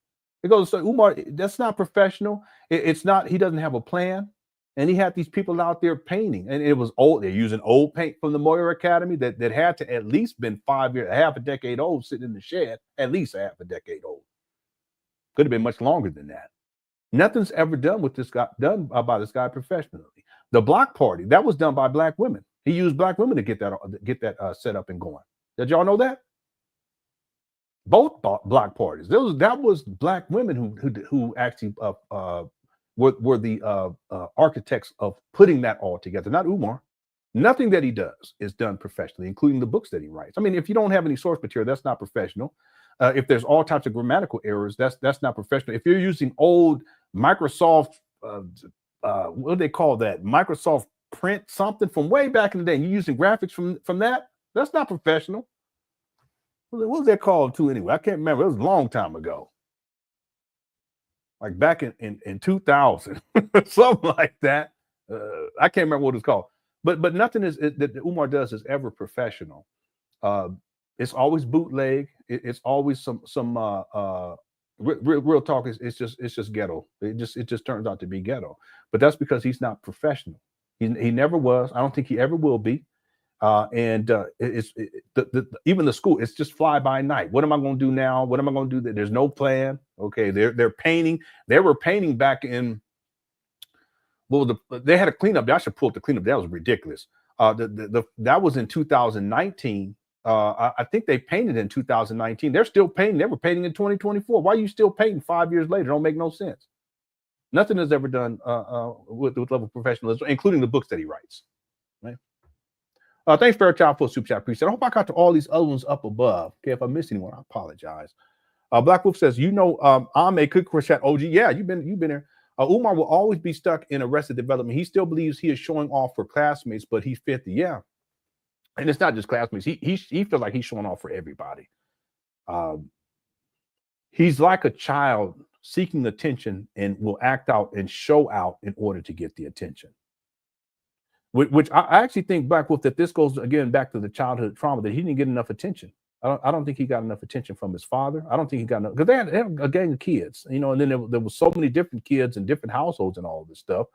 It goes, so Umar, that's not professional. It's not, he doesn't have a plan. And he had these people out there painting, and it was old. They're using old paint from the Moyer Academy that had to at least been 5 years, half a decade old, sitting in the shed, at least a half a decade old. Could have been much longer than that. Nothing's ever done with this guy, done by this guy professionally. The block party, that was done by black women. He used black women to get that set up and going. Did y'all know that? Both block parties. That was black women who actually were the architects of putting that all together. Not Umar. Nothing that he does is done professionally, including the books that he writes. I mean, if you don't have any source material, that's not professional. If there's all types of grammatical errors, that's not professional. If you're using old Microsoft, what do they call that? Microsoft Print something from way back in the day, and you're using graphics from that, that's not professional. What was that called too anyway? I can't remember. It was a long time ago. Like back in 2000, something like that. I can't remember what it's called. But nothing that Umar does is ever professional. It's always bootleg. It's always some real talk. It's just ghetto. It just turns out to be ghetto. But that's because he's not professional. He never was. I don't think he ever will be. Even the school, it's just fly by night. What am I going to do now? What am I going to do? There's no plan. Okay, they're painting. They were painting back in. Well, they had a cleanup. I should pull up the cleanup. That was ridiculous. That was in 2019. I think they painted in 2019. They're still painting. They were painting in 2024. Why are you still painting 5 years later? Don't make no sense. Nothing is ever done with level of professionalism, including the books that he writes. Right? Thanks, Fairchild, for super chat. Appreciate it. I hope I got to all these other ones up above. Okay, if I missed anyone, I apologize. Black Wolf says, I'm a good chat OG. Yeah, you've been there. Umar will always be stuck in Arrested Development. He still believes he is showing off for classmates, but he's 50. Yeah, and it's not just classmates. He feels like he's showing off for everybody. He's like a child seeking attention and will act out and show out in order to get the attention. Which I actually think, Black Wolf, that this goes again back to the childhood trauma, that he didn't get enough attention. I don't think he got enough attention from his father. I don't think he got enough, because they had a gang of kids, and then there was so many different kids in different households and all of this stuff.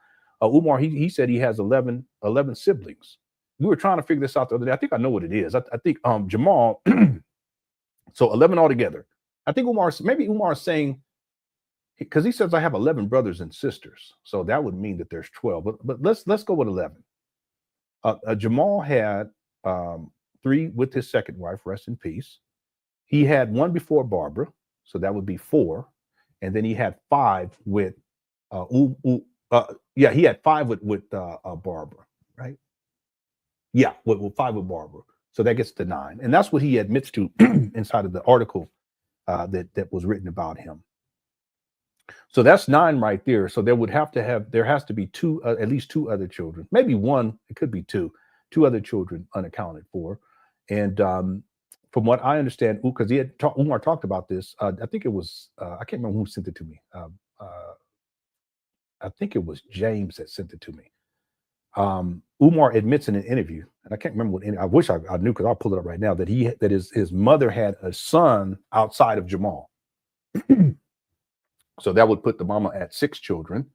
Umar, he said he has 11 siblings. We were trying to figure this out the other day. I think I know what it is. I think Jamal, so 11 altogether. I think Umar is saying, because he says I have 11 brothers and sisters, so that would mean that there's 12. But let's go with 11. Jamal had 3 with his second wife, rest in peace. He had 1 before Barbara, so that would be 4, and then he had 5 with he had 5 with Barbara, right? Yeah, with 5 with Barbara, so that gets to 9, and that's what he admits to inside of the article that was written about him. So that's 9 right there. So there has to be 2, at least 2 other children, maybe 1. It could be 2 other children unaccounted for. And from what I understand, because Umar talked about this, I think it was I can't remember who sent it to me. I think it was James that sent it to me. Umar admits in an interview, and I can't remember what. I wish I knew, because I'll pull it up right now, that his mother had a son outside of Jamal. So that would put the mama at 6 children.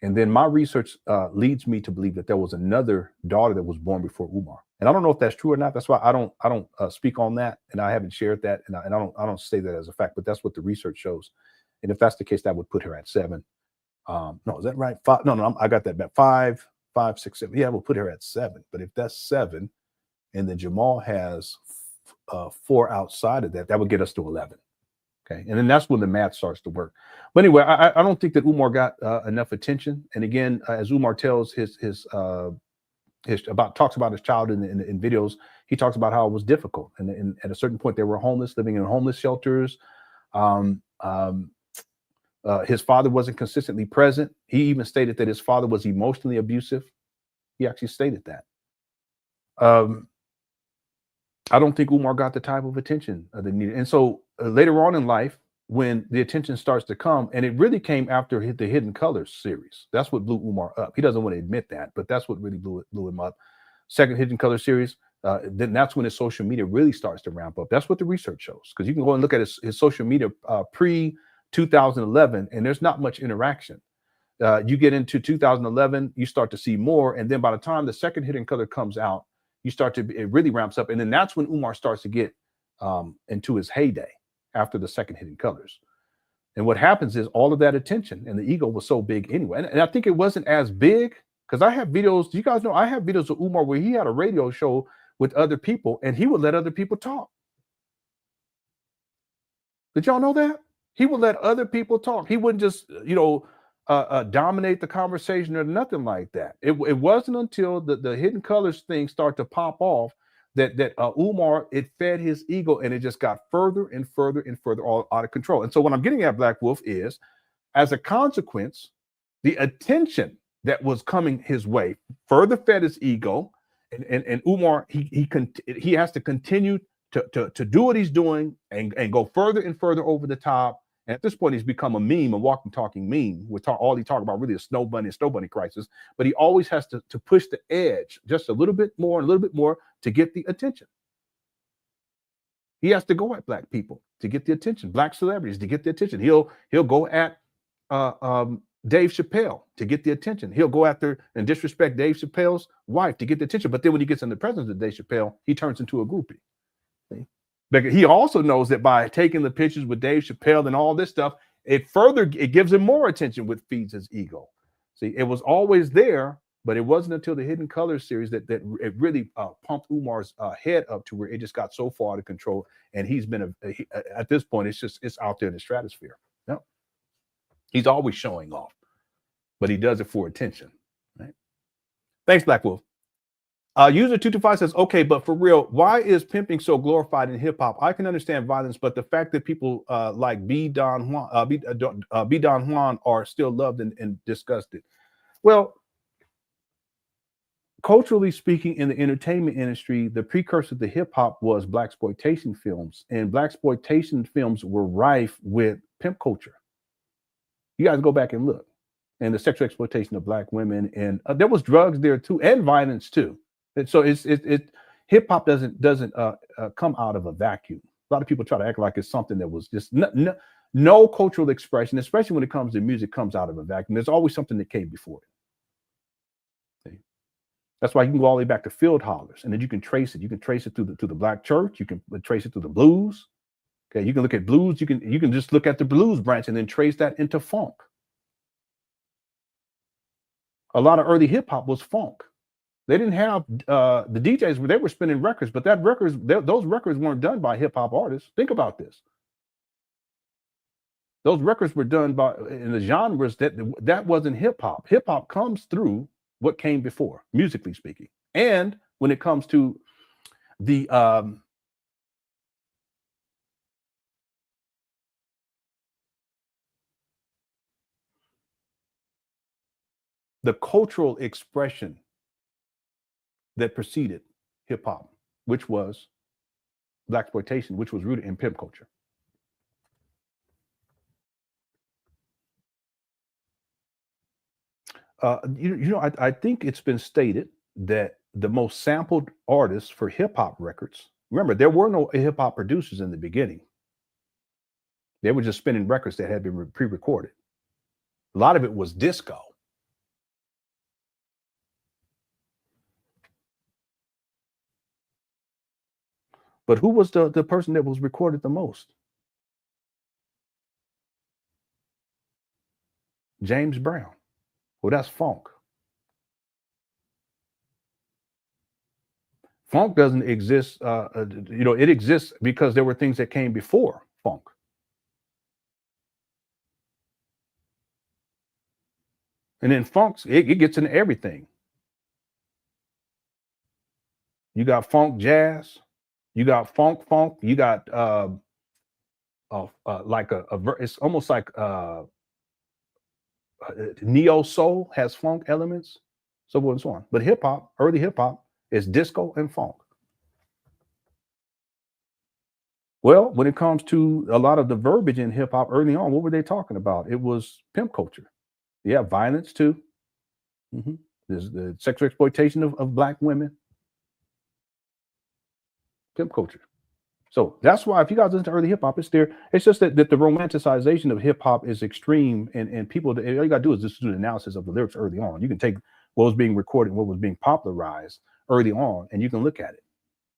And then my research leads me to believe that there was another daughter that was born before Umar. And I don't know if that's true or not. That's why I don't speak on that, and I haven't shared that, and I don't say that as a fact. But that's what the research shows. And if that's the case, that would put her at 7. No, is that right? 5? No, I got that back. 5, 6, 7. Yeah, we'll put her at 7. But if that's 7, and then Jamal has 4 outside of that, that would get us to 11. Okay, and then that's when the math starts to work. But anyway, I don't think that Umar got enough attention. And again, as Umar tells talks about his childhood in videos, he talks about how it was difficult. And at a certain point, they were homeless, living in homeless shelters. His father wasn't consistently present. He even stated that his father was emotionally abusive. He actually stated that. I don't think Umar got the type of attention that he needed. And so later on in life, when the attention starts to come, and it really came after the Hidden Colors series. That's what blew Umar up. He doesn't want to admit that, but that's what really blew him up. Second Hidden Colors series, then that's when his social media really starts to ramp up. That's what the research shows, because you can go and look at his social media pre-2011, and there's not much interaction. You get into 2011, you start to see more, and then by the time the second Hidden Color comes out, it really ramps up, and then that's when Umar starts to get into his heyday after the second Hidden Colors. And what happens is all of that attention, and the ego was so big anyway. And I think it wasn't as big, because I have videos, you guys know, I have videos of Umar where he had a radio show with other people, and he would let other people talk. Did y'all know that? He would let other people talk. He wouldn't just, dominate the conversation or nothing like that. It wasn't until the Hidden Colors thing started to pop off that Umar, it fed his ego, and it just got further and further and further all out of control. And so what I'm getting at, Black Wolf, is as a consequence, the attention that was coming his way further fed his ego, and Umar, he has to continue to do what he's doing and go further and further over the top. And at this point, he's become a meme, a walking, talking meme. All he talk about really is snow bunny crisis. But he always has to push the edge just a little bit more, to get the attention. He has to go at black people to get the attention, black celebrities to get the attention. He'll go at Dave Chappelle to get the attention. He'll go after and disrespect Dave Chappelle's wife to get the attention. But then when he gets in the presence of Dave Chappelle, he turns into a groupie. See? But he also knows that by taking the pictures with Dave Chappelle and all this stuff, it gives him more attention, which feeds his ego. See, it was always there, but it wasn't until the Hidden Colors series that it really pumped Umar's head up to where it just got so far out of control. And he's been at this point, it's out there in the stratosphere. Yep. He's always showing off, but he does it for attention. Right? Thanks, Black Wolf. User 225 says, okay, but for real, why is pimping so glorified in hip hop? I can understand violence, but the fact that people like B. Don Juan are still loved and disgusted. Well, culturally speaking, in the entertainment industry, the precursor to hip hop was blaxploitation films, and blaxploitation films were rife with pimp culture. You guys go back and look, and the sexual exploitation of black women, and there was drugs there too, and violence too. And so hip hop doesn't come out of a vacuum. A lot of people try to act like it's something that was just no cultural expression, especially when it comes to music, comes out of a vacuum. There's always something that came before it. See? That's why you can go all the way back to field hollers, and then you can trace it. You can trace it through the black church. You can trace it through the blues. Okay, you can look at blues. You can just look at the blues branch and then trace that into funk. A lot of early hip hop was funk. They didn't have the DJs, they were spinning records, but those records weren't done by hip hop artists. Think about this. Those records were done in the genres that wasn't hip hop. Hip hop comes through what came before, musically speaking. And when it comes to the cultural expression that preceded hip hop, which was blaxploitation, which was rooted in pimp culture. I think it's been stated that the most sampled artists for hip hop records, remember, there were no hip hop producers in the beginning. They were just spinning records that had been pre-recorded. A lot of it was disco. But who was the person that was recorded the most? James Brown. Well, that's funk. Funk doesn't exist. It exists because there were things that came before funk. And then funk, it gets into everything. You got funk jazz. You got funk. You got it's almost like neo soul has funk elements, so forth and so on. But hip hop, early hip hop, is disco and funk. Well, when it comes to a lot of the verbiage in hip hop early on, what were they talking about? It was pimp culture. Yeah, violence too. There's the sexual exploitation of black women. Pimp culture. So that's why if you guys listen to early hip hop, it's there. It's just that the romanticization of hip hop is extreme, and people, all you gotta do is just do an analysis of the lyrics early on. You can take what was being recorded and what was being popularized early on, and you can look at it,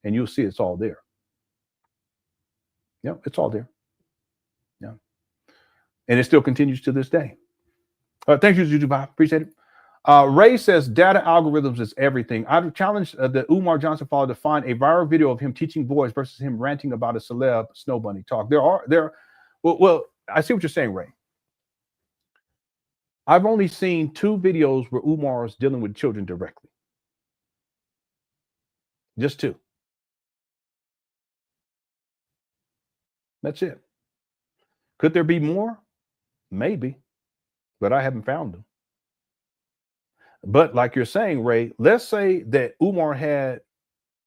and you'll see it's all there. Yeah, it's all there. Yeah, and it still continues to this day. Thank you, YouTube. I appreciate it. Ray says data algorithms is everything. I challenge the Umar Johnson follower to find a viral video of him teaching boys versus him ranting about a celeb snow bunny talk. Well, I see what you're saying, Ray. I've only seen 2 videos where Umar is dealing with children directly. Just 2. That's it. Could there be more? Maybe, but I haven't found them. But like you're saying, Ray, let's say that Umar had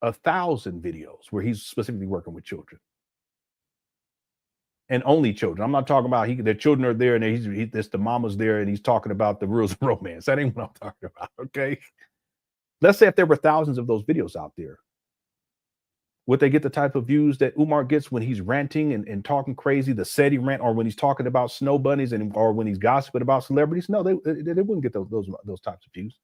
1,000 videos where he's specifically working with children. And only children. I'm not talking about the children are there and it's the mama's there and he's talking about the rules of romance. That ain't what I'm talking about, okay? Let's say if there were thousands of those videos out there, would they get the type of views that Umar gets when he's ranting and talking crazy, the SETI rant, or when he's talking about snow bunnies or when he's gossiping about celebrities? No, they wouldn't get those types of views.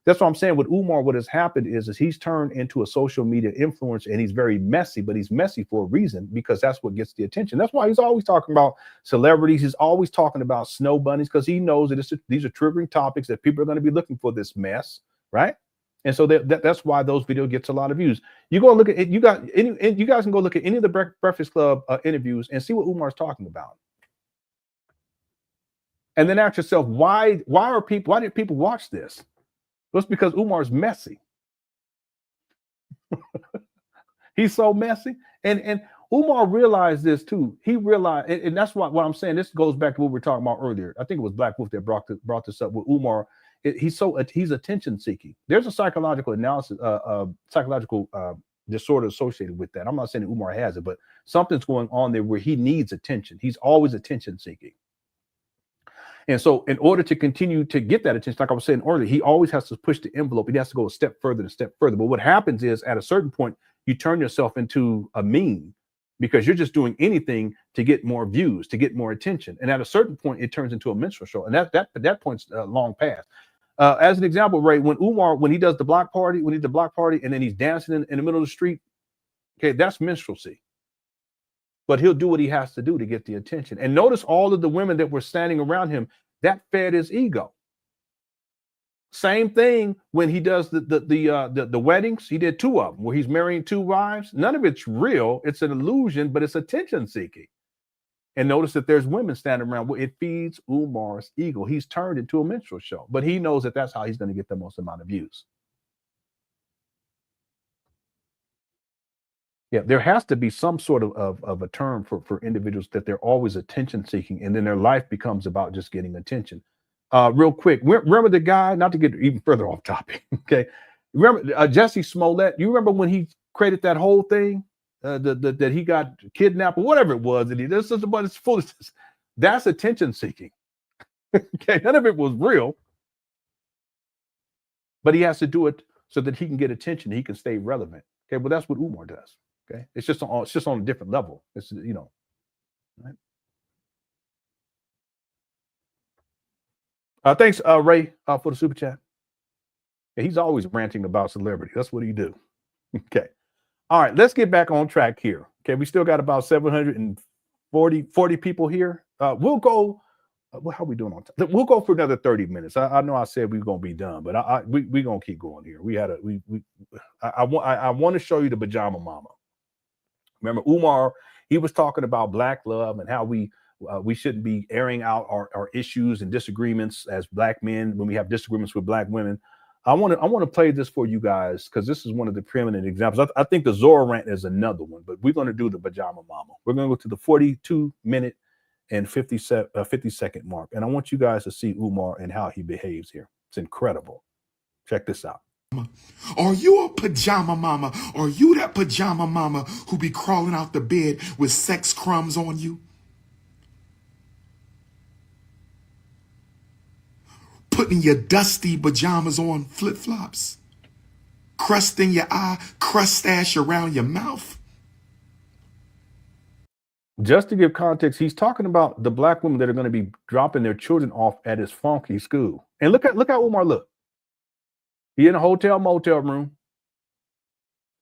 That's what I'm saying. With Umar, what has happened is he's turned into a social media influencer, and he's very messy, but he's messy for a reason, because that's what gets the attention. That's why he's always talking about celebrities. He's always talking about snow bunnies, because he knows that these are triggering topics that people are going to be looking for this mess, right? And so that's why those videos gets a lot of views. You go and look at it. You guys can go look at any of the Breakfast Club interviews and see what Umar's talking about. And then ask yourself, why did people watch this? Well, it's because Umar's messy. He's so messy. And Umar realized this too. He realized, and that's what I'm saying. This goes back to what we were talking about earlier. I think it was Black Wolf that brought this up with Umar. He's attention seeking. There's a psychological analysis, psychological disorder associated with that. I'm not saying that Umar has it, but something's going on there where he needs attention. He's always attention seeking. And so in order to continue to get that attention, like I was saying earlier, he always has to push the envelope. He has to go a step further and a step further. But what happens is at a certain point, you turn yourself into a meme, because you're just doing anything to get more views, to get more attention. And at a certain point, it turns into a minstrel show. And that point's long past. As an example, Ray, when he does the block party, and then he's dancing in the middle of the street, okay, that's minstrelsy. But he'll do what he has to do to get the attention. And notice all of the women that were standing around him, that fed his ego. Same thing when he does the weddings. He did 2 of them where he's marrying 2 wives. None of it's real. It's an illusion, but it's attention seeking. And notice that there's women standing around. Well, it feeds Umar's ego. He's turned into a minstrel show, but he knows that that's how he's going to get the most amount of views. Yeah, there has to be some sort of a term for individuals that they're always attention seeking, and then their life becomes about just getting attention. Real quick, remember the guy, not to get even further off topic, okay? Remember Jesse Smollett? You remember when he created that whole thing, that he got kidnapped or whatever it was, and this is about his foolishness. That's attention seeking. Okay, none of it was real, but he has to do it so that he can get attention. He can stay relevant. Okay, well that's what Umar does. Okay, it's just on a different level. It's right? Thanks, Ray, for the super chat. Yeah, he's always ranting about celebrity. That's what he do. Okay. All right, let's get back on track here. Okay, we still got about 740 people here. We'll go. How are we doing on time? We'll go for another 30 minutes. I know I said we were gonna be done, but we're gonna keep going here. I want to show you the Pajama Mama. Remember, Umar, he was talking about Black love and how we shouldn't be airing out our issues and disagreements as Black men when we have disagreements with Black women. I want to play this for you guys because this is one of the preeminent examples. I think the Zora rant is another one, but we're going to do the Pajama Mama. We're going to go to the 42-minute and 50-second mark, and I want you guys to see Umar and how he behaves here. It's incredible. Check this out. Are you a pajama mama? Are you that pajama mama who be crawling out the bed with sex crumbs on you? Putting your dusty pajamas on flip-flops? Crust in your eye, crust stash around your mouth? Just to give context, he's talking about the Black women that are going to be dropping their children off at his funky school. And look how Umar look. He in a hotel motel room.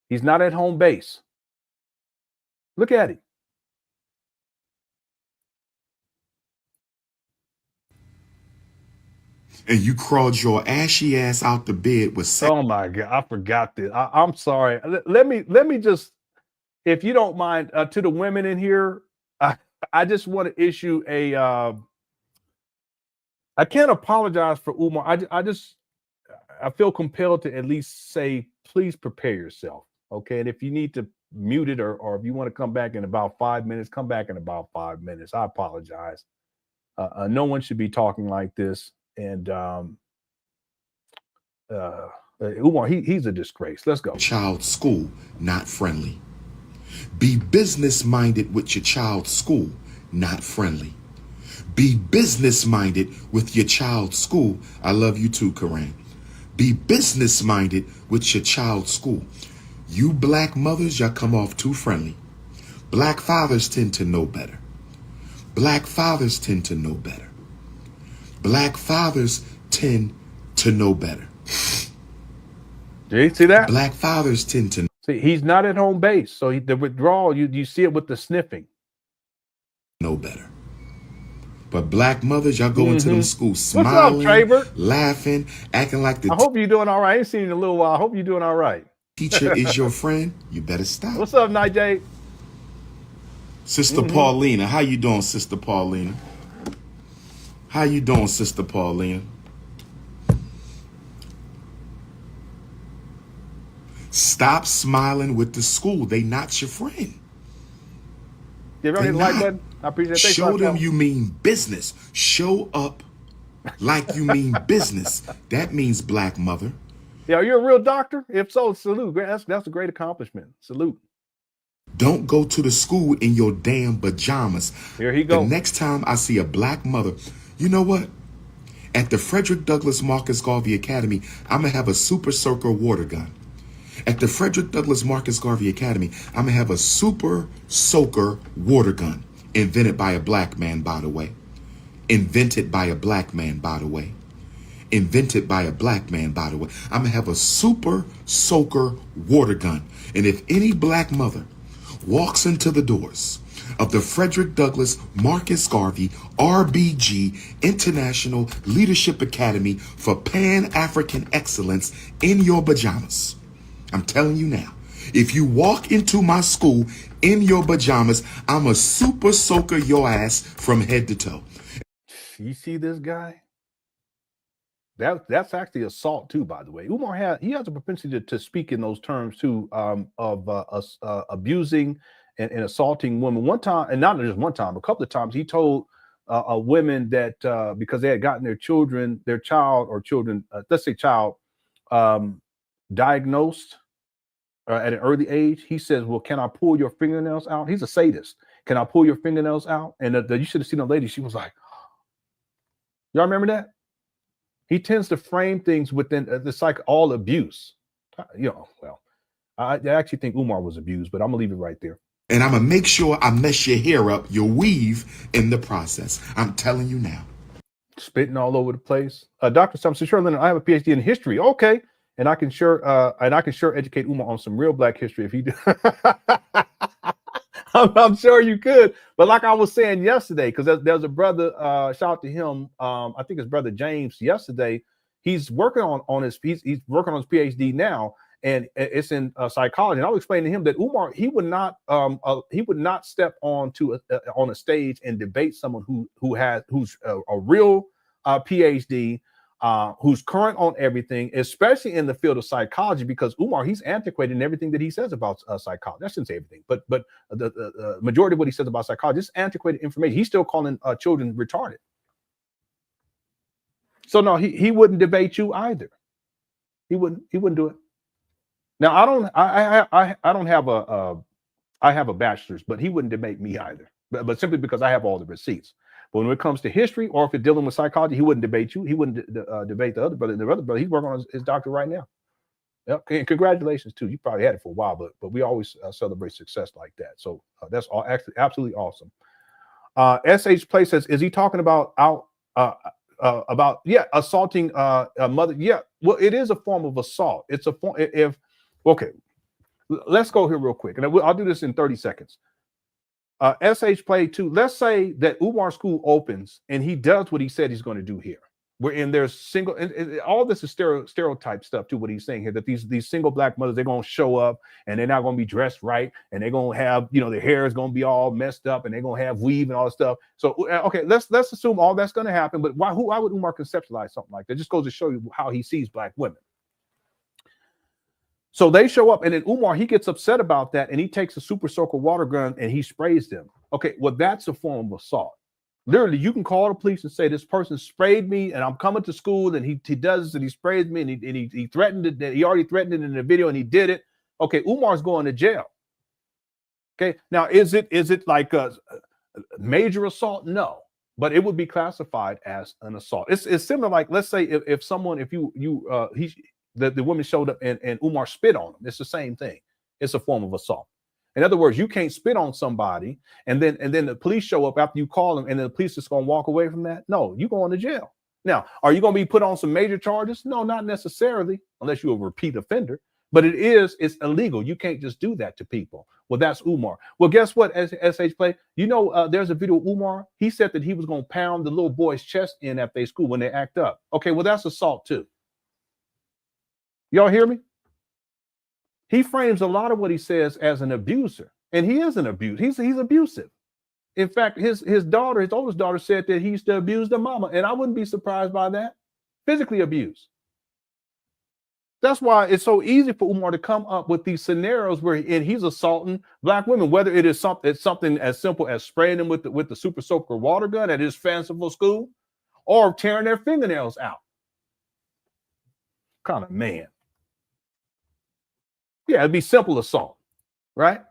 He's not at home base. Look at him. And you crawled your ashy ass out the bed with sex. Oh my God, I forgot this. I'm sorry. Let me just, if you don't mind, to the women in here, I just want to issue a. I can't apologize for Umar. I feel compelled to at least say, please prepare yourself, okay? And if you need to muted, or if you want to come back in about 5 minutes, come back in about 5 minutes. I apologize. No one should be talking like this. And Umar, he's a disgrace. Let's go. Child's school, not friendly. Be business-minded with your child's school, not friendly. Be business-minded with your child's school. I love you too, Karan. Be business-minded with your child's school. You black mothers, y'all come off too friendly. Black fathers tend to know better. Black fathers tend to know better. Black fathers tend to know better. Do you see that? Black fathers tend to see. He's not at home base, so the withdrawal. You see it with the sniffing. know better. But black mothers, y'all go into them schools What's smiling, up, Traver? laughing, acting like the I hope you're doing all right. I ain't seen you in a little while. I hope you're doing all right. teacher is your friend. You better stop. What's up, Nigel? Sister Paulina, how you doing, Sister Paulina? How you doing, Sister Paulina? Stop smiling with the school. They not your friend. You ever hit the like button? I appreciate it. Show them you mean business. Show up like you mean business. That means black mother. Yeah, you're a real doctor? If so, salute. That's a great accomplishment. Salute. Don't go to the school in your damn pajamas. Here he goes. The next time I see a black mother, you know what? At the Frederick Douglass Marcus Garvey Academy, I'm going to have a super soaker water gun. At the Frederick Douglass Marcus Garvey Academy, I'm going to have a super soaker water gun. Invented by a black man, by the way. Invented by a black man, by the way. Invented by a black man, by the way. I'm going to have a super soaker water gun. And if any black mother walks into the doors of the Frederick Douglass Marcus Garvey RBG International Leadership Academy for Pan African Excellence in your pajamas, I'm telling you now, if you walk into my school in your pajamas, I'm a super soaker your ass from head to toe. You see this guy? That's actually assault too, by the way. Umar has a propensity to speak in those terms too, of abusing and assaulting women. One time, and not just one time, a couple of times, he told women that because they had gotten their child, diagnosed at an early age, he says, "Well, can I pull your fingernails out?" He's a sadist. Can I pull your fingernails out? And you should have seen a lady. She was like, y'all remember that? He tends to frame things within it's like all abuse. I actually think Umar was abused, but I'm gonna leave it right there. And I'm gonna make sure I mess your hair up, your weave in the process. I'm telling you now. Spitting all over the place. Dr. Thompson, sure, Lenon, I have a PhD in history. Okay. And I can sure educate Umar on some real black history if he do. I'm sure you could, but like I was saying yesterday, because there's a brother, shout out to him. I think his brother James yesterday. He's working on his PhD now, and it's in psychology. And I'll explain to him that Umar he would not step on a stage and debate someone who's a real PhD. Who's current on everything, especially in the field of psychology, because Umar, he's antiquated in everything that he says about psychology. I shouldn't say everything, but the majority of what he says about psychology is antiquated information. He's still calling children retarded. So no, he wouldn't debate you either. He wouldn't do it. Now I have a bachelor's, but he wouldn't debate me either. But simply because I have all the receipts. But when it comes to history, or if it's dealing with psychology, he wouldn't debate you. He wouldn't debate the other brother. The other brother, he's working on his doctorate right now. Yep. And congratulations too. You probably had it for a while, but we always celebrate success like that. So that's all actually absolutely awesome. SH Play says, is he talking about assaulting a mother? Yeah. Well, it is a form of assault. It's a form. Okay, let's go here real quick, and I'll do this in 30 seconds. SH Play 2, let's say that Umar School opens and he does what he said he's going to do here. There's all this is stereotype stuff too, what he's saying here, that these single black mothers, they're going to show up and they're not going to be dressed right, and they're going to have, their hair is going to be all messed up, and they're going to have weave and all that stuff. So, okay, let's assume all that's going to happen, but why would Umar conceptualize something like that? It just goes to show you how he sees black women. So they show up, and then Umar, he gets upset about that, and he takes a super soaker water gun and he sprays them. Okay, well, that's a form of assault. Literally, you can call the police and say, this person sprayed me, and I'm coming to school, and he does this, and he sprays me, and he threatened it. He already threatened it in the video, and he did it. Okay, Umar's going to jail. Okay, now is it like a major assault? No, but it would be classified as an assault. It's similar, like, let's say if the woman showed up and Umar spit on him. It's the same thing. It's a form of assault. In other words, you can't spit on somebody and then the police show up after you call them, and then the police is going to walk away from that. No, you're going to jail. Now, are you going to be put on some major charges? No, not necessarily, unless you're a repeat offender. But it's illegal. You can't just do that to people. Well, that's Umar. Well, guess what, SH Play? You know, there's a video of Umar. He said that he was going to pound the little boy's chest in at their school when they act up. Okay, well, that's assault too. Y'all hear me? He frames a lot of what he says as an abuser, and he is an abuser. He's abusive. In fact, his daughter, his oldest daughter, said that he used to abuse the mama, and I wouldn't be surprised by that. Physically abused. That's why it's so easy for Umar to come up with these scenarios where he's assaulting black women, whether it's something as simple as spraying them with the super soaker water gun at his fanciful school, or tearing their fingernails out. Kind of man. Yeah, it'd be simple assault, right?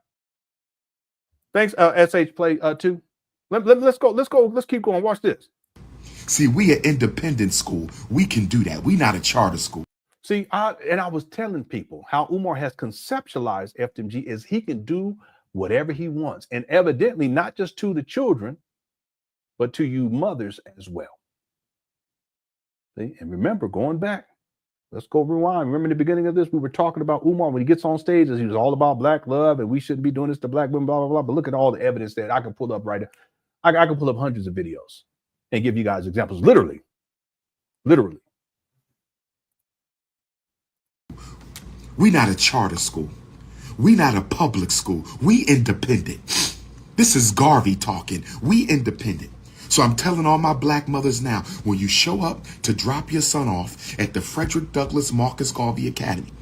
Thanks, SH Play 2. Let's go. Let's keep going. Watch this. See, we an independent school. We can do that. We not a charter school. See, I was telling people how Umar has conceptualized FDMG is he can do whatever he wants, and evidently not just to the children, but to you mothers as well. See, and remember, going back. Let's go rewind. Remember in the beginning of this, we were talking about Umar when he gets on stage, as he was all about black love and we shouldn't be doing this to black women, blah, blah, blah. But look at all the evidence that I can pull up right now. I can pull up hundreds of videos and give you guys examples. Literally. We not a charter school. We not a public school. We independent. This is Garvey talking. We independent. So I'm telling all my black mothers now, when you show up to drop your son off at the Frederick Douglass Marcus Garvey Academy,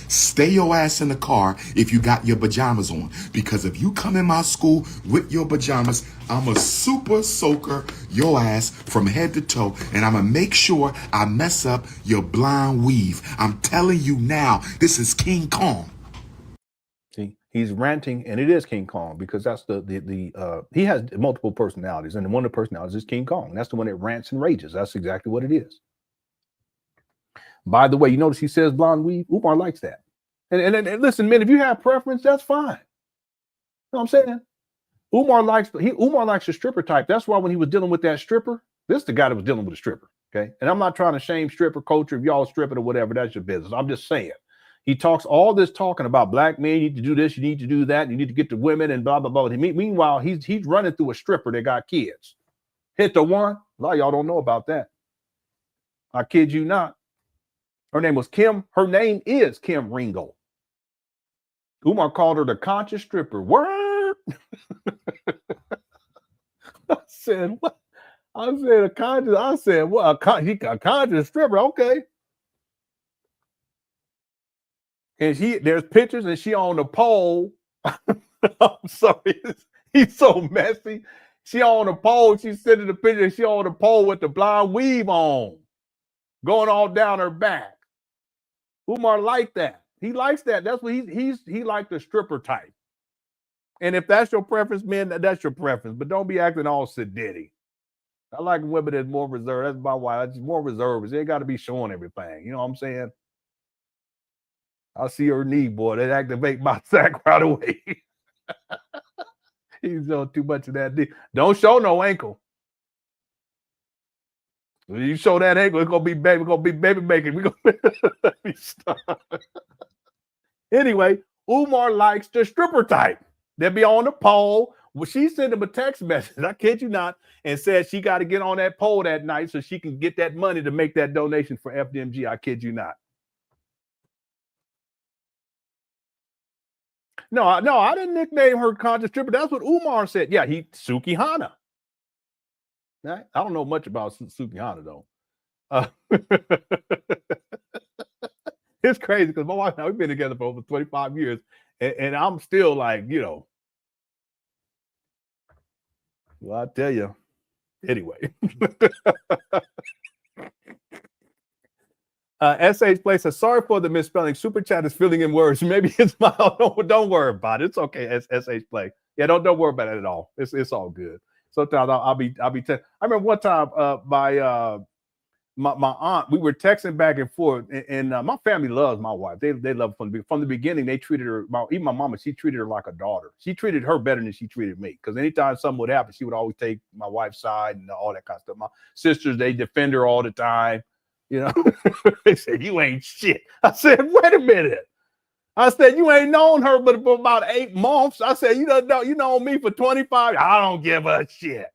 stay your ass in the car if you got your pajamas on. Because if you come in my school with your pajamas, I'm a super soaker your ass from head to toe, and I'm going to make sure I mess up your blonde weave. I'm telling you now, this is King Kong. See, he's ranting, and it is King Kong, because that's he has multiple personalities, and one of the personalities is King Kong. That's the one that rants and rages. That's exactly what it is. By the way, you notice he says blonde weave. Umar likes that. And listen, man, if you have preference, that's fine. You know what I'm saying? Umar likes the stripper type. That's why when he was dealing with that stripper, this is the guy that was dealing with a stripper. Okay. And I'm not trying to shame stripper culture. If y'all stripping or whatever, that's your business. I'm just saying. He talks all this talking about black men. You need to do this. You need to do that. You need to get the women and blah, blah, blah. Meanwhile, he's running through a stripper that got kids. Hit the one. A lot of y'all don't know about that. I kid you not. Her name was Kim. Her name is Kim Ringo. Umar called her the conscious stripper. Word. I said, what? I said, a conscious. I said, well, a conscious stripper. Okay. And there's pictures, and she on the pole. I'm sorry, he's so messy. She on the pole. She's sending the picture. And she on the pole with the blonde weave on, going all down her back. Umar liked that. He likes that. That's what he liked the stripper type. And if that's your preference, man, that's your preference. But don't be acting all sedity. I like women that's more reserved. That's my wife. That's more reserved. They got to be showing everything. You know what I'm saying? I see her knee, boy. That activate my sack right away. He's doing too much of that knee. Don't show no ankle. When you show that ankle, it's gonna be baby. We're gonna be baby making. We're gonna be stop. Anyway, Umar likes the stripper type. They'll be on the pole. Well, she sent him a text message, I kid you not, and said she got to get on that pole that night so she can get that money to make that donation for FDMG. I kid you not. No, I didn't nickname her conscious stripper. That's what Umar said. Yeah, Suki Hana. I don't know much about Suki Hana, though. It's crazy because my wife and I, we've been together for over 25 years, and I'm still like, you know. Well, I tell you. Anyway. SH Play says, sorry for the misspelling. Super chat is filling in words. Maybe it's my don't worry about it. It's okay. SH Play. Yeah, don't worry about it at all. It's all good. Sometimes I'll be I remember one time my aunt, we were texting back and forth, and my family loves my wife. They love her from the beginning. They treated her, even my mama, she treated her like a daughter. She treated her better than she treated me, because anytime something would happen, she would always take my wife's side and all that kind of stuff. My sisters, they defend her all the time. You know, they said, you ain't shit. I said, wait a minute. I said, you ain't known her but for about 8 months. I said, you know me for 25. I don't give a shit.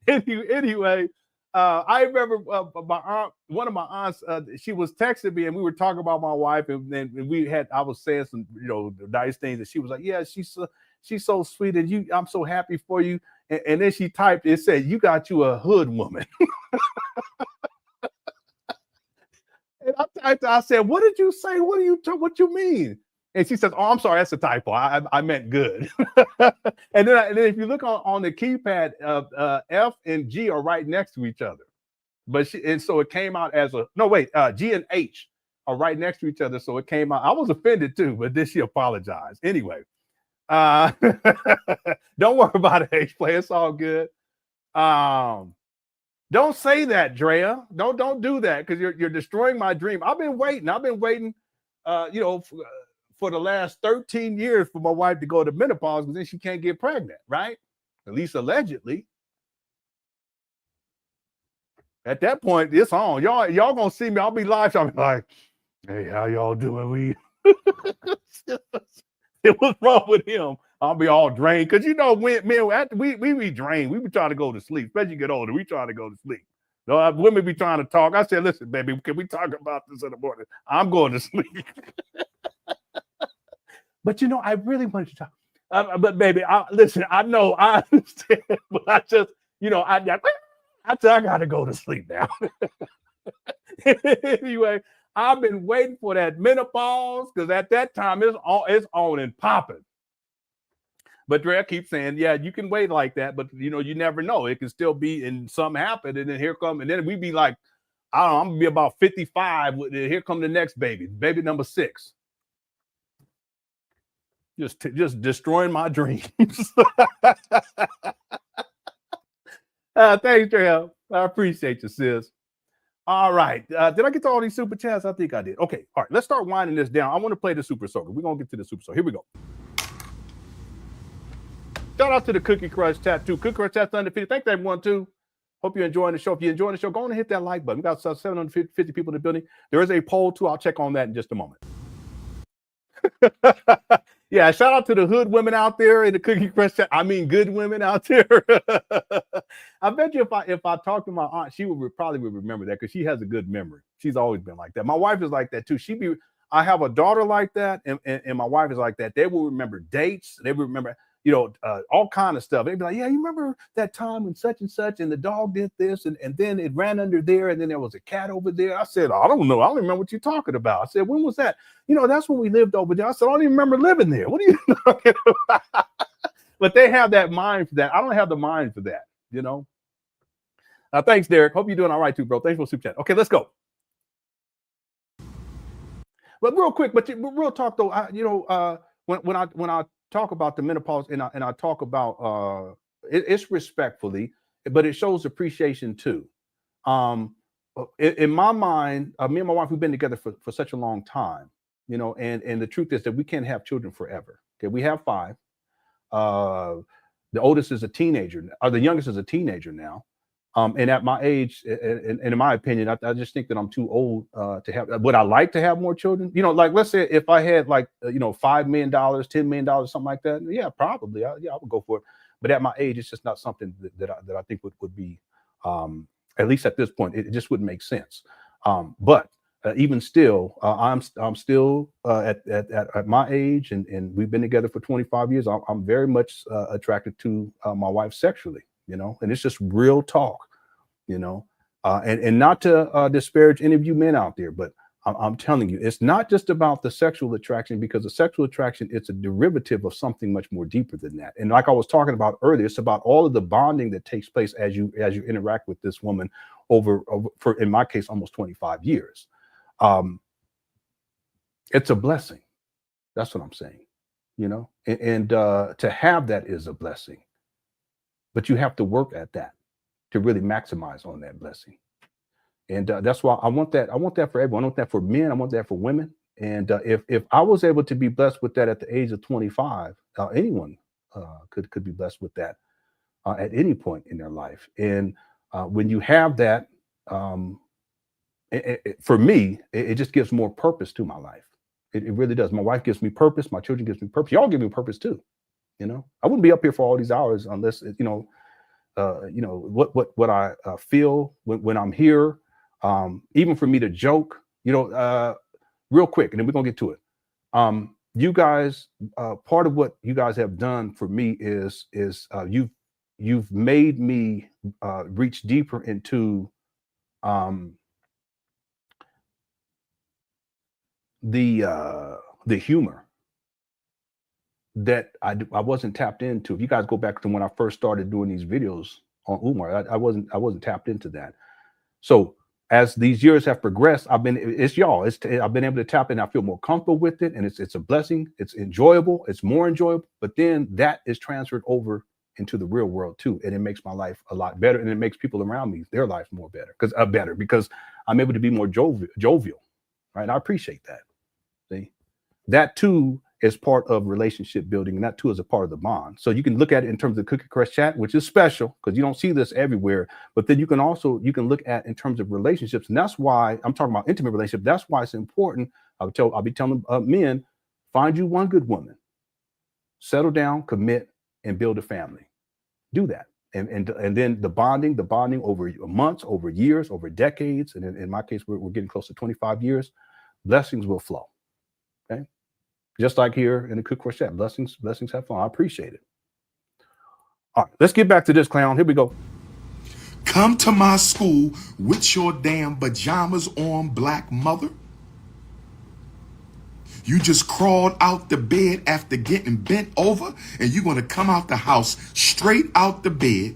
Anyway, I remember my aunt, one of my aunts, she was texting me and we were talking about my wife, and I was saying some, nice things, and she was like, yeah, she's so sweet, and I'm so happy for you. And then she typed, it said, you got you a hood woman. And I said, what did you say? What you mean? And she says, oh, I'm sorry, that's a typo. I meant good. and then if you look on the keypad, F and G are right next to each other. So it came out as G and H are right next to each other. So it came out. I was offended too, but then she apologized. Anyway, don't worry about it, H-Play. It's all good. Don't say that, Drea. Don't do that, because you're destroying my dream. I've been waiting, for the last 13 years for my wife to go to menopause, because then she can't get pregnant, right? At least allegedly. At that point, it's on. Y'all gonna see me. I'll be live. So I'll be like, hey, how y'all doing? What's wrong with him? I'll be all drained, because we be drained. We be trying to go to sleep, especially get older. We trying to go to sleep. No, women be trying to talk. I said, listen, baby, can we talk about this in the morning? I'm going to sleep. But I really wanted to talk. But baby, listen, I know, I understand, but I just, I gotta go to sleep now. Anyway, I've been waiting for that menopause, because at that time it's on and popping. But Dre keeps saying, yeah, you can wait like that, but you never know. It can still be, and something happen, and then and then we be like, I don't know, I'm gonna be about 55. Here come the next baby number 6. Just destroying my dreams. Thanks, Dre. I appreciate you, sis. All right. Did I get to all these super chats? I think I did. Okay. All right. Let's start winding this down. I want to play the Super Soaker. We're going to get to the Super Soaker. Here we go. Shout out to the Cookie Crush Tattoo. Cookie Crush Tattoo undefeated. Thanks, everyone, too. Hope you're enjoying the show. If you're enjoying the show, go on and hit that like button. We got 750 people in the building. There is a poll, too. I'll check on that in just a moment. Yeah, shout out to the hood women out there in the Cookie Crush chat. I mean, good women out there. I bet you if I talk to my aunt, she probably would remember that, because she has a good memory. She's always been like that. My wife is like that too. I have a daughter like that, and my wife is like that. They will remember dates. They will remember, all kind of stuff. They'd be like, yeah, you remember that time when such and such, and the dog did this, and then it ran under there, and then there was a cat over there. I said, I don't know. I don't remember what you're talking about. I said, when was that? That's when we lived over there. I said, I don't even remember living there. What are you talking about? But they have that mind for that. I don't have the mind for that, Thanks, Derek. Hope you're doing all right too, bro. Thanks for the super chat. Okay, let's go. But real quick, but real talk though, when I talk about the menopause, and I talk about it's respectfully, but it shows appreciation too. In my mind, me and my wife, we've been together for such a long time, and the truth is that we can't have children forever. Okay, we have 5. The oldest is a teenager, or the youngest is a teenager now. And at my age, and in my opinion, I just think that I'm too old to have. Would I like to have more children? Like, let's say if I had $5 million, $10 million, something like that. Yeah, probably. I would go for it. But at my age, it's just not something that I think would be, at least at this point, it just wouldn't make sense. But even still, I'm still at my age, and we've been together for 25 years. I'm very much attracted to my wife sexually. And it's just real talk, and not to disparage any of you men out there, but I'm telling you, it's not just about the sexual attraction, because the sexual attraction, it's a derivative of something much more deeper than that. And like I was talking about earlier, it's about all of the bonding that takes place as you interact with this woman over for, in my case, almost 25 years. It's a blessing. That's what I'm saying, you know, and to have that is a blessing, but you have to work at that to really maximize on that blessing. And that's why I want that. I want that for everyone. I want that for men. I want that for women. And if I was able to be blessed with that at the age of 25, anyone could be blessed with that at any point in their life. And when you have that, for me, it just gives more purpose to my life. It really does. My wife gives me purpose. My children gives me purpose. Y'all give me purpose too. You know, I wouldn't be up here for all these hours unless what I feel when I'm here. Even for me to joke, real quick, and then we're gonna get to it. You guys, part of what you guys have done for me is you've made me reach deeper into the humor that I wasn't tapped into. If you guys go back to when I first started doing these videos on Umar, I wasn't tapped into that. So as these years have progressed, I've been able to tap in. I feel more comfortable with it, and it's a blessing. It's enjoyable. It's more enjoyable. But then that is transferred over into the real world too, and it makes my life a lot better, and it makes people around me, their life more better because I'm able to be more jovial, right? I appreciate that. See, that too is part of relationship building, and that too is a part of the bond. So you can look at it in terms of Cookie Crush Chat, which is special because you don't see this everywhere. But then you can look at in terms of relationships, and that's why I'm talking about intimate relationship. That's why it's important. I'll be telling men, find you one good woman, settle down, commit, and build a family. Do that, and then the bonding over months, over years, over decades, and in my case, we're getting close to 25 years. Blessings will flow. Okay. Just like here in the Cook Crush Chat, blessings have fun. I appreciate it. All right, let's get back to this clown. Here we go. Come to my school with your damn pajamas on, black mother. You just crawled out the bed after getting bent over, and you're going to come out the house straight out the bed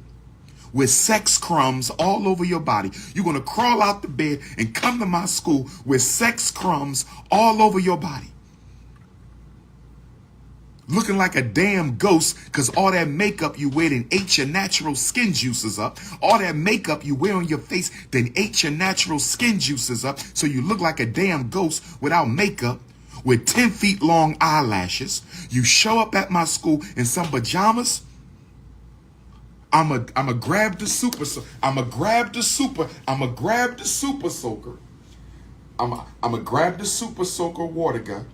with sex crumbs all over your body. You're going to crawl out the bed and come to my school with sex crumbs all over your body. Looking like a damn ghost because all that makeup you wear then ate your natural skin juices up. All that makeup you wear on your face then ate your natural skin juices up. So you look like a damn ghost without makeup with 10 feet long eyelashes. You show up at my school in some pajamas. I'ma grab the super soaker. I'ma grab the super soaker water gun.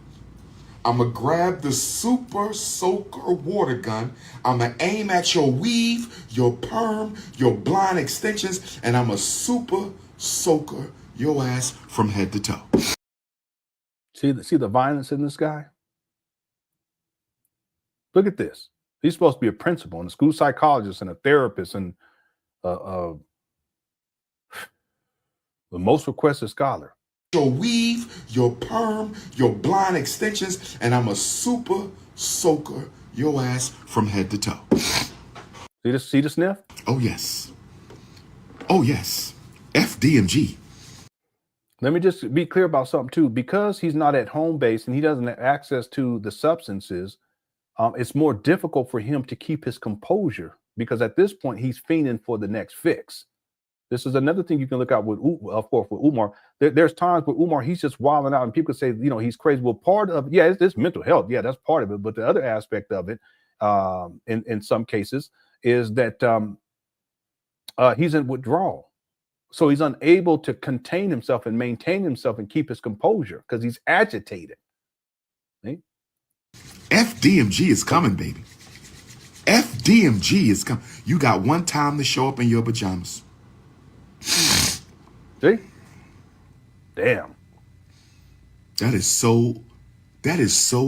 I'm going to grab the super soaker water gun. I'm going to aim at your weave, your perm, your blonde extensions, and I'm a super soaker your ass from head to toe. See the violence in this guy? Look at this. He's supposed to be a principal and a school psychologist and a therapist and the most requested scholar. Your weave, your perm, your blonde extensions, and I'm a super soaker your ass from head to toe. See the sniff? Oh yes. Oh yes. FDMG. Let me just be clear about something too. Because he's not at home base and he doesn't have access to the substances, it's more difficult for him to keep his composure because at this point he's fiending for the next fix. This is another thing you can look out with, of course, with Umar. There's times where Umar, he's just wilding out and people say, he's crazy. Well, part of, it's mental health. Yeah, that's part of it. But the other aspect of it, in some cases, is that he's in withdrawal. So he's unable to contain himself and maintain himself and keep his composure because he's agitated. See? FDMG is coming, baby. FDMG is coming. You got one time to show up in your pajamas. See? Damn. That is so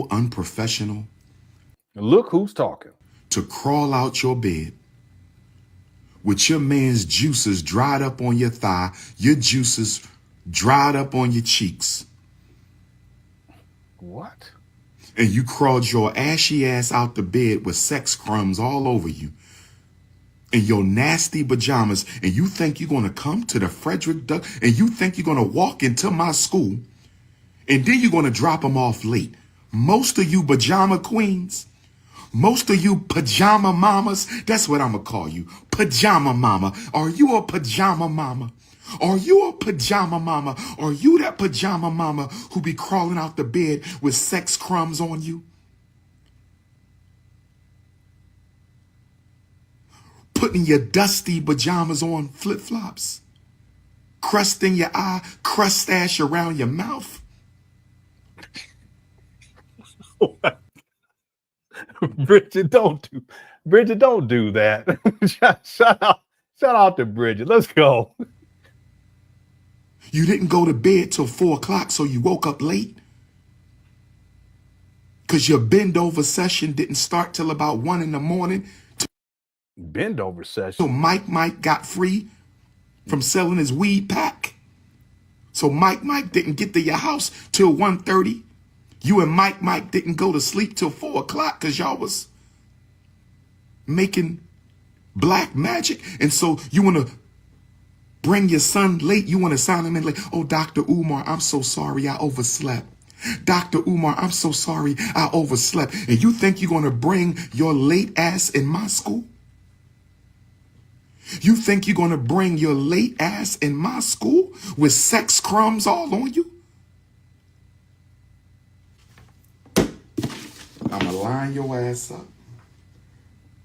unprofessional. Look who's talking. To crawl out your bed with your man's juices dried up on your thigh, your juices dried up on your cheeks, What? And you crawled your ashy ass out the bed with sex crumbs all over you in your nasty pajamas, and you think you're going to come to the Frederick Doug, and you think you're going to walk into my school, and then you're going to drop them off late. Most of you pajama queens, most of you pajama mamas, that's what I'm going to call you, pajama mama. Are you a pajama mama? Are you a pajama mama? Are you that pajama mama who be crawling out the bed with sex crumbs on you? Putting your dusty pajamas on flip-flops? Crust in your eye, crust stash around your mouth? Bridget, don't do that. Shout out to Bridget. Let's go. You didn't go to bed till 4 o'clock, so you woke up late? Because your bend over session didn't start till about 1 in the morning. Bend over session. So Mike got free from selling his weed pack. So Mike didn't get to your house till 1:30. You and Mike didn't go to sleep till 4 o'clock because y'all was making black magic. And so you want to bring your son late. You want to sign him in late. Oh, Dr. Umar, I'm so sorry I overslept. Dr. Umar, I'm so sorry I overslept. And you think you're going to bring your late ass in my school? You think you're going to bring your late ass in my school with sex crumbs all on you? I'm going to line your ass up.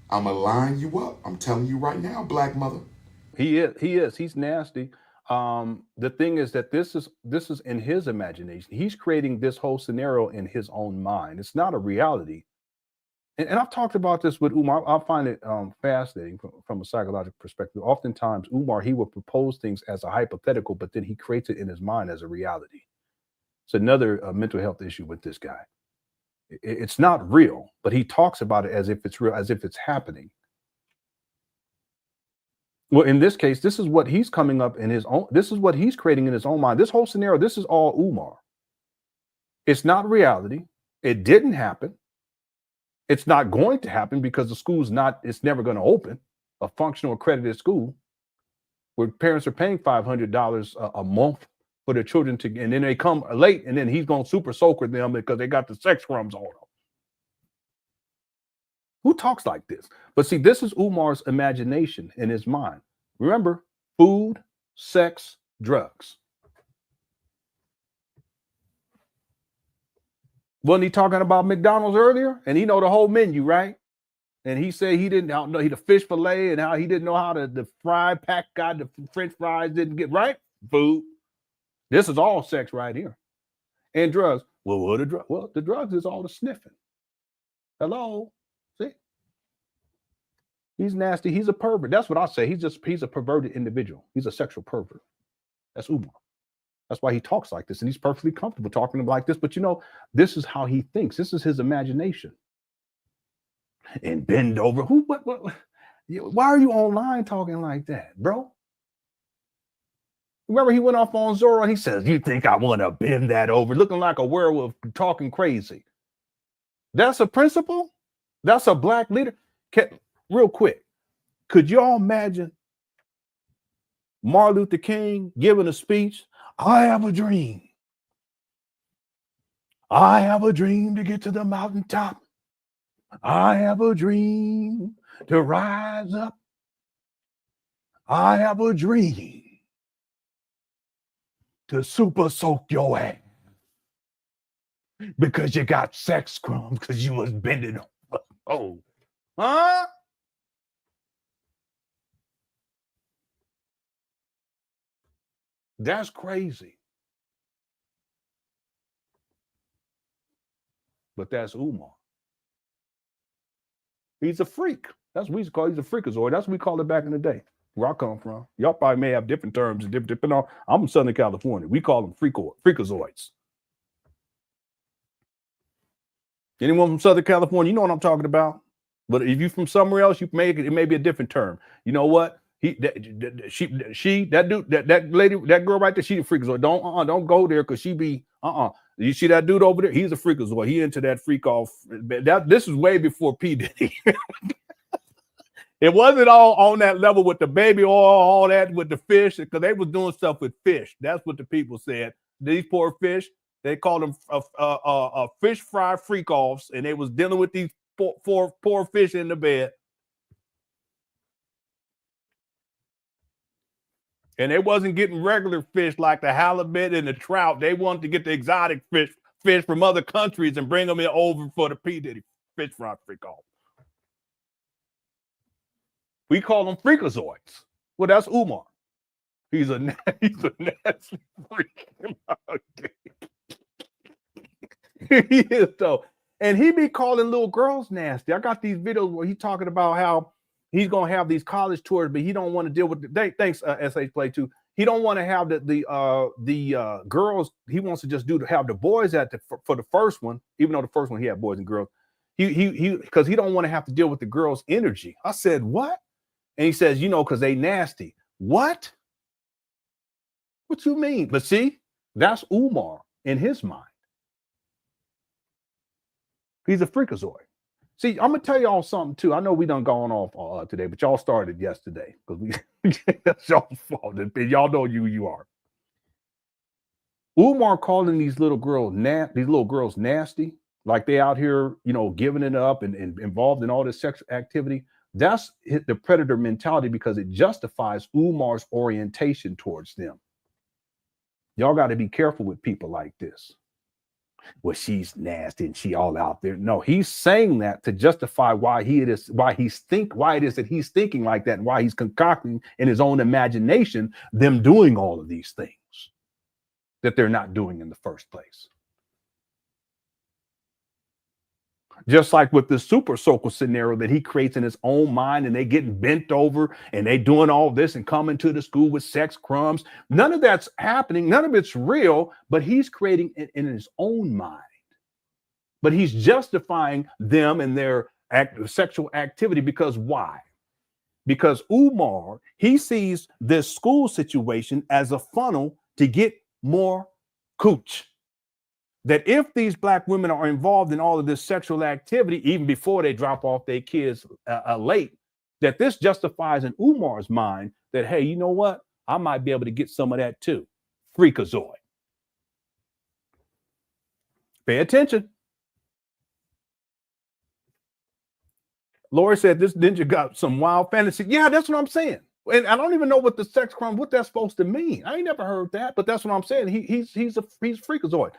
I'm going to line you up. I'm telling you right now, black mother. He is. He's nasty. The thing is that this is in his imagination. He's creating this whole scenario in his own mind. It's not a reality. And I've talked about this with Umar. I find it fascinating from a psychological perspective. Oftentimes, Umar, he will propose things as a hypothetical, but then he creates it in his mind as a reality. It's another mental health issue with this guy. It's not real, but he talks about it as if it's real, as if it's happening. Well, in this case, this is what he's coming up in his own. This is what he's creating in his own mind. This whole scenario, this is all Umar. It's not reality. It didn't happen. It's not going to happen because the school's not, it's never going to open a functional accredited school where parents are paying $500 a month for their children to, and then they come late and then he's going to super soaker them because they got the sex crumbs on them. Who talks like this? But see, this is Umar's imagination in his mind. Remember, food, sex, drugs. Wasn't he talking about McDonald's earlier? And he know the whole menu, right? And he said he didn't know the fish fillet and how he didn't know how the fry pack got the French fries didn't get right. Food. This is all sex right here. And drugs. Well, what are drugs? Well, the drugs is all the sniffing. Hello. See? He's nasty. He's a pervert. That's what I say. He's a perverted individual. He's a sexual pervert. That's Umar. That's why he talks like this, and he's perfectly comfortable talking like this. But you know, this is how he thinks. This is his imagination. And bend over. What? Why are you online talking like that, bro? Remember, he went off on Zorro and he says, "You think I want to bend that over?" Looking like a werewolf, talking crazy. That's a principle. That's a black leader. Real quick, could y'all imagine Martin Luther King giving a speech? I have a dream. I have a dream to get to the mountaintop. I have a dream to rise up. I have a dream to super soak your ass because you got sex crumbs because you was bending over. Oh, huh? That's crazy. But that's Umar. He's a freak. That's what we call. He's a freakazoid. That's what we called it back in the day. Where I come from. Y'all probably may have different terms. Depending on. I'm from Southern California. We call them freakazoids. Anyone from Southern California, you know what I'm talking about. But if you're from somewhere else, it may be a different term. You know what? That lady, that girl right there, she the freakazoid. Don't go there because she be You see that dude over there? He's a freakazoid. He into that freak off. This is way before P. Diddy. It wasn't all on that level with the baby oil, all that with the fish, because they was doing stuff with fish. That's what the people said. These poor fish, they called them fish fry freak offs, and they was dealing with these poor fish in the bed. And they wasn't getting regular fish like the halibut and the trout. They wanted to get the exotic fish from other countries and bring them in over for the P. Diddy fish fry freak off. We call them freakazoids. Well, that's Umar. He's a nasty freak. He is though. And he be calling little girls nasty. I got these videos where he's talking about how he's gonna have these college tours, but he don't want to deal with thanks SH Play too. He don't want to have the girls. He wants to just have the boys for the first one, even though the first one he had boys and girls. He because he don't want to have to deal with the girls' energy. I said, what? And he says, because they nasty. What? What you mean? But see, that's Umar in his mind. He's a freakazoid. See, I'm gonna tell y'all something too. I know we done gone off today, but y'all started yesterday because that's y'all's fault. Y'all know you are. Umar calling these little girls nasty, like they out here, giving it up and involved in all this sexual activity. That's the predator mentality because it justifies Umar's orientation towards them. Y'all got to be careful with people like this. Well, she's nasty and she all out there. No, he's saying that to justify why it is that he's thinking like that and why he's concocting in his own imagination them doing all of these things that they're not doing in the first place. Just like with the super circle scenario that he creates in his own mind, and they getting bent over and they doing all this and coming to the school with sex crumbs. None of that's happening. None of it's real, but he's creating it in his own mind. But he's justifying them and their sexual activity because why? Because Umar, he sees this school situation as a funnel to get more cooch. That if these black women are involved in all of this sexual activity, even before they drop off their kids late, that this justifies in Umar's mind that, hey, you know what? I might be able to get some of that too. Freakazoid. Pay attention. Lori said this ninja got some wild fantasy. Yeah, that's what I'm saying. And I don't even know what the sex crime, what that's supposed to mean. I ain't never heard that, but that's what I'm saying. He's freakazoid.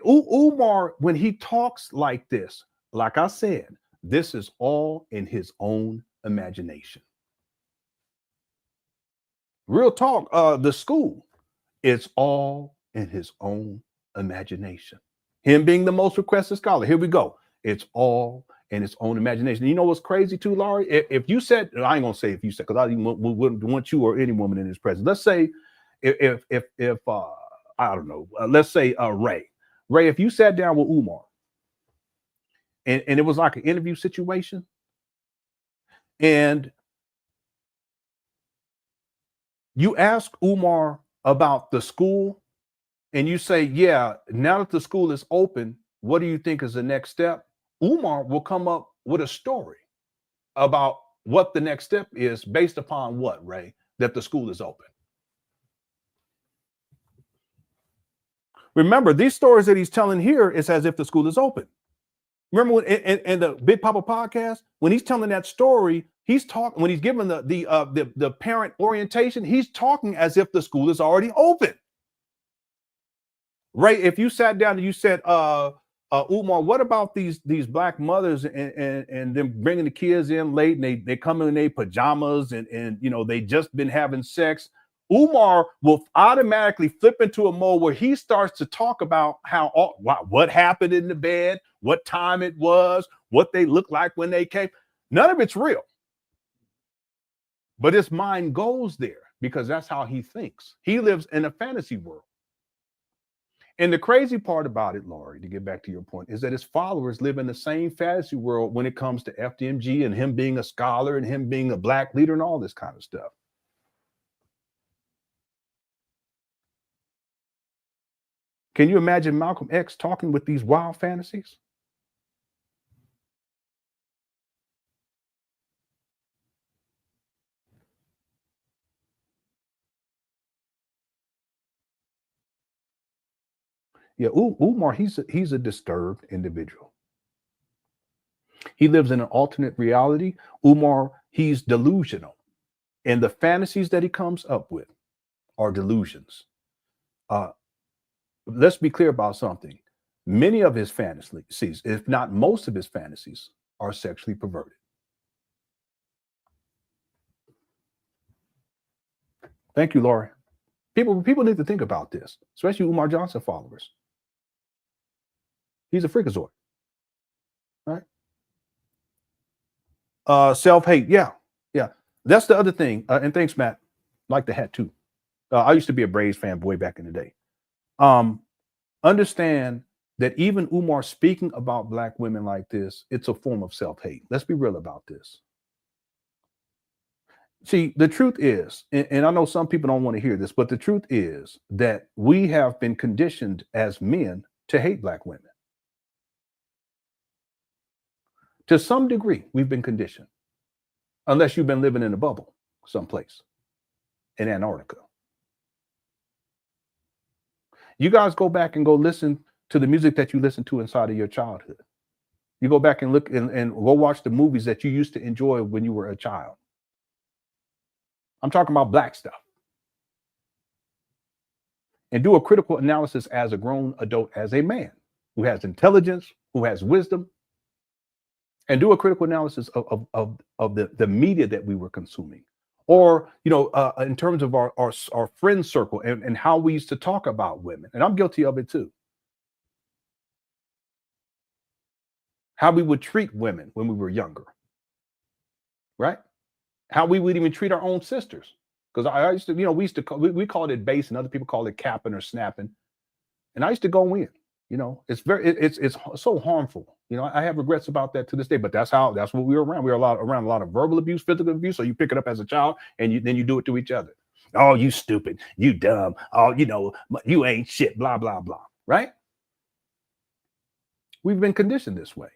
Umar, when he talks like this, like I said, this is all in his own imagination. Real talk, the school, it's all in his own imagination. Him being the most requested scholar. Here we go. It's all in his own imagination. You know what's crazy too, Laurie? If you said, I ain't gonna say if you said, because I wouldn't want you or any woman in his presence. Let's say if I don't know, let's say Ray, if you sat down with Umar and it was like an interview situation and you ask Umar about the school and you say, yeah, now that the school is open, what do you think is the next step? Umar will come up with a story about what the next step is based upon what, Ray? That the school is open. Remember, these stories that he's telling here is as if the school is open. Remember when in the Big Papa podcast, when he's telling that story, he's talking when he's giving the parent orientation, he's talking as if the school is already open. Ray, if you sat down and you said, Umar, what about these black mothers and them bringing the kids in late and they come in their pajamas and they just been having sex? Umar will automatically flip into a mode where he starts to talk about what happened in the bed, what time it was, what they looked like when they came. None of it's real. But his mind goes there because that's how he thinks. He lives in a fantasy world. And the crazy part about it, Laurie, to get back to your point, is that his followers live in the same fantasy world when it comes to FDMG and him being a scholar and him being a black leader and all this kind of stuff. Can you imagine Malcolm X talking with these wild fantasies? Yeah, Umar, he's a disturbed individual. He lives in an alternate reality. Umar, he's delusional. And the fantasies that he comes up with are delusions. Let's be clear about something. Many of his fantasies, if not most of his fantasies, are sexually perverted. Thank you, Laurie. People need to think about this, especially Umar Johnson followers. He's a freakazoid, right? Self-hate, yeah. That's the other thing. And thanks, Matt. Like the hat too. I used to be a Braves fan boy back in the day. Understand that even Umar speaking about Black women like this, it's a form of self-hate. Let's be real about this. See, the truth is, and I know some people don't want to hear this, but the truth is that we have been conditioned as men to hate Black women. To some degree, we've been conditioned, unless you've been living in a bubble someplace in Antarctica. You guys go back and go listen to the music that you listened to inside of your childhood. You go back and look and go watch the movies that you used to enjoy when you were a child. I'm talking about Black stuff. And do a critical analysis as a grown adult, as a man who has intelligence, who has wisdom, and do a critical analysis of the media that we were consuming, or in terms of our friend circle and how we used to talk about women. And I'm guilty of it too. How we would treat women when we were younger, right? How we would even treat our own sisters. Because I used to, we called it base, and other people call it capping or snapping. And I used to go in. It's so harmful. I have regrets about that to this day, but that's what we were around. We were around a lot of verbal abuse, physical abuse. So you pick it up as a child and then you do it to each other. Oh, you stupid, you dumb. Oh, you ain't shit, blah, blah, blah. Right? We've been conditioned this way.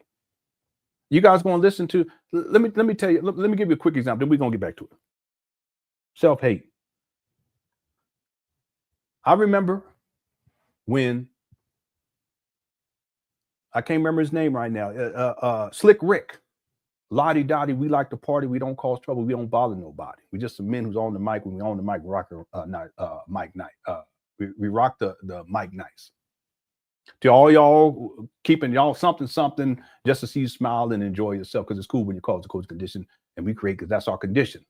You guys going to listen to, let me tell you, let me give you a quick example. Then we're going to get back to it. Self-hate. I remember when, I can't remember his name right now. Slick Rick, Lottie Dottie. We like to party. We don't cause trouble. We don't bother nobody. We just some men who's on the mic. When we on the mic, we rock mic night. We rock the mic nights. To all y'all keeping y'all something just to see you smile and enjoy yourself, because it's cool when you cause the coach condition, and we create because that's our condition.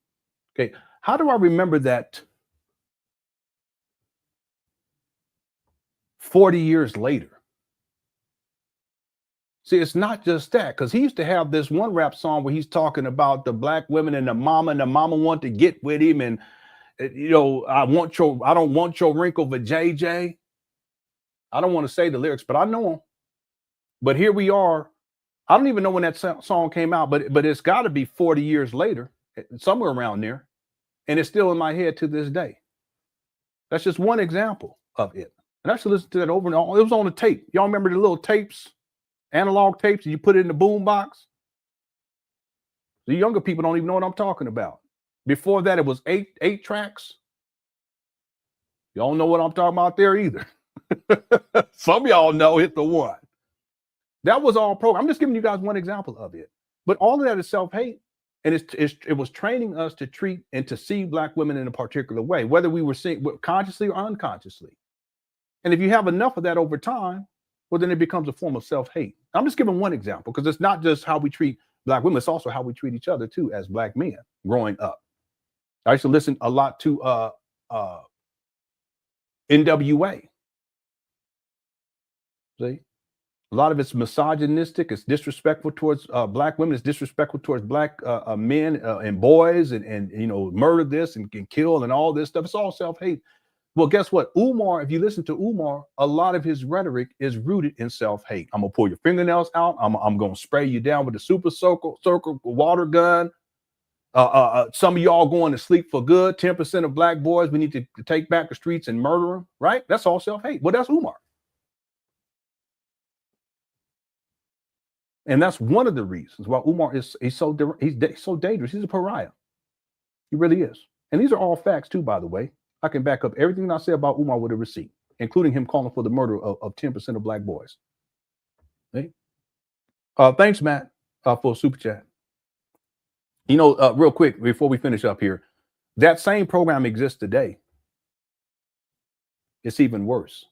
Okay, how do I remember that 40 years later? See, it's not just that, because he used to have this one rap song where he's talking about the Black women and the mama want to get with him, and I don't want your wrinkle for JJ. I don't want to say the lyrics, but I know them. But here we are. I don't even know when that song came out, but it's got to be 40 years later, somewhere around there, and it's still in my head to this day. That's just one example of it. And I should listen to that over and over. It was on the tape. Y'all remember the little tapes? Analog tapes, and you put it in the boom box. The younger people don't even know what I'm talking about. Before that, it was eight tracks. Y'all know what I'm talking about there either. Some of y'all know, hit the one. That was all program. I'm just giving you guys one example of it. But all of that is self-hate. And it was training us to treat and to see Black women in a particular way, whether we were seeing consciously or unconsciously. And if you have enough of that over time, well, then it becomes a form of self-hate. I'm just giving one example, because it's not just how we treat Black women, it's also how we treat each other too as Black men growing up. I used to listen a lot to NWA. See? A lot of it's misogynistic, it's disrespectful towards Black women, it's disrespectful towards Black men and boys, and murder this and kill and all this stuff. It's all self-hate. Well, guess what? Umar, if you listen to Umar, a lot of his rhetoric is rooted in self-hate. I'm going to pull your fingernails out. I'm going to spray you down with a super circle water gun. Some of y'all going to sleep for good. 10% of Black boys, we need to take back the streets and murder them, right? That's all self-hate. Well, that's Umar. And that's one of the reasons why Umar is so dangerous. He's a pariah. He really is. And these are all facts too, by the way. I can back up everything I say about Umar with a receipt, including him calling for the murder of 10% of black boys. Okay? Thanks, Matt, for a super chat. You know, real quick, before we finish up here, that same program exists today. It's even worse.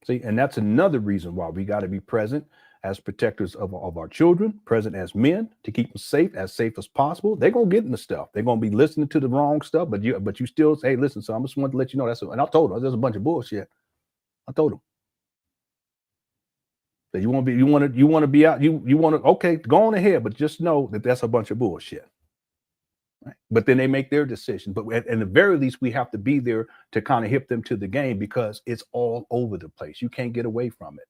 See, and that's another reason why we got to be present as protectors of our children, present as men to keep them safe as possible. They're gonna get in the stuff. They're gonna be listening to the wrong stuff, but you still say, hey, listen, so I just wanted to let you know and I told them there's a bunch of bullshit. I told them that you want to be out, you want to, okay, go on ahead, but just know that that's a bunch of bullshit. Right? But then they make their decision. But at the very least, we have to be there to kind of hip them to the game because it's all over the place. You can't get away from it.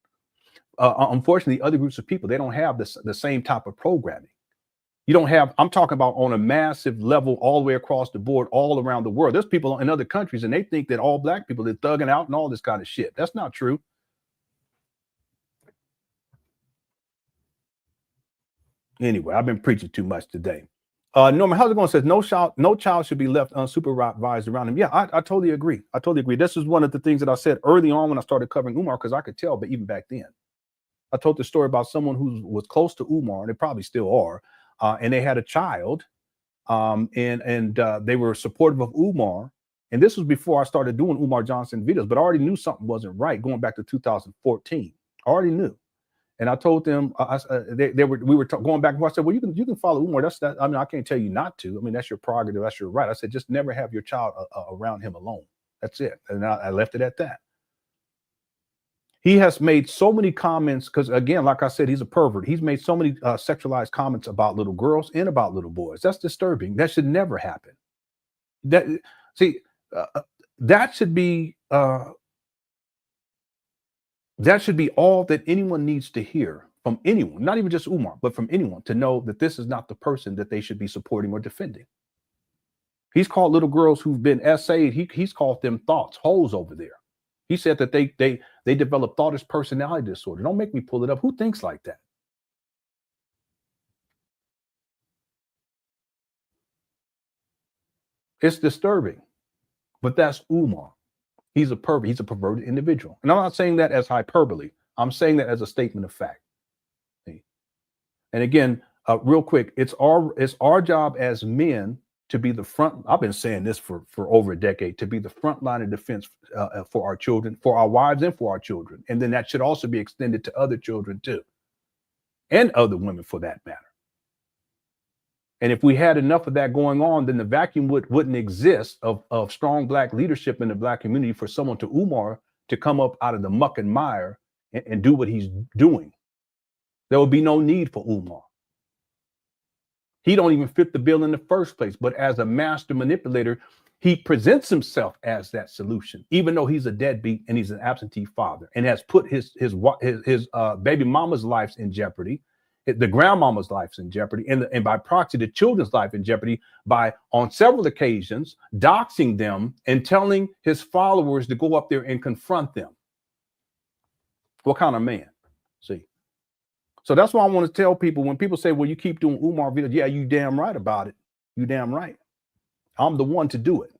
Unfortunately, other groups of people, they don't have the same type of programming. You don't have, I'm talking about on a massive level all the way across the board, all around the world. There's people in other countries and they think that all black people are thugging out and all this kind of shit. That's not true. Anyway, I've been preaching too much today. Norman, how's it going? Says no child should be left unsupervised around him. Yeah, I totally agree. I totally agree. This is one of the things that I said early on when I started covering Umar, because I could tell, but even back then. I told the story about someone who was close to Umar, and they probably still are, and they had a child, and they were supportive of Umar. And this was before I started doing Umar Johnson videos, but I already knew something wasn't right going back to 2014. I already knew. And I told them, we were going back and forth. I said, well, you can follow Umar. I mean, I can't tell you not to. I mean, that's your prerogative. That's your right. I said, just never have your child around him alone. That's it. And I left it at that. He has made so many comments because, again, like I said, he's a pervert. He's made so many sexualized comments about little girls and about little boys. That's disturbing. That should never happen. That should be all that anyone needs to hear from anyone, not even just Umar, but from anyone, to know that this is not the person that they should be supporting or defending. He's called little girls who've been essayed. He's called them thoughts, holes over there. He said that they develop thoughtless personality disorder. Don't make me pull it up. Who thinks like that? It's disturbing, but that's Umar. He's a pervert. He's a perverted individual. And I'm not saying that as hyperbole. I'm saying that as a statement of fact. See? And again, real quick, it's our job as men to be the front. I've been saying this for over a decade, to be the front line of defense for our children, for our wives, and for our children. And then that should also be extended to other children too, and other women for that matter. And if we had enough of that going on, then the vacuum wouldn't exist of strong black leadership in the black community for someone to Umar to come up out of the muck and mire and do what he's doing. There would be no need for Umar. He don't even fit the bill in the first place, but as a master manipulator, he presents himself as that solution, even though he's a deadbeat and he's an absentee father and has put his baby mama's lives in jeopardy, the grandmama's lives in jeopardy, and by proxy, the children's life in jeopardy by, on several occasions, doxing them and telling his followers to go up there and confront them. What kind of man? See? So that's why I want to tell people, when people say, well, you keep doing Umar videos, yeah, you damn right about it. You damn right. I'm the one to do it.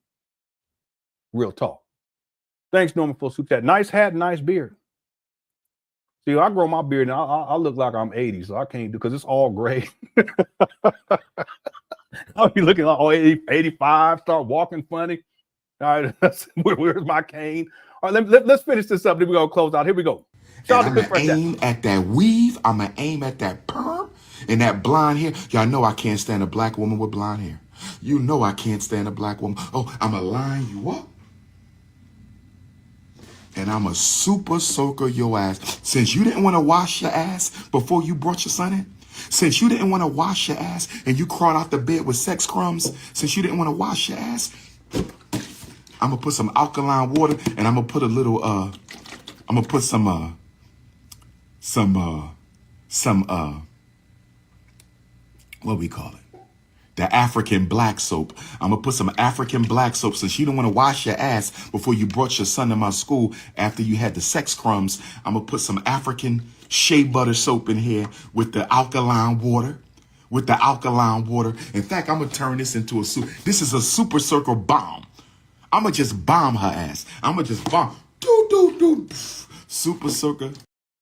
Real talk. Thanks, Norman, for super chat. Nice hat, nice beard. See, I grow my beard and I look like I'm 80, so I can't do, because it's all gray. I'll be looking like 85, start walking funny. All right, where's my cane? All right, let's finish this up. Then we're going to close out. Here we go. I'm going to aim at that weave. I'm going to aim at that perm and that blonde hair. Y'all know I can't stand a black woman with blonde hair. You know I can't stand a black woman. Oh, I'm going to line you up. And I'm a super soaker your ass. Since you didn't want to wash your ass before you brought your son in, since you didn't want to wash your ass and you crawled out the bed with sex crumbs, since you didn't want to wash your ass, I'm going to put some alkaline water and I'm going to put a little, I'm going to put some what we call it? The African black soap. I'm going to put some African black soap since you don't want to wash your ass before you brought your son to my school after you had the sex crumbs. I'm going to put some African shea butter soap in here with the alkaline water. In fact, I'm going to turn this into this is a super circle bomb. I'm going to just bomb her ass. I'm going to just bomb. Super circle.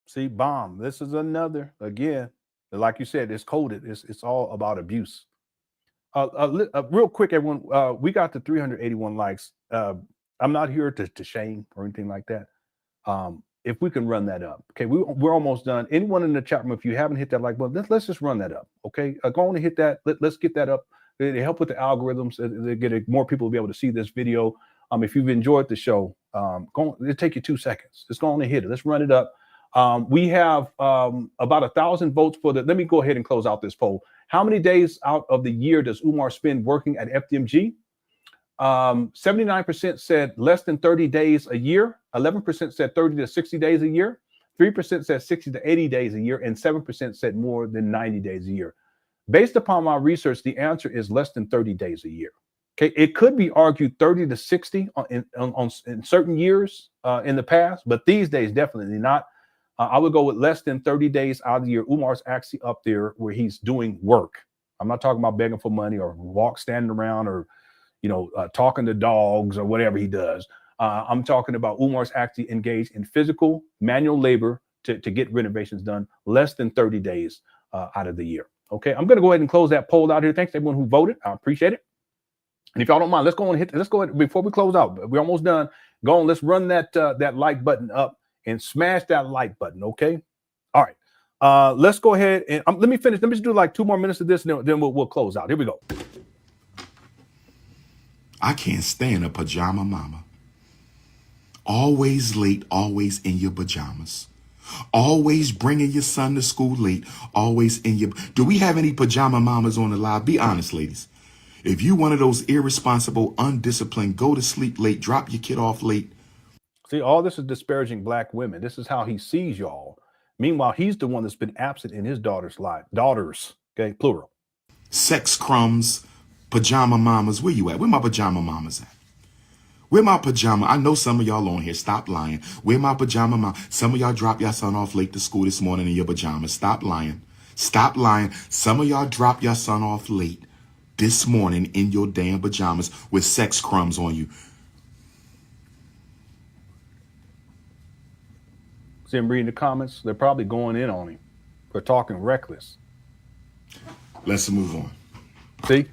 See, bomb. This is another, again, like you said, it's coded. It's all about abuse. Real quick, everyone, we got to 381 likes. I'm not here to shame or anything like that. If we can run that up, okay, we're almost done. Anyone in the chat room, if you haven't hit that like button, let's just run that up, okay? Go on and hit that. Let's get that up. They help with the algorithms. They get more people to be able to see this video. If you've enjoyed the show, it'll take you 2 seconds. Just go on and hit it. Let's run it up. We have about 1,000 votes for the. Let me go ahead and close out this poll. How many days out of the year does Umar spend working at FDMG? 79% said less than 30 days a year. 11% said 30 to 60 days a year. 3% said 60 to 80 days a year. And 7% said more than 90 days a year. Based upon my research, the answer is less than 30 days a year. Okay, it could be argued 30 to 60 in certain years in the past, but these days, definitely not. I would go with less than 30 days out of the year. Umar's actually up there where he's doing work. I'm not talking about begging for money or standing around or, talking to dogs or whatever he does. I'm talking about Umar's actually engaged in physical manual labor to get renovations done less than 30 days out of the year. Okay, I'm going to go ahead and close that poll out here. Thanks to everyone who voted. I appreciate it. And if y'all don't mind, let's go ahead before we close out. We're almost done. Go on, let's run that like button up and smash that like button. Okay. All right. Let's go ahead and let me finish. Let me just do like 2 more minutes of this, and then we'll close out. Here we go. I can't stand a pajama mama. Always late, always in your pajamas. Always bringing your son to school late, always in your. Do we have any pajama mamas on the live? Be honest, ladies. If you one of those irresponsible, undisciplined, go to sleep late, drop your kid off late. See, all this is disparaging black women. This is how he sees y'all. Meanwhile, he's the one that's been absent in his daughter's life. Daughters, okay, plural. Sex crumbs, pajama mamas. Where you at? Where my pajama mamas at? Where my pajama? I know some of y'all on here. Stop lying. Where my pajama mama? Some of y'all dropped your son off late to school this morning in your pajamas. Stop lying. Stop lying. Some of y'all dropped your son off late this morning in your damn pajamas with sex crumbs on you. See him reading the comments. They're probably going in on him for talking reckless. Let's move on. See?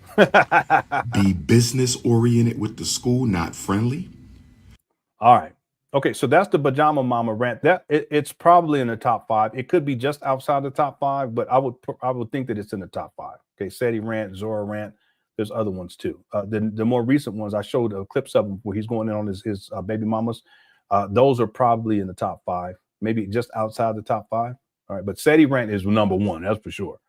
Be business oriented with the school, not friendly. All right. Okay, so that's the pajama mama rant. It's probably in the top 5. It could be just outside the top 5, but I would think that it's in the top 5. Okay, Seti rant, Zora rant. There's other ones too. The more recent ones, I showed clips of them where he's going in on his baby mamas. Those are probably in the top 5, maybe just outside the top 5. All right, but Seti rant is number 1, that's for sure.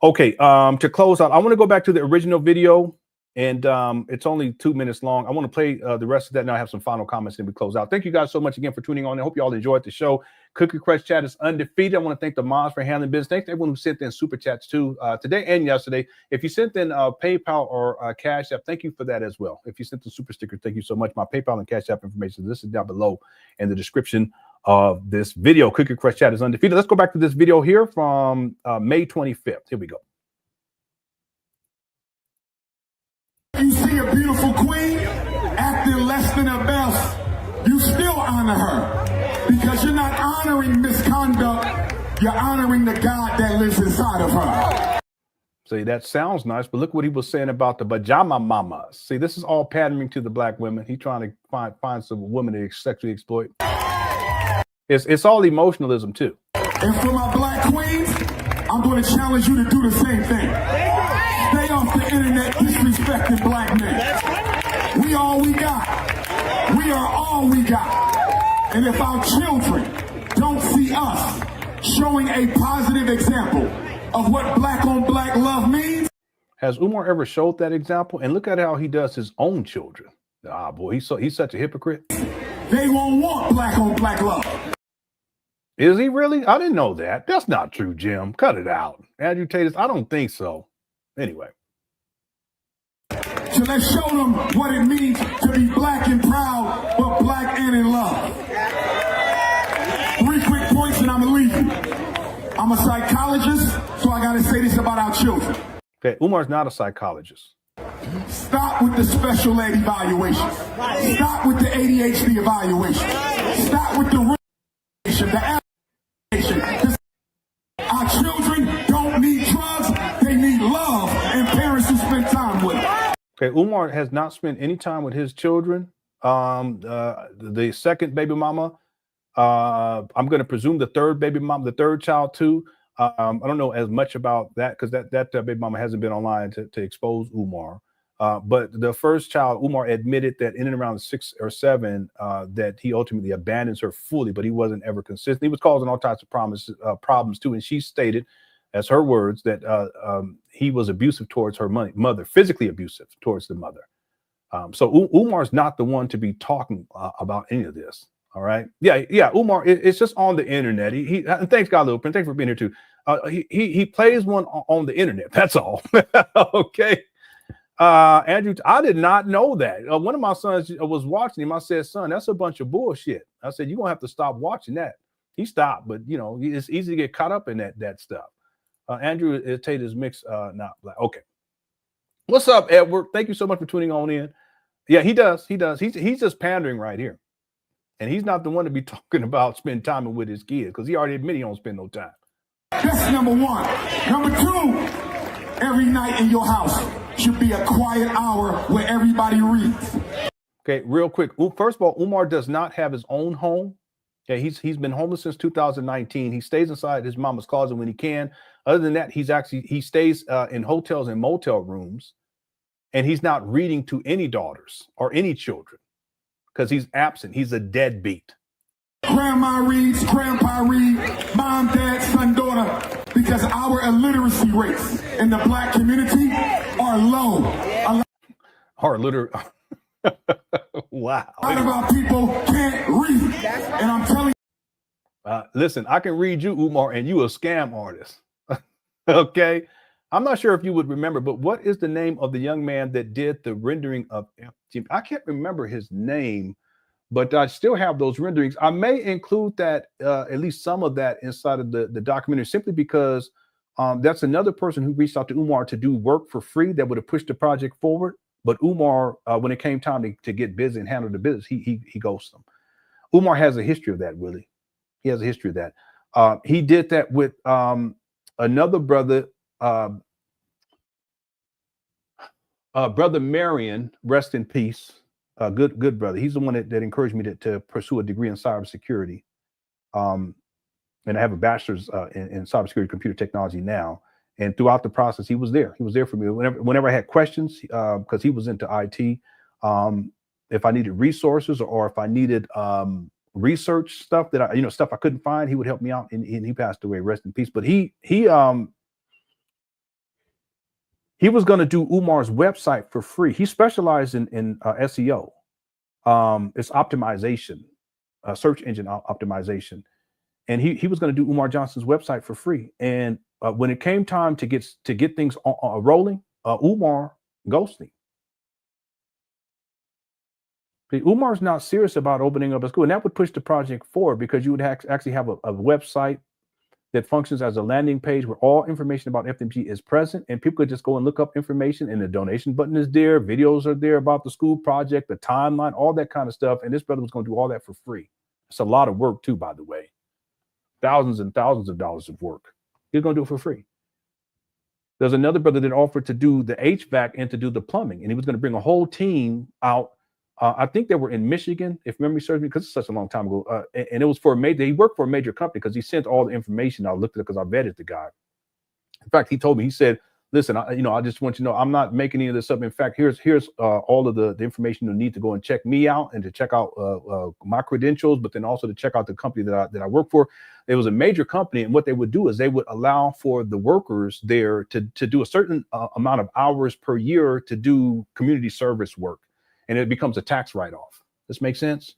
Okay, to close out, I want to go back to the original video, and it's only 2 minutes long. I want to play the rest of that. Now I have some final comments and we close out. Thank you guys so much again for tuning on. I hope you all enjoyed the show. Cookie Crush Chat is undefeated. I want to thank the mods for handling business. Thanks to everyone who sent in super chats too, today and yesterday. If you sent in PayPal or Cash App, thank you for that as well. If you sent the super sticker, thank you so much. My PayPal and Cash App information, this is down below in the description of this video. Cookie Crush Chat is undefeated. Let's go back to this video here from May 25th. Here we go. You see a beautiful queen acting less than her best, you still honor her because you're not honoring misconduct, you're honoring the God that lives inside of her. See, that sounds nice, but look what he was saying about the pajama mamas. See, this is all pandering to the black women. He's trying to find some women to sexually exploit. It's all emotionalism too. And for my black queens, I'm going to challenge you to do the same thing. Stay off the internet disrespecting black men. We all we got. We are all we got. And if our children don't see us showing a positive example of what black on black love means. Has Umar ever showed that example? And look at how he does his own children. Ah, boy, he's such a hypocrite. They won't want black on black love. Is he really? I didn't know that. That's not true, Jim. Cut it out. Agitators, I don't think so. Anyway, So let's show them what it means to be black and proud, but black and in love. 3 quick points and I'm gonna leave you. I'm a psychologist, so I gotta say this about our children. Okay, Umar's not a psychologist. Stop with the special ed evaluations. Stop with the ADHD evaluation. Stop with the application. Our children don't need drugs, they need love and parents who spend time with them. Okay, Umar has not spent any time with his children. The second baby mama, I'm going to presume the third baby mama, the third child too. I don't know as much about that because that baby mama hasn't been online to expose Umar. But the first child, Umar admitted that in and around 6 or 7, that he ultimately abandons her fully, but he wasn't ever consistent. He was causing all types of problems too. And she stated, as her words, that he was abusive towards her mother, physically abusive towards the mother. So Umar's not the one to be talking about any of this. All right. Yeah. Umar, it's just on the internet. And thanks, God, Lupin. Thanks for being here too. He plays one on the internet. That's all. Okay. Andrew, I did not know that. One of my sons was watching him. I said, son, that's a bunch of bullshit. I said, you're going to have to stop watching that. He stopped, but you know, it's easy to get caught up in that stuff. Andrew Tate's mix, not black. Okay. What's up, Edward? Thank you so much for tuning on in. Yeah, he does. He's just pandering right here. And he's not the one to be talking about spending time with his kids because he already admitted he don't spend no time. That's number 1. Number 2, every night in your house should be a quiet hour where everybody reads. Okay, real quick. First of all, Umar does not have his own home. Okay, he's been homeless since 2019. He stays inside his mama's closet when he can. Other than that, he stays in hotels and motel rooms, and he's not reading to any daughters or any children because he's absent. He's a deadbeat. Grandma reads, grandpa reads, mom, dad, son, daughter, because our illiteracy rates in the black community are low. Wow. A lot of our people can't read. And I'm telling you. Listen, I can read you, Umar, and you a scam artist. Okay. I'm not sure if you would remember, but what is the name of the young man that did the rendering of FDMG? I can't remember his name, but I still have those renderings. I may include that, at least some of that inside of the documentary, simply because that's another person who reached out to Umar to do work for free that would have pushed the project forward. But Umar, when it came time to get busy and handle the business, he ghosted them. Umar has a history of that, Willie. He has a history of that. He did that with another brother, Brother Marion, rest in peace. Good brother. He's the one that encouraged me to pursue a degree in cybersecurity. And I have a bachelor's in cybersecurity computer technology now. And throughout the process, he was there. He was there for me whenever I had questions, because he was into IT. If I needed resources or if I needed research stuff that stuff I couldn't find, he would help me out. And he passed away, rest in peace. But he was going to do Umar's website for free. He specialized in SEO. It's optimization, search engine optimization. And he was going to do Umar Johnson's website for free. And when it came time to get things rolling, Umar ghosted me. Umar's not serious about opening up a school, and that would push the project forward because you would actually have a website that functions as a landing page where all information about FDMG is present, and people could just go and look up information, and the donation button is there, videos are there about the school project, the timeline, all that kind of stuff. And this brother was going to do all that for free. It's a lot of work too, by the way. Thousands and thousands of dollars of work. He's going to do it for free. There's another brother that offered to do the HVAC and to do the plumbing, and he was going to bring a whole team out. I think they were in Michigan, if memory serves me, because it's such a long time ago. And it was for he worked for a major company because he sent all the information. I looked at it because I vetted the guy. In fact, he told me, he said, listen, I just want you to know, I'm not making any of this up. In fact, here's all of the information you need to go and check me out and to check out my credentials, but then also to check out the company that I work for. It was a major company, and what they would do is they would allow for the workers there to do a certain amount of hours per year to do community service work, and it becomes a tax write-off. This makes sense?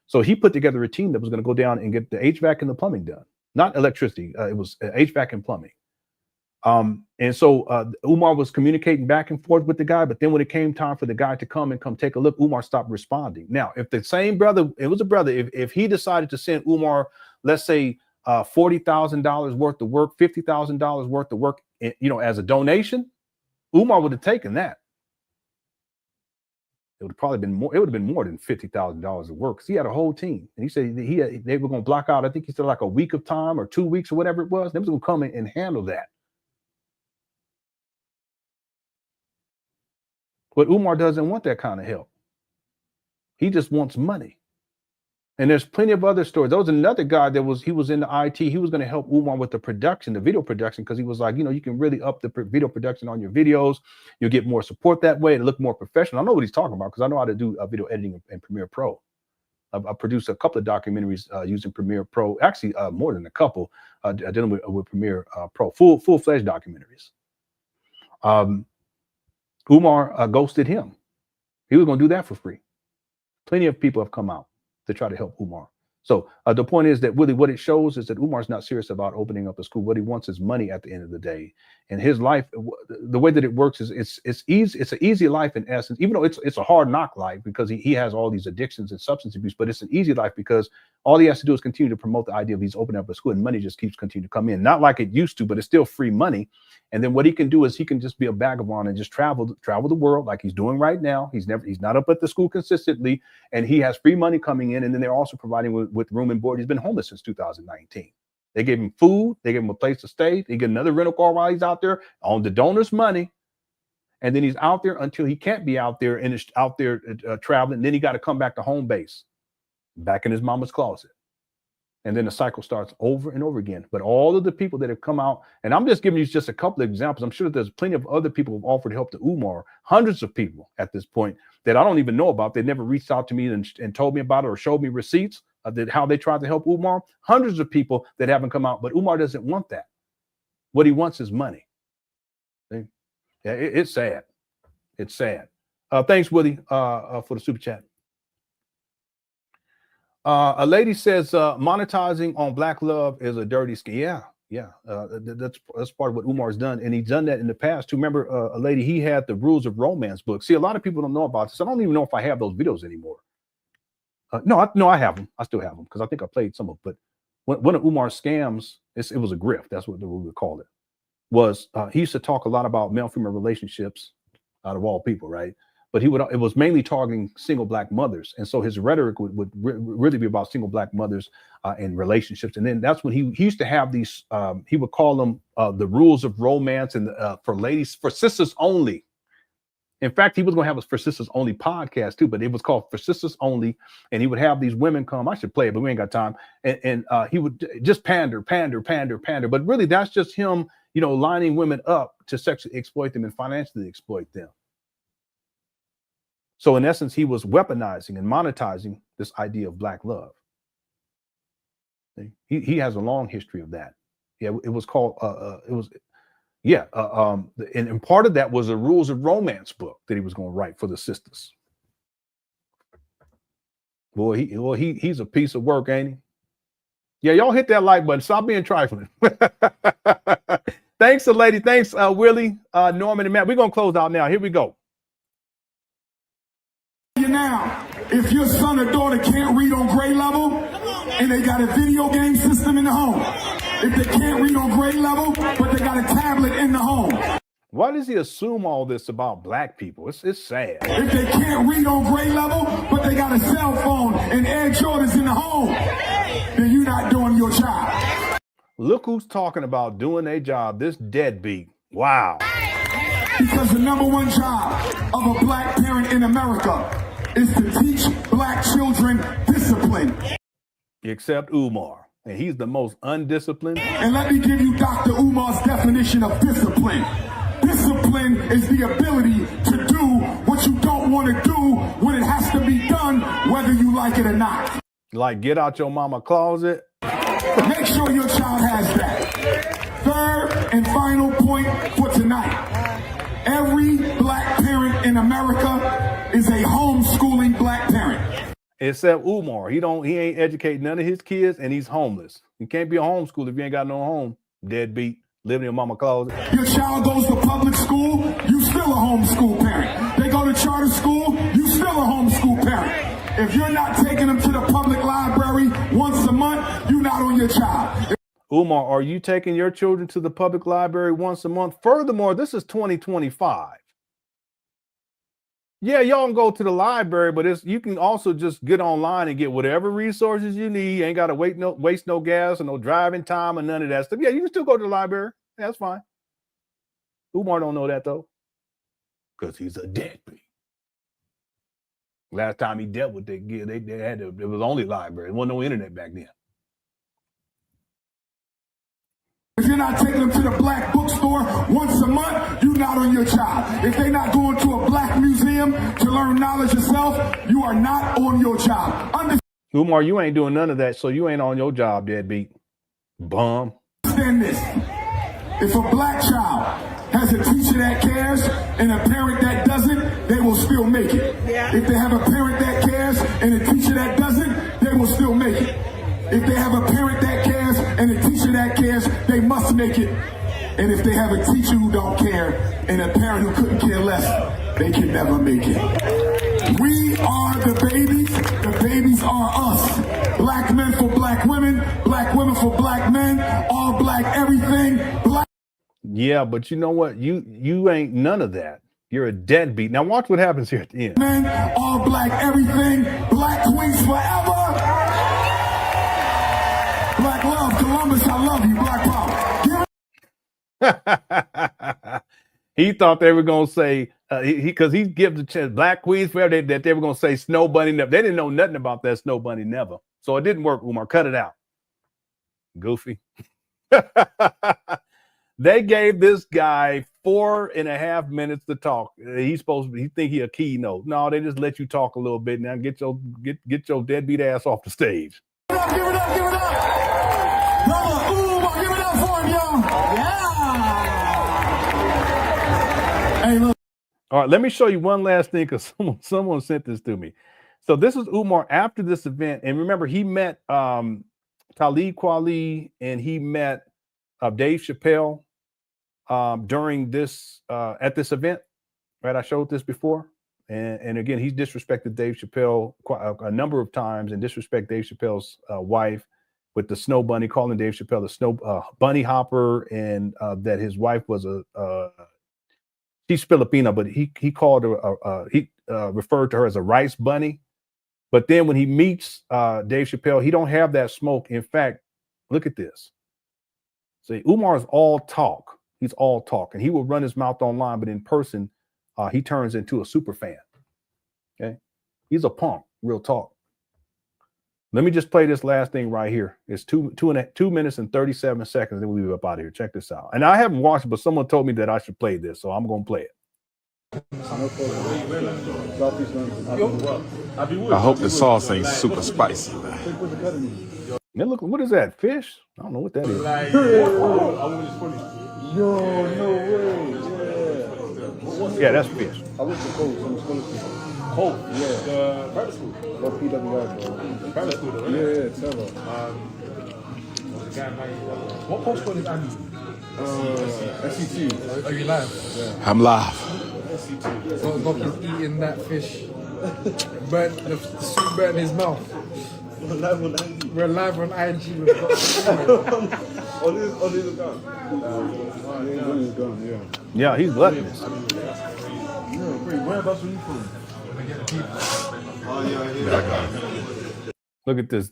So he put together a team that was going to go down and get the HVAC and the plumbing done, not electricity. It was HVAC and plumbing. And so Umar was communicating back and forth with the guy, but then when it came time for the guy to come take a look, Umar stopped responding. Now, if the same brother, it was a brother, if he decided to send Umar, let's say $40,000 worth of work, $50,000 worth of work, as a donation, Umar would have taken that. It would have probably been more. It would have been more than $50,000 of work because he had a whole team. And he said they were going to block out, I think he said like a week of time or 2 weeks or whatever it was. They was going to come in and handle that. But Umar doesn't want that kind of help. He just wants money. And there's plenty of other stories. There was another guy he was in the IT. He was going to help Umar with the production, the video production, because he was like, you can really up the video production on your videos. You'll get more support that way. It'll look more professional. I know what he's talking about because I know how to do video editing in Premiere Pro. I produced a couple of documentaries using Premiere Pro, actually more than a couple, dealing with Premiere Pro, full-fledged documentaries. Umar ghosted him. He was going to do that for free. Plenty of people have come out to try to help Umar. So the point is that really what it shows is that Umar's not serious about opening up a school. What he wants is money at the end of the day. And his life, the way that it works is it's easy. It's an easy life in essence, even though it's a hard knock life because he has all these addictions and substance abuse, but it's an easy life because all he has to do is continue to promote the idea of he's opening up a school and money just keeps continuing to come in. Not like it used to, but it's still free money. And then what he can do is he can just be a vagabond and just travel the world like he's doing right now. He's not up at the school consistently, and he has free money coming in. And then they're also providing with room and board. He's been homeless since 2019. They gave him food. They gave him a place to stay. They get another rental car while he's out there on the donor's money. And then he's out there until he can't be out there and is out there traveling. And then he got to come back to home base, back in his mama's closet. And then the cycle starts over and over again. But all of the people that have come out, and I'm just giving you just a couple of examples. I'm sure that there's plenty of other people who've offered help to Umar, hundreds of people at this point that I don't even know about. They never reached out to me and told me about it or showed me receipts of how they tried to help Umar. Hundreds of people that haven't come out, but Umar doesn't want that. What he wants is money. See? Yeah, it's sad. It's sad. Thanks, Willie, for the super chat. A lady says monetizing on Black love is a dirty scam. Yeah. That's part of what Umar's done, and he's done that in the past too. Remember, a lady, he had the Rules of Romance book. See, a lot of people don't know about this. I don't even know if I have those videos anymore. No, I have them. I still have them because I think I played some of them. But one of Umar's scams, it was a grift. That's what we would call it. Was he used to talk a lot about male-female relationships, out of all people, right? But it was mainly targeting single Black mothers. And so his rhetoric would really be about single Black mothers and relationships. And then that's when he used to have these, he would call them the Rules of Romance and for ladies, for sisters only. In fact, he was going to have a For Sisters Only podcast too, but it was called For Sisters Only. And he would have these women come. I should play it, but we ain't got time. And he would just pander. But really, that's just him, lining women up to sexually exploit them and financially exploit them. So in essence, he was weaponizing and monetizing this idea of Black love. He has a long history of that. Yeah, it was called, and part of that was a Rules of Romance book that he was going to write for the sisters. Boy, he's a piece of work, ain't he? Yeah, y'all hit that like button. Stop being trifling. Thanks, the lady. Thanks, Willie, Norman, and Matt. We're going to close out now. Here we go. Now, if your son or daughter can't read on grade level and they got a video game system in the home, if they can't read on grade level, but they got a tablet in the home. Why does he assume all this about Black people? It's sad. If they can't read on grade level, but they got a cell phone and Air Jordans in the home, then you're not doing your job. Look who's talking about doing their job, this deadbeat. Wow. Because the number one job of a Black parent in America is to teach Black children discipline. Except Umar. And he's the most undisciplined. And let me give you Dr. Umar's definition of discipline. Discipline is the ability to do what you don't want to do when it has to be done, whether you like it or not. Like get out your mama closet. Make sure your child has that. Third and final point for tonight. Every Black parent in America is a homeschooling Black parent. Except Umar. He ain't educating none of his kids, and he's homeless. You can't be a homeschooler if you ain't got no home. Deadbeat. living in mama closet. Your child goes to public school, you still a homeschool parent. They go to charter school, you still a homeschool parent. If you're not taking them to the public library once a month, you're not on your job. Umar, are you taking your children to the public library once a month? Furthermore, this is 2025. Yeah, y'all can go to the library, but you can also just get online and get whatever resources you need. You ain't got to waste no gas or no driving time or none of that stuff. Yeah, you can still go to the library. That's fine. Umar don't know that though, because he's a deadbeat. Last time he dealt with it, it was only library. There wasn't no internet back then. If you're not taking them to the black bookstore once a month, you're not on your job. If they're not going to a black museum to learn knowledge yourself, you are not on your job. Umar, you ain't doing none of that, so you ain't on your job, deadbeat. Bum. Understand this. If a black child has a teacher that cares and a parent that doesn't, they will still make it. Yeah. If they have a parent that cares and a teacher that doesn't, they will still make it. If they have a parent that cares and a teacher that cares, they must make it. And if they have a teacher who don't care and a parent who couldn't care less, they can never make it. We are the babies. The babies are us. Black men for black women for black men, all black everything. Black. Yeah, but you know what? You ain't none of that. You're a deadbeat. Now watch what happens here at the end. Men, all black everything. Black queens forever. Black love, Columbus, I love you. Black power. He thought they were going to say, because he gives the chance, Black Queens forever, that they were going to say Snow Bunny Never. They didn't know nothing about that Snow Bunny Never. So it didn't work, Umar. Cut it out. Goofy. They gave this guy 4.5 minutes to talk. He think he a keynote. No, they just let you talk a little bit. Now get your deadbeat ass off the stage. Give it up, give it up. Brother, ooh, give it up for him, y'all. Yeah. Hey, look. All right, let me show you one last thing because someone sent this to me. So this is Umar after this event. And remember, he met Talib Kweli and he met Dave Chappelle during this, at this event, right? I showed this before. And again, he's disrespected Dave Chappelle a number of times and disrespect Dave Chappelle's wife with the snow bunny, calling Dave Chappelle the snow bunny hopper, and that his wife was she's Filipino, but he called her, he referred to her as a rice bunny. But then when he meets Dave Chappelle, he don't have that smoke. In fact, look at this. See, Umar is all talk. He's all talk, and he will run his mouth online, but in person, he turns into a super fan. Okay, he's a punk. Real talk. Let me just play this last thing right here. It's 2 minutes and 37 seconds. Then we'll be up out of here. Check this out. And I haven't watched it, but someone told me that I should play this, so I'm gonna play it. I hope the sauce ain't super spicy, man. Man, look, what is that? Fish? I don't know what that is. Yo, no way. Yeah, that's fish. I went to Coast. Colt, yeah. Private school. Or PWI, bro. Private school, though, right? Yeah, Trevor. What postcode is Andy? SCT. Are you live? Yeah. I'm live. So Bob is eating that fish. Burnt the soup burnt in his mouth. We're live on IG. We've got On his account. On his gun, yeah. Yeah, he's gluttonous. Whereabouts are you from? Look at this.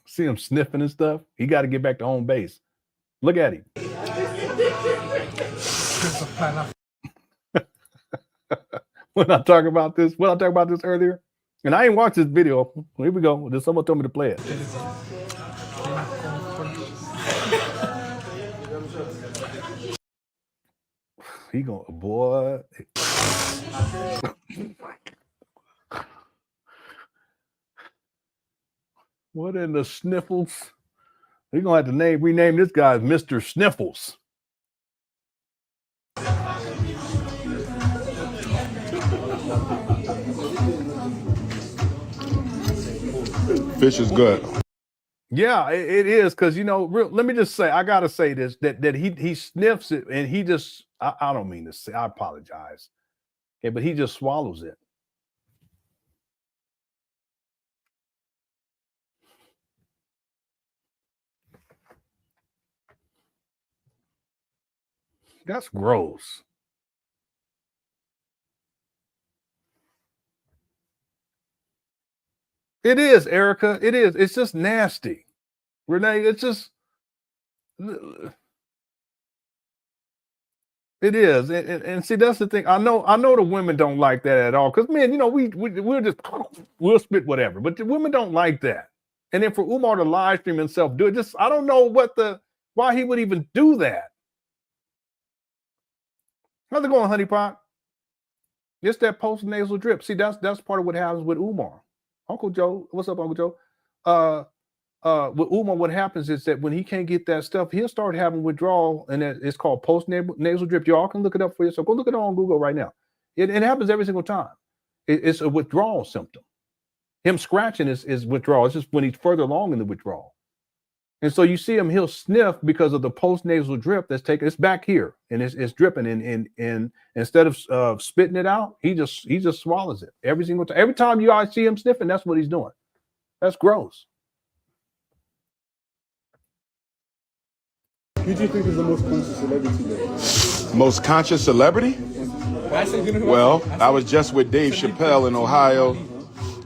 See him sniffing and stuff? He got to get back to home base. Look at him. When I talk about this earlier, and I ain't watched this video. Here we go. There's someone told me to play it. He going, boy. What in the sniffles? We're gonna have to rename this guy Mr. Sniffles. Fish is good. Yeah, it is, because let me just say, I gotta say this, that he sniffs it, and he just I don't mean to say, I apologize. Okay, but he just swallows it. That's gross. It is, Erica. It is. It's just nasty. Renee, it's just, it is. And see, that's the thing. I know the women don't like that at all. Because, man, we'll spit whatever. But the women don't like that. And then for Umar to live stream himself do it, I don't know why he would even do that. How's it going, honey pot? It's that post-nasal drip. See, that's part of what happens with Umar. Uncle Joe, what's up, Uncle Joe? With Umar, what happens is that when he can't get that stuff, he'll start having withdrawal, and it's called post-nasal drip. Y'all can look it up for yourself. Go look it on Google right now. It happens every single time. It's a withdrawal symptom. Him scratching is withdrawal. It's just when he's further along in the withdrawal. And so you see him, he'll sniff because of the post-nasal drip that's taken. It's back here, and it's dripping. And instead of spitting it out, he just swallows it every single time. Every time you guys see him sniffing, that's what he's doing. That's gross. Who do you think is the most conscious celebrity there? Most conscious celebrity? Well, I was just with Dave Chappelle in Ohio,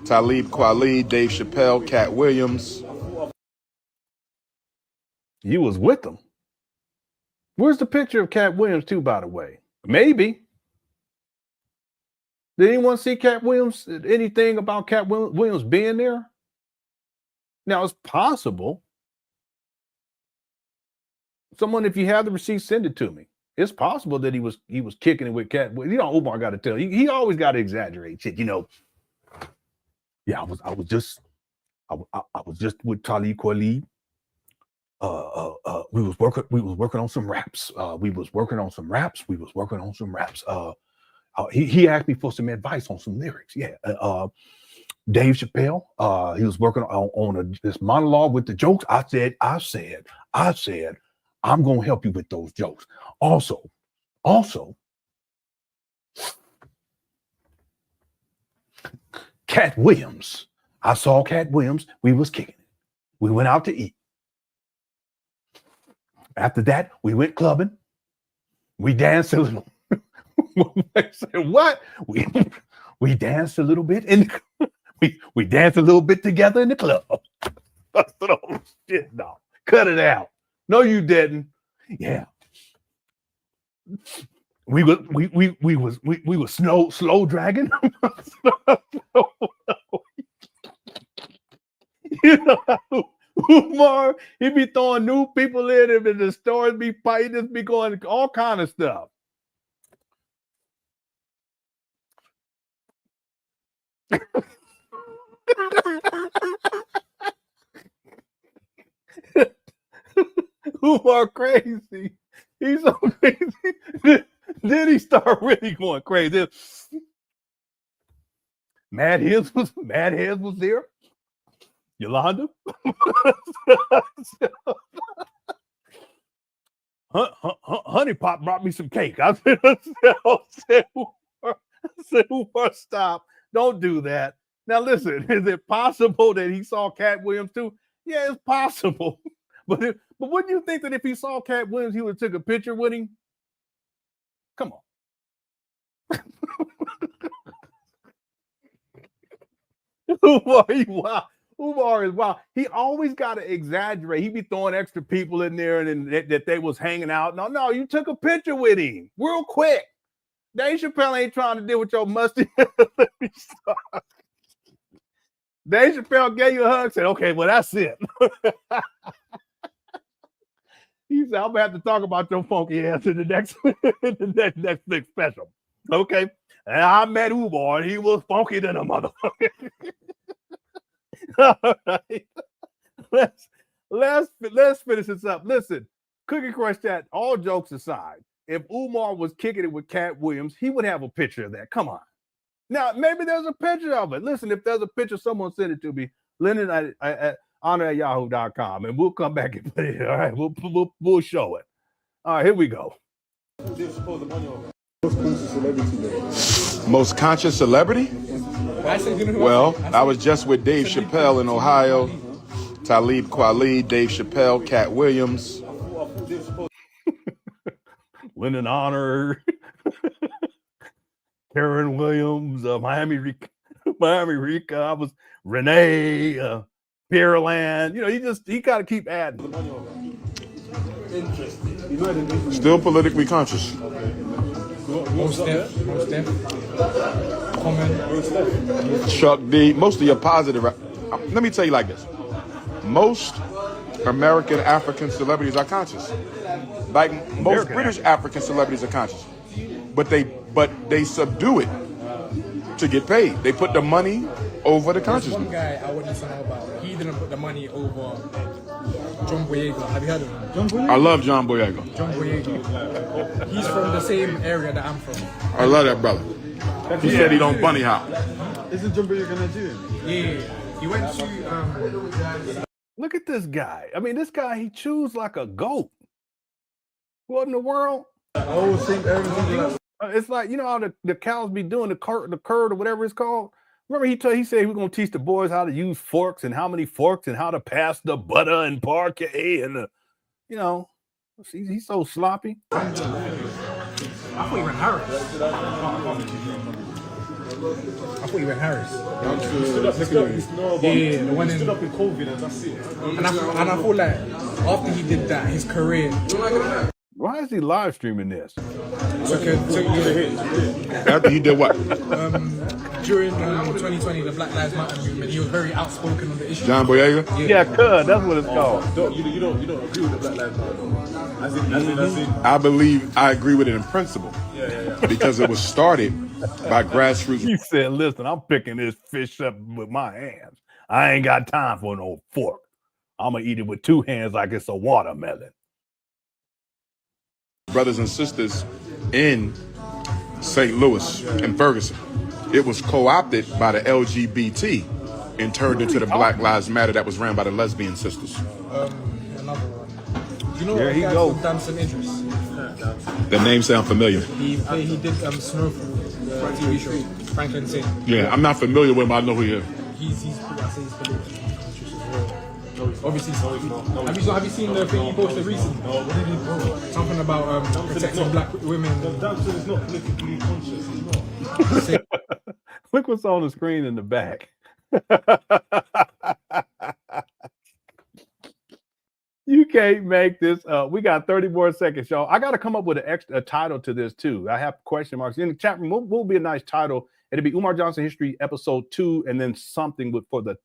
Talib Kweli, Dave Chappelle, Katt Williams. You was with them. Where's the picture of Katt Williams too, by the way? Maybe. Did anyone see Katt Williams? Anything about Katt Williams being there? Now, it's possible. Someone, if you have the receipt, send it to me. It's possible that he was kicking it with Katt. Umar got to tell you. He always got to exaggerate shit. Yeah, I was just with Talib Kweli. We was working on some raps. He asked me for some advice on some lyrics. Yeah. Dave Chappelle, he was working on this monologue with the jokes. I said, I'm gonna help you with those jokes. Also, Katt Williams. I saw Katt Williams. We was kicking it. We went out to eat. After that, we went clubbing. We danced a little. I said, what? We danced a little bit and we danced a little bit together in the club. I said, oh shit, no, cut it out. No, you didn't. Yeah. We was slow dragging. Umar, he be throwing new people in, and the stores be fighting, just be going all kind of stuff. Umar crazy. He's so crazy. Then he start really going crazy. Mad Heads was there. Yolanda. Honey Pop brought me some cake. I said, Umar, stop. Don't do that. Now listen, is it possible that he saw Katt Williams too? Yeah, it's possible. But wouldn't you think that if he saw Katt Williams, he would have took a picture with him? Come on. Umar is wild. He always got to exaggerate. He be throwing extra people in there and that they was hanging out. No, you took a picture with him real quick. Dave Chappelle ain't trying to deal with your musty. Dave Chappelle gave you a hug, said, okay, well, that's it. He said, I'm gonna have to talk about your funky ass in the next Netflix special. Okay. And I met Umar, and he was funky than a motherfucker. All right. Let's finish this up. Listen, Cookie Crush Chat, all jokes aside, if Umar was kicking it with Katt Williams, he would have a picture of that. Come on. Now, maybe there's a picture of it. Listen, if there's a picture, someone send it to me. Lenon LenonHonor@yahoo.com, and we'll come back and put it. All right, we'll show it. All right, here we go. Most conscious celebrity? Well, I was just with Dave Chappelle in Ohio. Talib Kweli, Dave Chappelle, Katt Williams. LenonHonor, Karen Williams, Miami Rica. I was Renee, Pearland. You know, he got to keep adding. Still politically conscious. Most Def. Common. Chuck D. Most of your positive. Let me tell you like this. Most American African celebrities are conscious. Like most British African celebrities are conscious. But they subdue it to get paid. They put the money over the consciousness. One guy I wouldn't know about. He didn't put the money over John Boyega. Have you heard of him? John Boyega? I love John Boyega. John Boyega. He's from the same area that I'm from. I love that brother. He said he don't bunny hop. Isn't John Boyega Nigerian? Yeah. He went to Look at this guy. I mean, this guy, he chews like a goat. What in the world? It's like, you know how the cows be doing the curd or whatever it's called? Remember he said he was going to teach the boys how to use forks and how many forks and how to pass the butter and parquet and he's so sloppy. I thought he went Harris. Yeah, the one in COVID, and that's it. And I feel like after he did that, his career. Why is he live streaming this? After he did what? During 2020, the Black Lives Matter movement, he was very outspoken on the issue. John Boyega? Yeah, that's what it's called. You don't agree with the Black Lives Matter, as in. I agree with it in principle. Yeah. Because it was started by grassroots. He said, listen, I'm picking this fish up with my hands. I ain't got time for no fork. I'm going to eat it with two hands like it's a watermelon. Brothers and sisters in St. Louis and Ferguson. It was co-opted by the LGBT and turned into the Black Lives Matter that was ran by the lesbian sisters. Another one. You know there what he guy goes. called Damson Idris? The name sound familiar. He did Snowfall, the TV show, Franklin Saint. Yeah, I'm not familiar with him, I know who he is. He's politically conscious as well. Obviously, have you seen the thing he posted recently? No, what did he post? Something about protecting black women. Damson is not politically conscious, he's not. Look what's on the screen in the back. You can't make this up. We got 30 more seconds, y'all. I got to come up with a title to this, too. I have question marks. In the chat room, what will be a nice title? It'll be Umar Johnson History Episode 2, and then something for the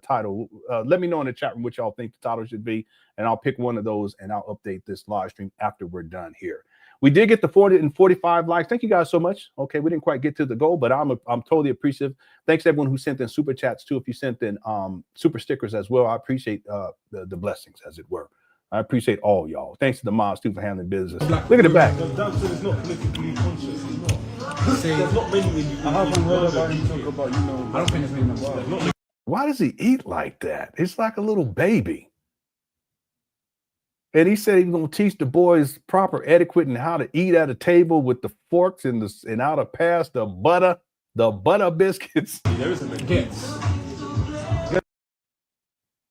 title. Let me know in the chat room what y'all think the title should be, and I'll pick one of those, and I'll update this live stream after we're done here. We did get the 40 and 45 likes. Thank you guys so much. Okay, we didn't quite get to the goal, but I'm totally appreciative. Thanks to everyone who sent in super chats too. If you sent in super stickers as well, I appreciate the blessings, as it were. I appreciate all y'all. Thanks to the moms too for handling business. Look at the back. Damson is not politically conscious. He's not. There's not many when you. I haven't heard about him talk about I don't think there's many. Why does he eat like that? It's like a little baby. And he said he was going to teach the boys proper etiquette and how to eat at a table with the forks and how to pass the butter biscuits. There is a Yes.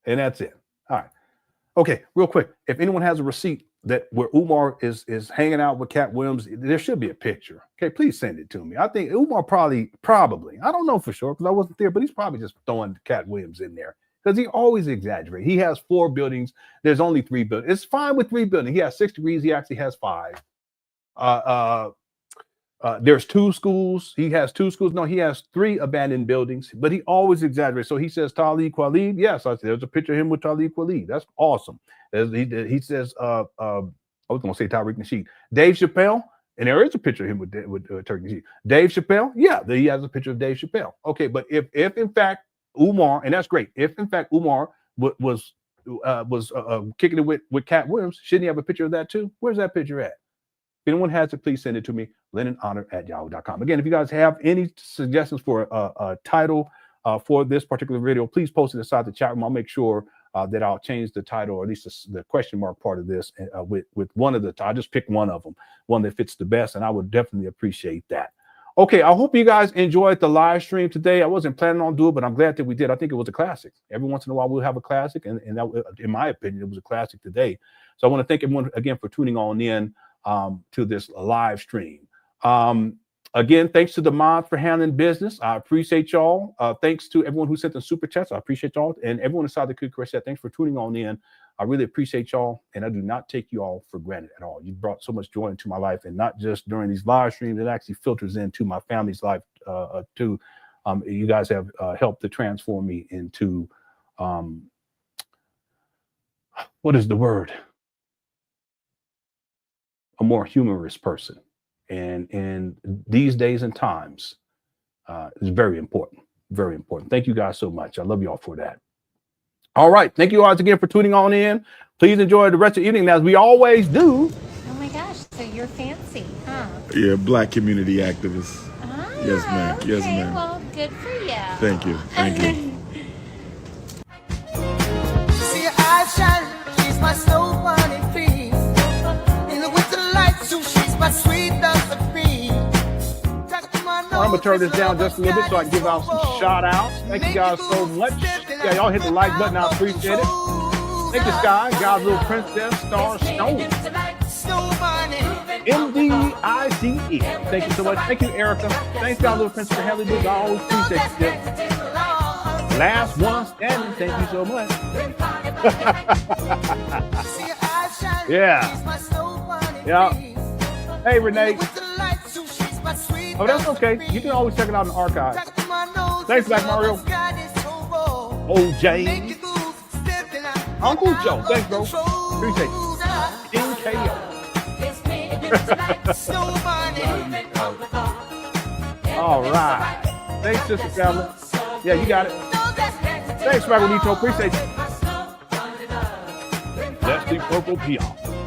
And that's it. All right. Okay, real quick. If anyone has a receipt where Umar is hanging out with Katt Williams, there should be a picture. Okay, please send it to me. I think Umar probably, I don't know for sure because I wasn't there, but he's probably just throwing Katt Williams in there. Because he always exaggerates. He has 4 buildings. There's only 3 buildings. It's fine with 3 buildings. He has 6 degrees. He actually has 5. There's 2 schools. He has 2 schools. No, he has 3 abandoned buildings. But he always exaggerates. So he says Talib Kweli. Yes, I said there's a picture of him with Talib Kweli. That's awesome. He says I was going to say Tariq Nasheed. Dave Chappelle. And there is a picture of him with Tariq Nasheed. Dave Chappelle. Yeah, he has a picture of Dave Chappelle. Okay, but if in fact Umar, and that's great. If in fact Umar was kicking it with Katt Williams, shouldn't he have a picture of that too? Where's that picture at? If anyone has it, please send it to me. LenonHonor@yahoo.com. Again, if you guys have any suggestions for a title, for this particular video, please post it inside the chat room. I'll make sure that I'll change the title, or at least the question mark part of this with one of the, I just picked one of them, one that fits the best, and I would definitely appreciate that. Okay, I hope you guys enjoyed the live stream today. I wasn't planning on doing it, but I'm glad that we did. I think it was a classic. Every once in a while, we'll have a classic, and that, in my opinion, it was a classic today. So I want to thank everyone again for tuning on in to this live stream. Again, thanks to the mods for handling business. I appreciate y'all. Thanks to everyone who sent the super chats. I appreciate y'all. And everyone inside the Cook Crush, thanks for tuning on in. I really appreciate y'all. And I do not take you all for granted at all. You brought so much joy into my life, and not just during these live streams. It actually filters into my family's life too. You guys have helped to transform me into, what is the word? A more humorous person. And these days and times is very important. Very important. Thank you guys so much. I love you all for that. All right. Thank you all again for tuning on in. Please enjoy the rest of the evening as we always do. Oh my gosh, so you're fancy, huh? Yeah, black community activist. Ah, Yes, ma'am. okay, Yes, ma'am. Well, good for you. Thank you. Thank you. See your eyes shine, she's my snow bunny face. In the winter light, so she's my sweet dust of me. I'm gonna turn this down just a little bit so I can give out some shout outs. Thank you guys so much. Yeah, y'all hit the like button. I appreciate it. Thank you, Sky, God's Little Princess, Star Stone, MDICE. Thank you so much. Thank you, Erica. Thanks, God's Little Princess, for having me. I always appreciate you. Last one standing. Thank you so much. Yeah. Yeah. Hey, Renee. Oh, that's okay. You can always check it out in the archive. Thanks, Black Mario. OJ. Uncle Joe. Thanks, bro. Appreciate you. King KO. All right. Thanks, Sister Family. Yeah, you got it. Thanks, Ragonito. Appreciate you. Leslie Purple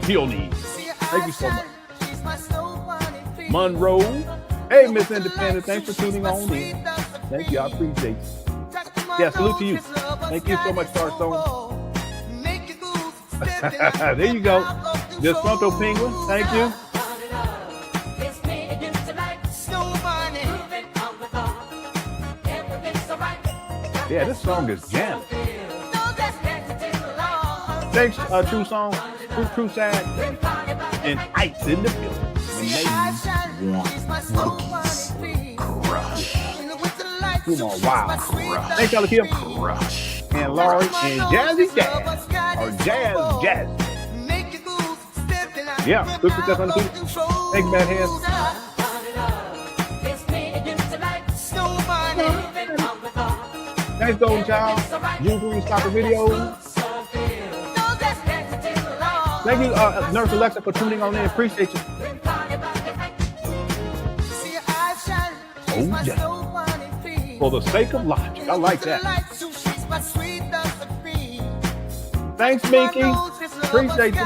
Peony. Thank you so much. Monroe. Hey, Miss Independent. Thanks for tuning on in. Thank you. I appreciate you. Yeah, salute to you. Thank you so much, Starstone. There you go. Disgruntled Penguin. Thank you. Yeah, this song is jamming. Thanks, True Song, True Sad, and Ice in the building. Want cookies. Crush. Come on, wow. Crush. Thanks, y'all, Kim. Crush. And Laurie and Jazzy Jazz. Or Jazz. Yeah, good success on the feet. Thank you, Bad Hands. Thanks, Golden Child. You can stop the video. Thank you, Nurse Alexa, for tuning on in. Appreciate you. Oh, yeah. For the sake of logic. I like that. Thanks, Minky. Appreciate you.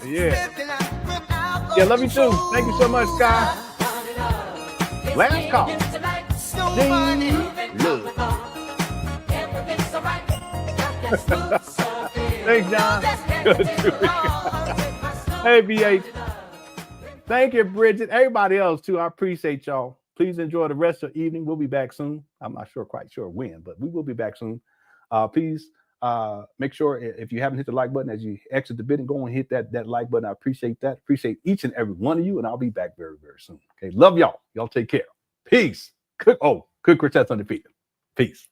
Yeah. Yeah, love you too. Thank you so much, Sky. Last call. Love. Thanks, John. Good to Hey, BH. Thank you, Bridget. Everybody else, too. I appreciate y'all. Please enjoy the rest of the evening. We'll be back soon. I'm not quite sure when, but we will be back soon. Please make sure if you haven't hit the like button as you exit the bit, and go and hit that like button. I appreciate that. Appreciate each and every one of you, and I'll be back very, very soon. Okay, love y'all. Y'all take care. Peace. Cook Quartet's undefeated. Peace.